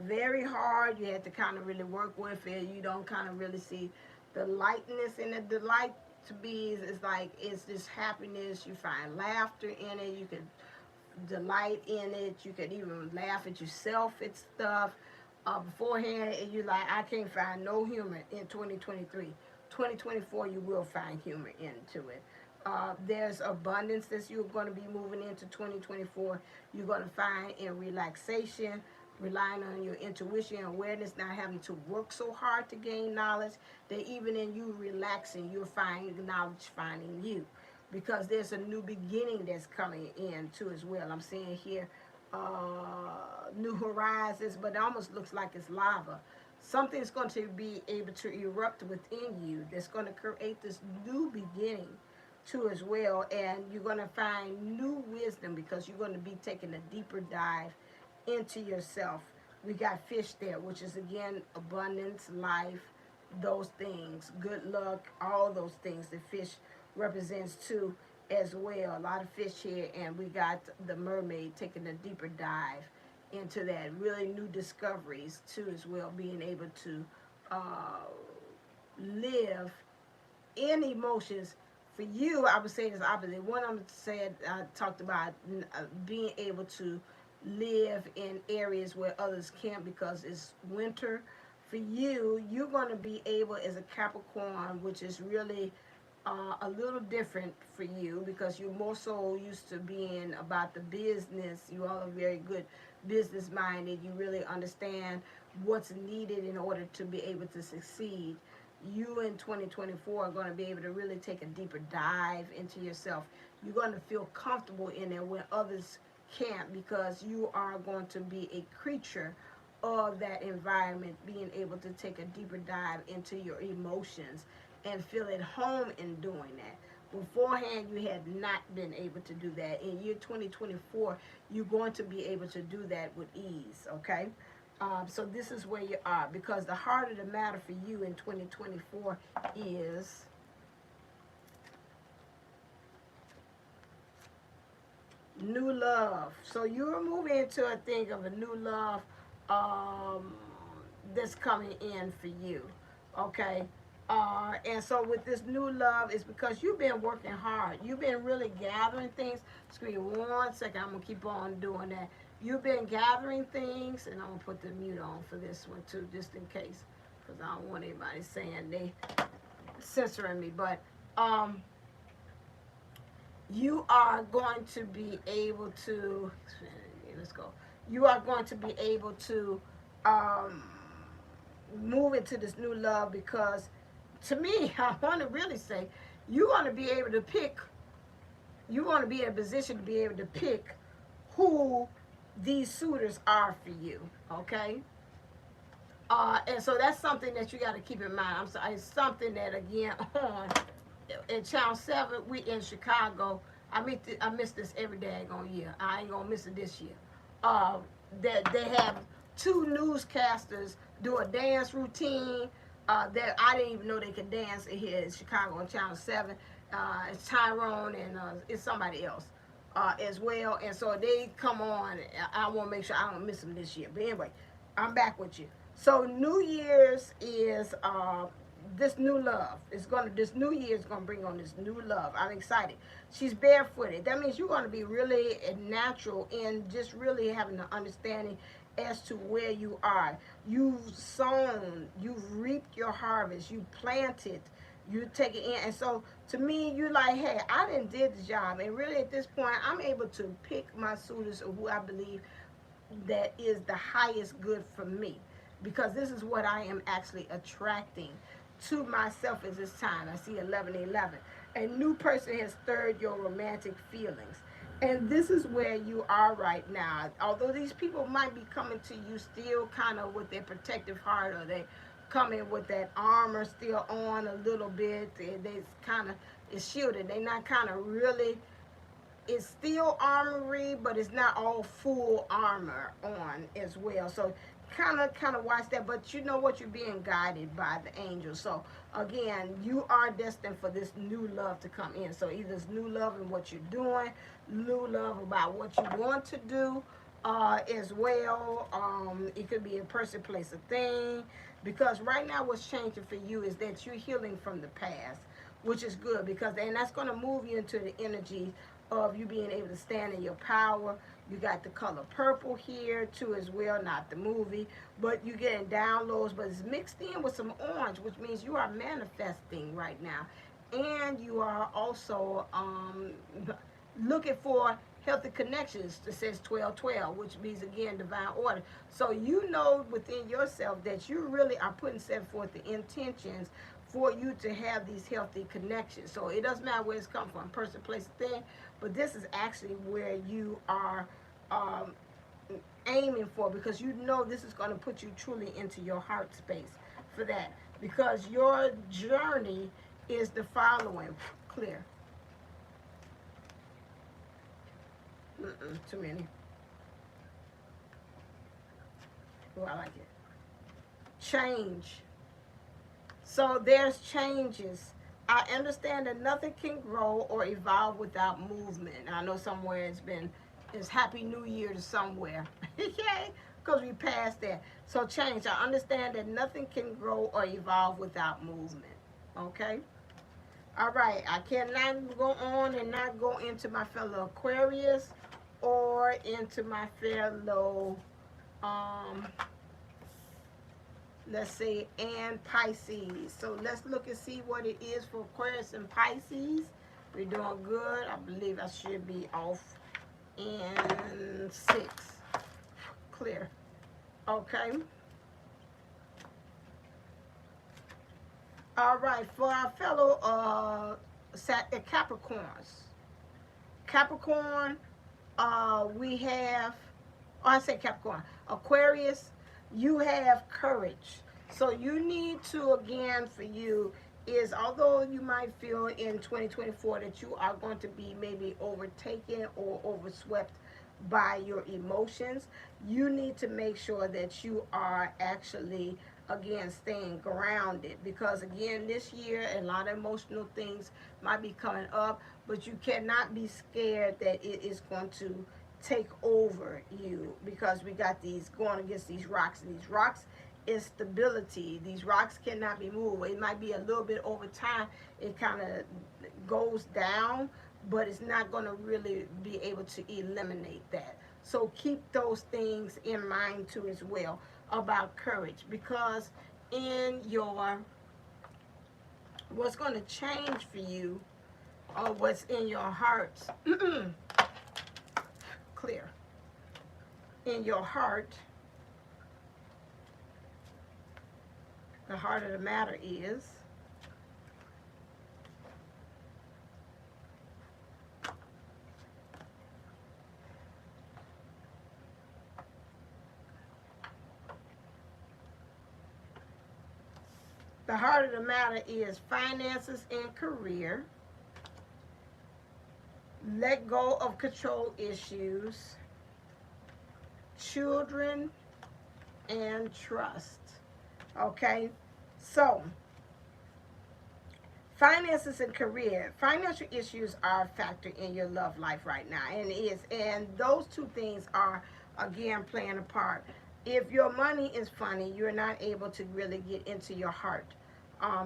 very hard. You had to kind of really work with it. You don't kind of really see the lightness in it. Delight to be is like, it's just happiness. You find laughter in it. You can delight in it. You could even laugh at yourself at stuff. Beforehand, and you're like, I can't find no humor in 2023. 2024, you will find humor into it. There's abundance that you're going to be moving into 2024. You're going to find in relaxation, relying on your intuition and awareness, not having to work so hard to gain knowledge, that even in you relaxing, you'll find knowledge finding you. Because there's a new beginning that's coming in too as well. I'm seeing here new horizons, but it almost looks like it's lava. Something's going to be able to erupt within you that's going to create this new beginning too as well. And you're going to find new wisdom because you're going to be taking a deeper dive into yourself. We got fish there, which is, again, abundance, life, those things, good luck, all those things that fish represents too as well. A lot of fish here, and we got the mermaid taking a deeper dive into that. Really new discoveries too as well, being able to live in emotions. For you, I would say this opposite. One I'm said I talked about being able to live in areas where others can't because it's winter. For you, you're going to be able as a Capricorn, which is really a little different for you because you're more so used to being about the business. You all are very good business minded. You really understand what's needed in order to be able to succeed. You in 2024 are going to be able to really take a deeper dive into yourself. You're going to feel comfortable in there when others can't because you are going to be a creature of that environment, being able to take a deeper dive into your emotions and feel at home in doing that. Beforehand, you had not been able to do that. In year 2024, you're going to be able to do that with ease, okay? So this is where you are, because the heart of the matter for you in 2024 is new love. So you're moving into a thing of a new love that's coming in for you, okay? And so with this new love, it's because you've been working hard. You've been really gathering things. Excuse me 1 second. I'm going to keep on doing that. You've been gathering things, and I'm going to put the mute on for this one too, just in case, because I don't want anybody saying they censoring me. But you are going to be able to, let's go. You are going to be able to move into this new love because, to me, I want to really say, you want to be able to pick, you want to be in a position to be able to pick who these suitors are for you, okay? And so that's something that you got to keep in mind. I'm sorry, it's something that, again, in Channel 7, we in Chicago, I miss this every daggone year. I ain't going to miss it this year. That they have 2 newscasters do a dance routine that I didn't even know they could dance here in Chicago on Channel 7. It's Tyrone and it's somebody else as well. And so they come on. I want to make sure I don't miss them this year. But anyway, I'm back with you. So New Year's is this new love. This new year is gonna bring on this new love. I'm excited. She's barefooted. That means you're gonna be really natural in just really having an understanding as to where you are. You've sown, you've reaped your harvest, you planted, you take it in. And so to me, you're like, hey, I didn't did the job. And really at this point, I'm able to pick my suitors of who I believe that is the highest good for me. Because this is what I am actually attracting to myself at this time. I see 1111. A new person has stirred your romantic feelings. And this is where you are right now. Although these people might be coming to you still kind of with their protective heart, or they coming with that armor still on a little bit. They kind of is shielded. They're not kind of really, it's still armory, but it's not all full armor on as well. So kind of watch that. But you know what, you're being guided by the angels. So again, you are destined for this new love to come in. So either it's new love in what you're doing, new love about what you want to do as well. It could be a person, place, a thing. Because right now what's changing for you is that you're healing from the past, which is good, because and that's going to move you into the energy of you being able to stand in your power. You got the color purple here too as well, not the movie, but you're getting downloads, but it's mixed in with some orange, which means you are manifesting right now. And you are also looking for healthy connections. It says 1212, which means again divine order. So you know within yourself that you really are set forth the intentions for you to have these healthy connections. So it doesn't matter where it's come from, person, place, thing, but this is actually where you are aiming for, because you know this is going to put you truly into your heart space for that, because your journey is the following. Clear. Too many. Oh, I like it. Change. So there's changes. I understand that nothing can grow or evolve without movement. I know somewhere it's Happy New Year to somewhere. Yay. because we passed that. So change. I understand that nothing can grow or evolve without movement. Okay? All right. I cannot go on and not go into my fellow Aquarius or into my fellow, um, let's say, and Pisces. So let's look and see what it is for Aquarius and Pisces. We're doing good. I believe I should be off in 6. Clear. Okay. All right. For our fellow Capricorns. Capricorn, we have, oh, I say Capricorn. Aquarius, you have courage. So you need to, again, for you, is although you might feel in 2024 that you are going to be maybe overtaken or overswept by your emotions, you need to make sure that you are actually, again, staying grounded, because again, this year a lot of emotional things might be coming up, but you cannot be scared that it is going to take over you, because we got these going against these rocks, and these rocks is stability. These rocks cannot be moved. It might be a little bit over time, it kind of goes down, but it's not going to really be able to eliminate that. So keep those things in mind too as well about courage, because in your, what's going to change for you, or what's in your heart, clear, in your heart, the heart of the matter is finances and career. Let go of control issues, children, and trust. Okay, so finances and career. Financial issues are a factor in your love life right now, and those two things are, again, playing a part. If your money is funny, you're not able to really get into your heart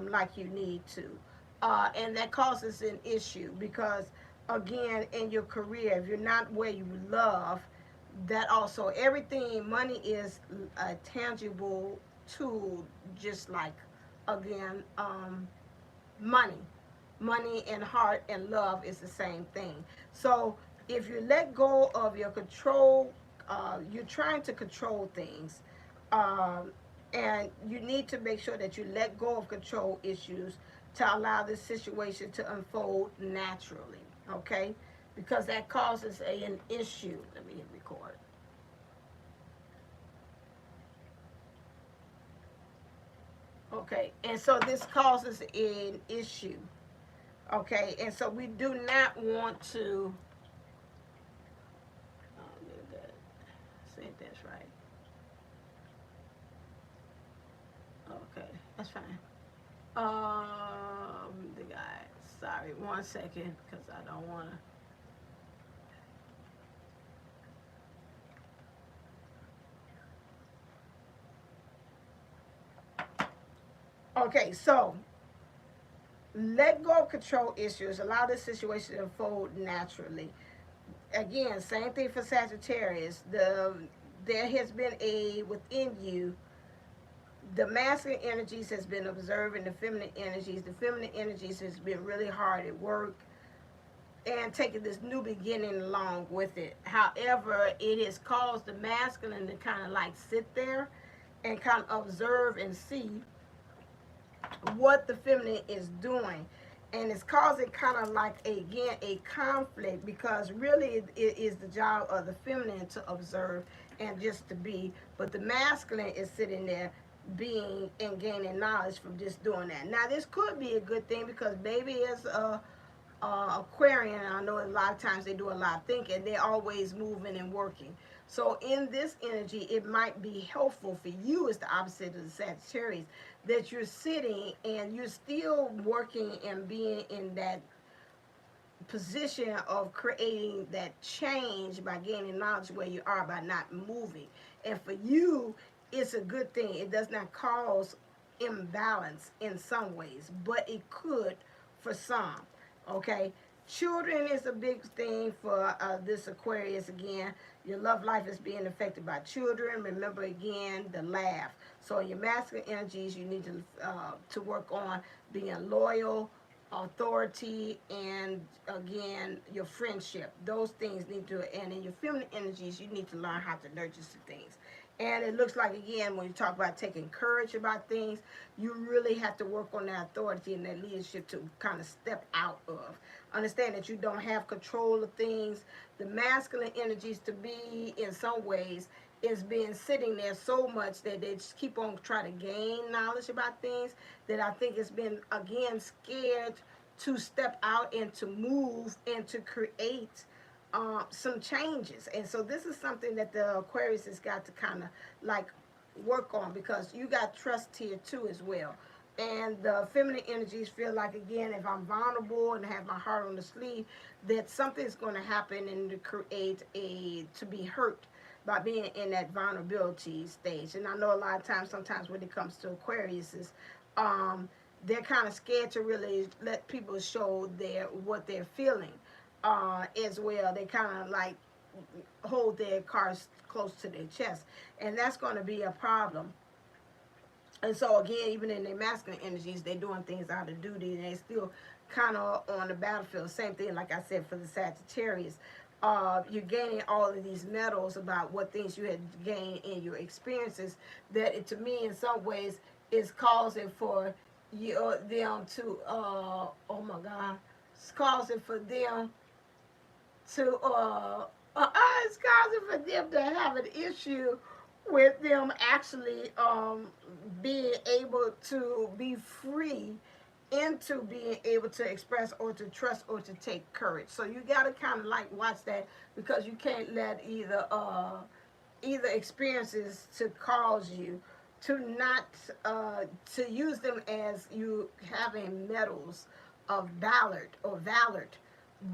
like you need to, and that causes an issue, because again, in your career, if you're not where you love, that also, everything, money is a tangible tool, just like, again, money and heart and love is the same thing. So if you let go of your control, you're trying to control things, um, and you need to make sure that you let go of control issues to allow this situation to unfold naturally. Okay, because that causes an issue. Let me hit record. Okay, and so this causes an issue. Okay, and so we do not want to, see if that's right. Okay, that's fine. The guy, sorry, 1 second, because I don't want to. Okay, so let go of control issues. Allow this situation to unfold naturally. Again, same thing for Sagittarius. There has been within you, the masculine energies has been observing the feminine energies. The feminine energies has been really hard at work and taking this new beginning along with it. However, it has caused the masculine to kind of like sit there and kind of observe and see what the feminine is doing, and it's causing kind of like a conflict, because really it is the job of the feminine to observe and just to be, but the masculine is sitting there being and gaining knowledge from just doing that. Now this could be a good thing, because maybe as a Aquarian, I know a lot of times they do a lot of thinking, they're always moving and working. So in this energy, it might be helpful for you, as the opposite of the Sagittarius, that you're sitting and you're still working and being in that position of creating that change by gaining knowledge where you are, by not moving. And for you, it's a good thing. It does not cause imbalance in some ways, but it could for some. Okay, children is a big thing for this Aquarius. Again, your love life is being affected by children. Remember, again, the laugh. So your masculine energies, you need to work on being loyal, authority, and again, your friendship. Those things need to, and in your feminine energies, you need to learn how to nurture some things. And it looks like, again, when you talk about taking courage about things, you really have to work on that authority and that leadership to kind of step out of. Understand that you don't have control of things. The masculine energies, to be in some ways, is being sitting there so much that they just keep on trying to gain knowledge about things, that I think it's been, again, scared to step out and to move and to create some changes. And so this is something that the Aquarius has got to kind of like work on, because you got trust here too as well. And the feminine energies feel like, again, if I'm vulnerable and have my heart on the sleeve, that something's going to happen and to create to be hurt by being in that vulnerability stage. And I know a lot of times, sometimes when it comes to Aquariuses, they're kind of scared to really let people show what they're feeling as well. They kind of like hold their cards close to their chest, and that's going to be a problem. And so again, even in their masculine energies, they're doing things out of duty, and they're still kind of on the battlefield. Same thing, like I said, for the Sagittarius. You're gaining all of these medals about what things you had gained in your experiences, that it, to me, in some ways, is causing for them to, oh my God, it's causing for them to, it's causing for them to have an issue with them actually being able to be free into being able to express or to trust or to take courage. So you got to kind of like watch that, because you can't let either experiences to cause you to not to use them as you having medals of valor,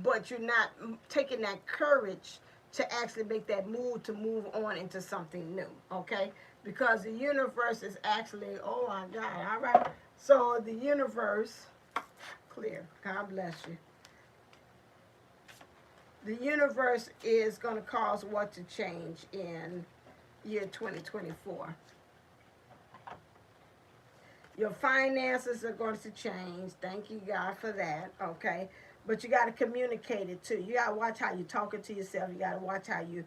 but you're not taking that courage to actually make that move to move on into something new. Okay, because the universe is actually, oh my God, all right. So the universe, clear, God bless you. The universe is going to cause what to change in year 2024. Your finances are going to change. Thank you, God, for that. Okay. But you got to communicate it too. You got to watch how you're talking to yourself. You got to watch how you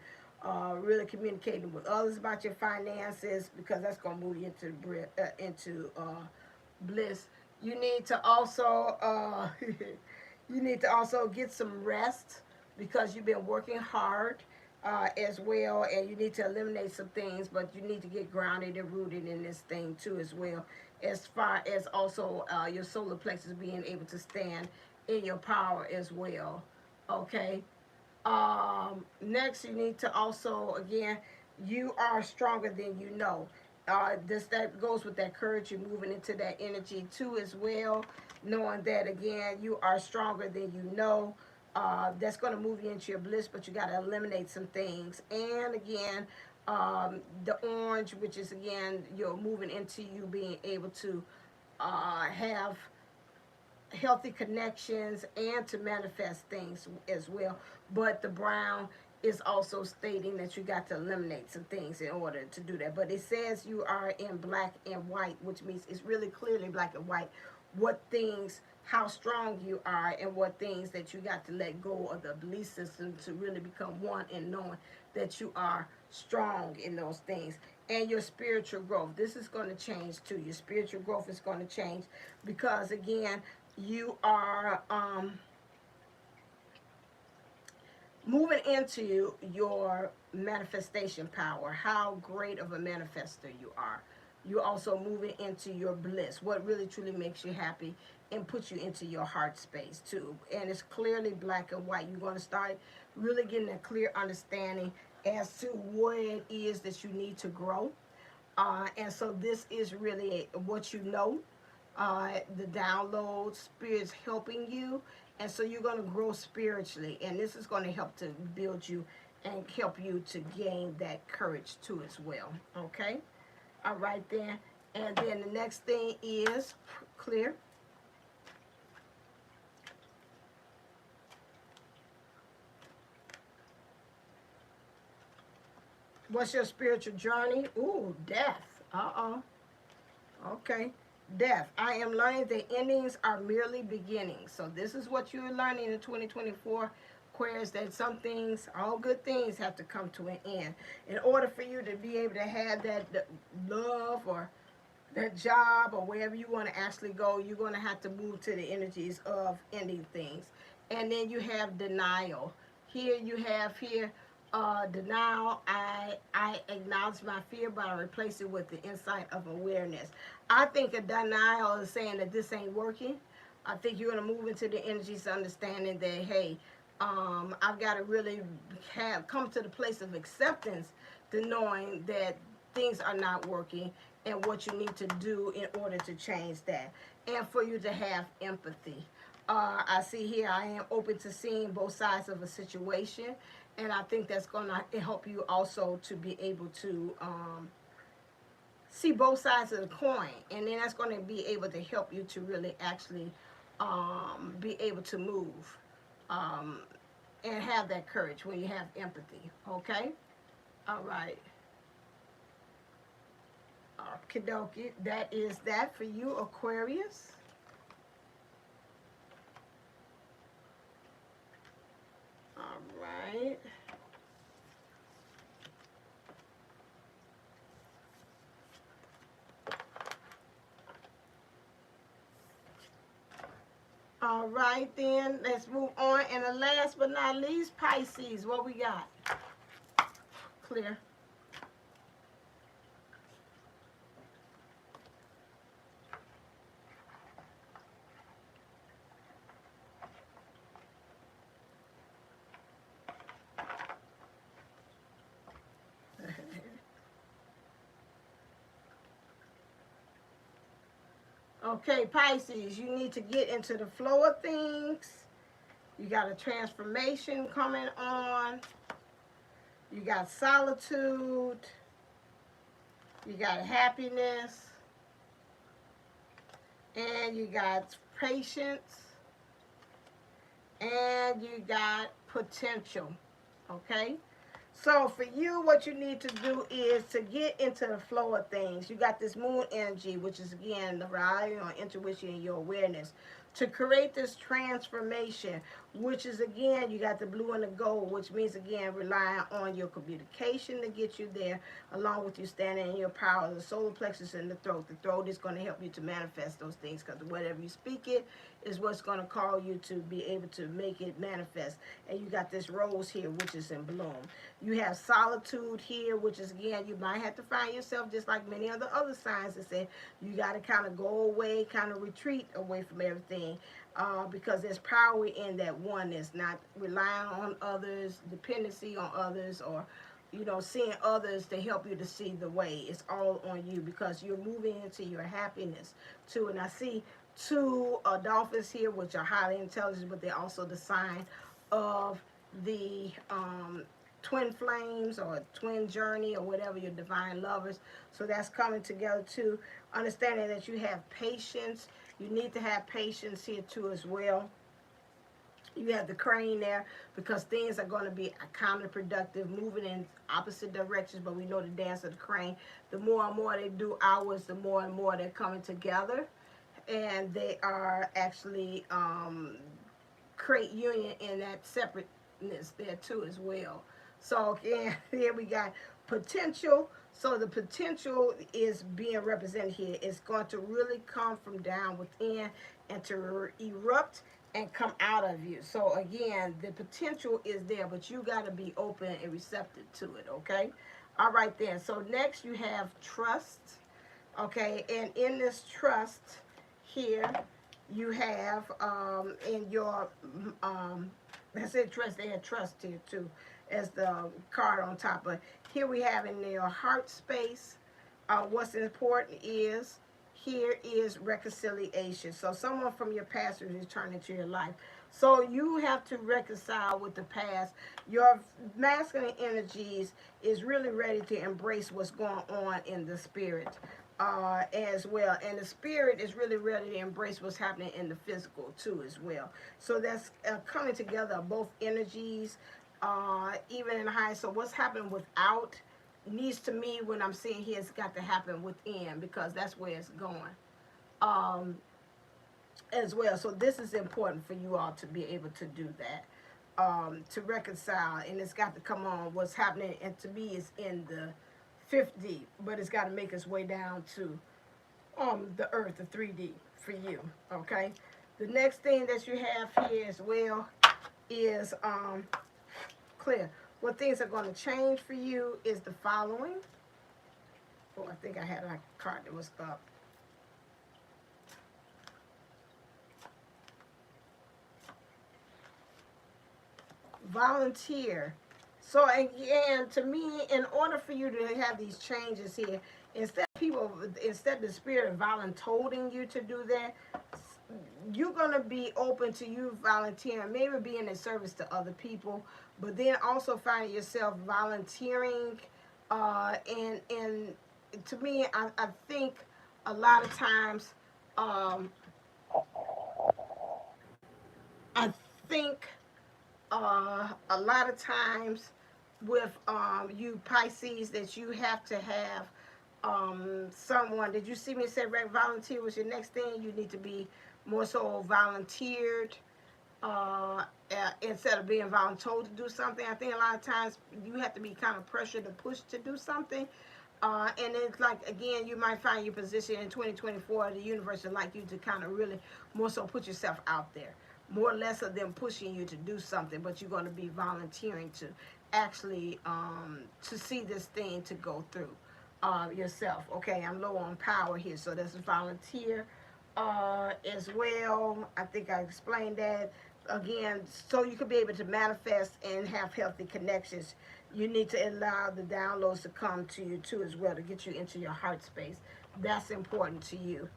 really communicating with others about your finances, because that's going to move you into bliss. You need to also get some rest, because you've been working hard as well, and you need to eliminate some things, but you need to get grounded and rooted in this thing too as well, as far as also your solar plexus being able to stand in your power as well. Okay. Next, you need to also, again, you are stronger than you know. That goes with that courage. You're moving into that energy too as well, knowing that, again, you are stronger than you know. That's going to move you into your bliss, but you got to eliminate some things. And again, the orange, which is, again, you're moving into you being able to have healthy connections and to manifest things as well. But the brown is also stating that you got to eliminate some things in order to do that. But it says you are in black and white, which means it's really clearly black and white what things, how strong you are, and what things that you got to let go of the belief system to really become one, and knowing that you are strong in those things. And your spiritual growth, this is going to change too. Your spiritual growth is going to change, because again, you are moving into your manifestation power, how great of a manifester you are. You're also moving into your bliss, what really truly makes you happy, and puts you into your heart space too. And it's clearly black and white. You're going to start really getting a clear understanding as to what it is that you need to grow. And so this is really what you know. The download, spirit's helping you, and so you're going to grow spiritually, and this is going to help to build you and help you to gain that courage too as well. Okay? All right then. And then the next thing is clear. What's your spiritual journey? Ooh, death. Uh-oh. Okay. Death. I am learning that endings are merely beginnings. So this is what you're learning in 2024, Aquarius, that some things, all good things, have to come to an end. In order for you to be able to have that love or that job or wherever you want to actually go, you're going to have to move to the energies of ending things. And then you have denial. Here you have denial. I acknowledge my fear, but I replace it with the insight of awareness. I think a denial is saying that this ain't working. I think you're going to move into the energies understanding that, hey, I've got to really come to the place of acceptance to knowing that things are not working and what you need to do in order to change that. And for you to have empathy. I see here I am open to seeing both sides of a situation. And I think that's going to help you also to be able to see both sides of the coin. And then that's going to be able to help you to really actually be able to move and have that courage when you have empathy. Okay? All right. Okie dokie. That is that for you, Aquarius. All right. All right, then. Let's move on. And the last but not least, Pisces. What we got? Clear. Okay, Pisces, you need to get into the flow of things. You got a transformation coming on. You got solitude. You got happiness. And you got patience. And you got potential. Okay? So for you, what you need to do is to get into the flow of things. You got this moon energy, which is, again, the relying on intuition and your awareness. To create this transformation, which is, again, you got the blue and the gold, which means, again, relying on your communication to get you there, along with you standing in your power, the solar plexus and the throat. The throat is going to help you to manifest those things, because whatever you speak it is what's going to call you to be able to make it manifest. And you got this rose here, which is in bloom. You have solitude here, which is, again, you might have to find yourself, just like many of the other signs that say you got to kind of go away, kind of retreat away from everything, because there's power in that oneness, not relying on others, dependency on others, or seeing others to help you to see the way. It's all on you, because you're moving into your happiness too. And I see two dolphins here, which are highly intelligent, but they're also the sign of the twin flames or twin journey or whatever, your divine lovers. So that's coming together too. Understanding that you have patience. You need to have patience here too as well. You have the crane there, because things are going to be counterproductive, moving in opposite directions, but we know the dance of the crane. The more and more they do hours, the more and more they're coming together, and they are actually create union in that separateness there too as well. So again, here we got potential. So the potential is being represented here. It's going to really come from down within and to erupt and come out of you. So again, the potential is there, but you got to be open and receptive to it, okay? All right then. So next you have trust, okay? And in this trust here, you have in your, I said trust, they had trust here too, as the card on top. But here we have in your heart space, what's important is here is reconciliation. So someone from your past is returning to your life. So you have to reconcile with the past. Your masculine energies is really ready to embrace what's going on in the spirit as well. And the spirit is really ready to embrace what's happening in the physical too as well. So that's coming together of both energies, even in high. So what's happening without needs to me when I'm seeing here, it's got to happen within, because that's where it's going as well. So this is important for you all to be able to do that, to reconcile, and it's got to come on what's happening, and to me is in the 5th but it's got to make its way down to the earth, the 3D for you. Okay, the next thing that you have here as well is clear. What things are going to change for you is the following. Oh, I think I had a card that was up. Volunteer. So again, to me, in order for you to have these changes here, instead of the spirit of volunteering you to do that, you're going to be open to you volunteering, maybe being in service to other people, but then also finding yourself volunteering. And to me, I think a lot of times, I think a lot of times with you Pisces, that you have to have someone. Did you see me say volunteer was your next thing? You need to be more so volunteered instead of being voluntold to do something. I think a lot of times you have to be kind of pressured to push to do something. And it's like, again, you might find your position in 2024, the universe would like you to kind of really more so put yourself out there. More or less of them pushing you to do something, but you're going to be volunteering to actually to see this thing to go through yourself. Okay, I'm low on power here, so this is volunteer as well. I think I explained that. Again, so you can be able to manifest and have healthy connections, you need to allow the downloads to come to you too as well, to get you into your heart space. That's important to you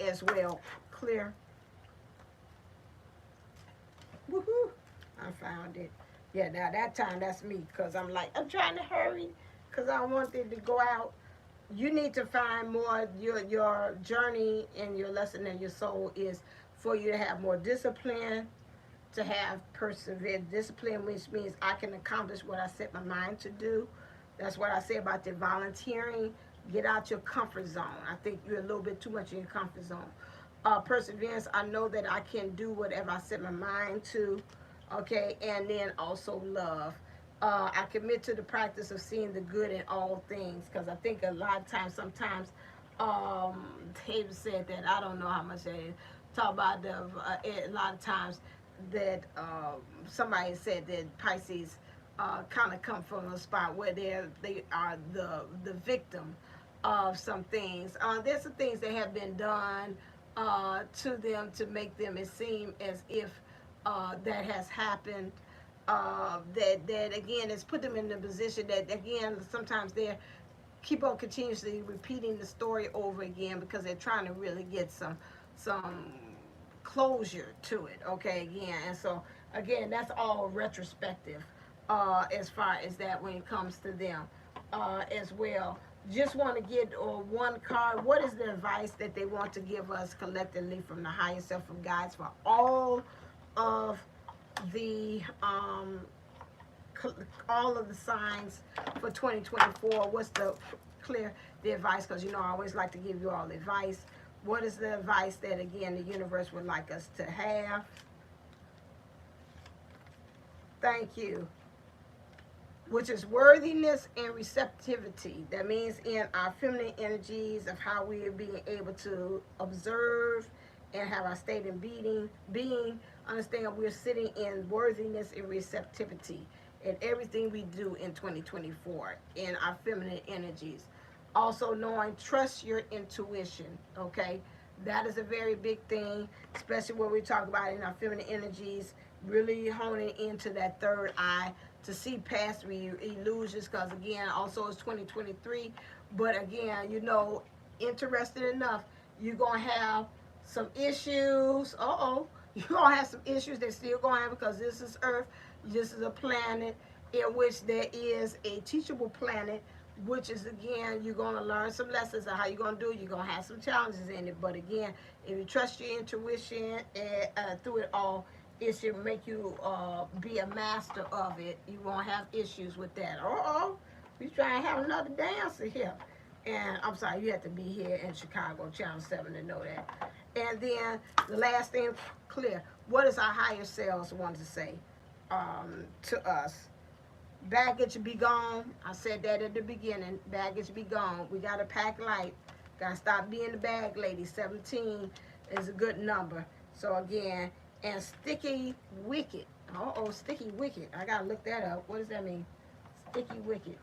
as well. Clear? Woohoo! I found it. Yeah, now that time that's me, because I'm like, I'm trying to hurry because I want it to go out. You need to find more. Your journey and your lesson in your soul is for you to have more discipline, to have perseverance. Discipline, which means I can accomplish what I set my mind to do. That's what I say about the volunteering. Get out your comfort zone. I think you're a little bit too much in your comfort zone. Perseverance, I know that I can do whatever I set my mind to. Okay, and then also love. I commit to the practice of seeing the good in all things, because I think a lot of times, sometimes, David said that, I don't know how much that is, talk about a lot of times that somebody said that Pisces kind of come from a spot where they are the victim of some things. There's some things that have been done to them to make them it seem as if that has happened. That again has put them in the position that again sometimes they're keep on continuously repeating the story over again, because they're trying to really get some closure to it. Okay, again, and so again, that's all retrospective as far as that when it comes to them as well. Just want to get one card. What is the advice that they want to give us collectively from the higher self of guides for all of the signs for 2024? What's the advice? Because I always like to give you all advice. What is the advice that again the universe would like us to have? Thank you. Which is worthiness and receptivity. That means in our feminine energies of how we are being able to observe and have our state in being, understand we're sitting in worthiness and receptivity in everything we do in 2024 in our feminine energies. Also knowing, trust your intuition, okay? That is a very big thing, especially when we talk about in our feminine energies, really honing into that third eye to see past illusions, because again, also it's 2023, but again, interesting enough, You're going to have some issues. You're going to have some issues that still going to have, because this is Earth. This is a planet in which there is a teachable planet, which is, again, you're going to learn some lessons of how you're going to do it. You're going to have some challenges in it. But again, if you trust your intuition and through it all, it should make you be a master of it. You won't have issues with that. We trying to have another dancer here. And I'm sorry, you have to be here in Chicago, Channel 7, to know that. And then the last thing, clear. What does our higher selves want to say to us? Baggage be gone. I said that at the beginning. Baggage be gone. We got to pack light. Got to stop being the bag lady. 17 is a good number. So again, and sticky wicket. Sticky wicket. I got to look that up. What does that mean? Sticky wicket.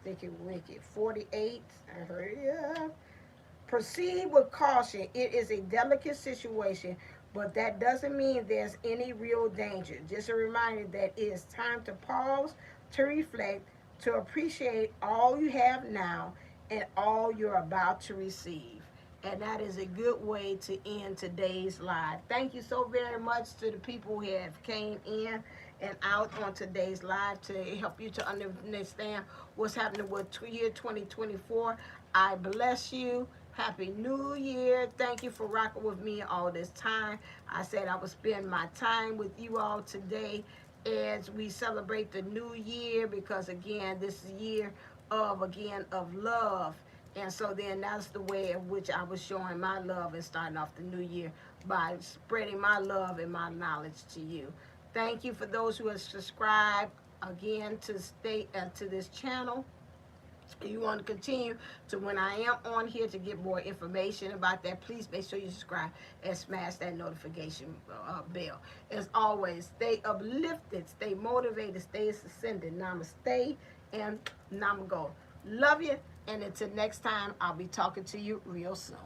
Sticky wicket. 48. I heard it. Proceed with caution. It is a delicate situation, but that doesn't mean there's any real danger. Just a reminder that it is time to pause, to reflect, to appreciate all you have now and all you're about to receive. And that is a good way to end today's live. Thank you so very much to the people who have came in and out on today's live to help you to understand what's happening with year 2024. I bless you. Happy New Year. Thank you for rocking with me all this time. I said I would spend my time with you all today as we celebrate the new year, because again, this is a year of love. And so then that's the way in which I was showing my love and starting off the new year, by spreading my love and my knowledge to you. Thank you for those who have subscribed again to this channel. You want to continue to, when I am on here, to get more information about that, please make sure you subscribe and smash that notification bell. As always, stay uplifted, stay motivated, stay ascended. Namaste and Namago. Love you, and until next time, I'll be talking to you real soon.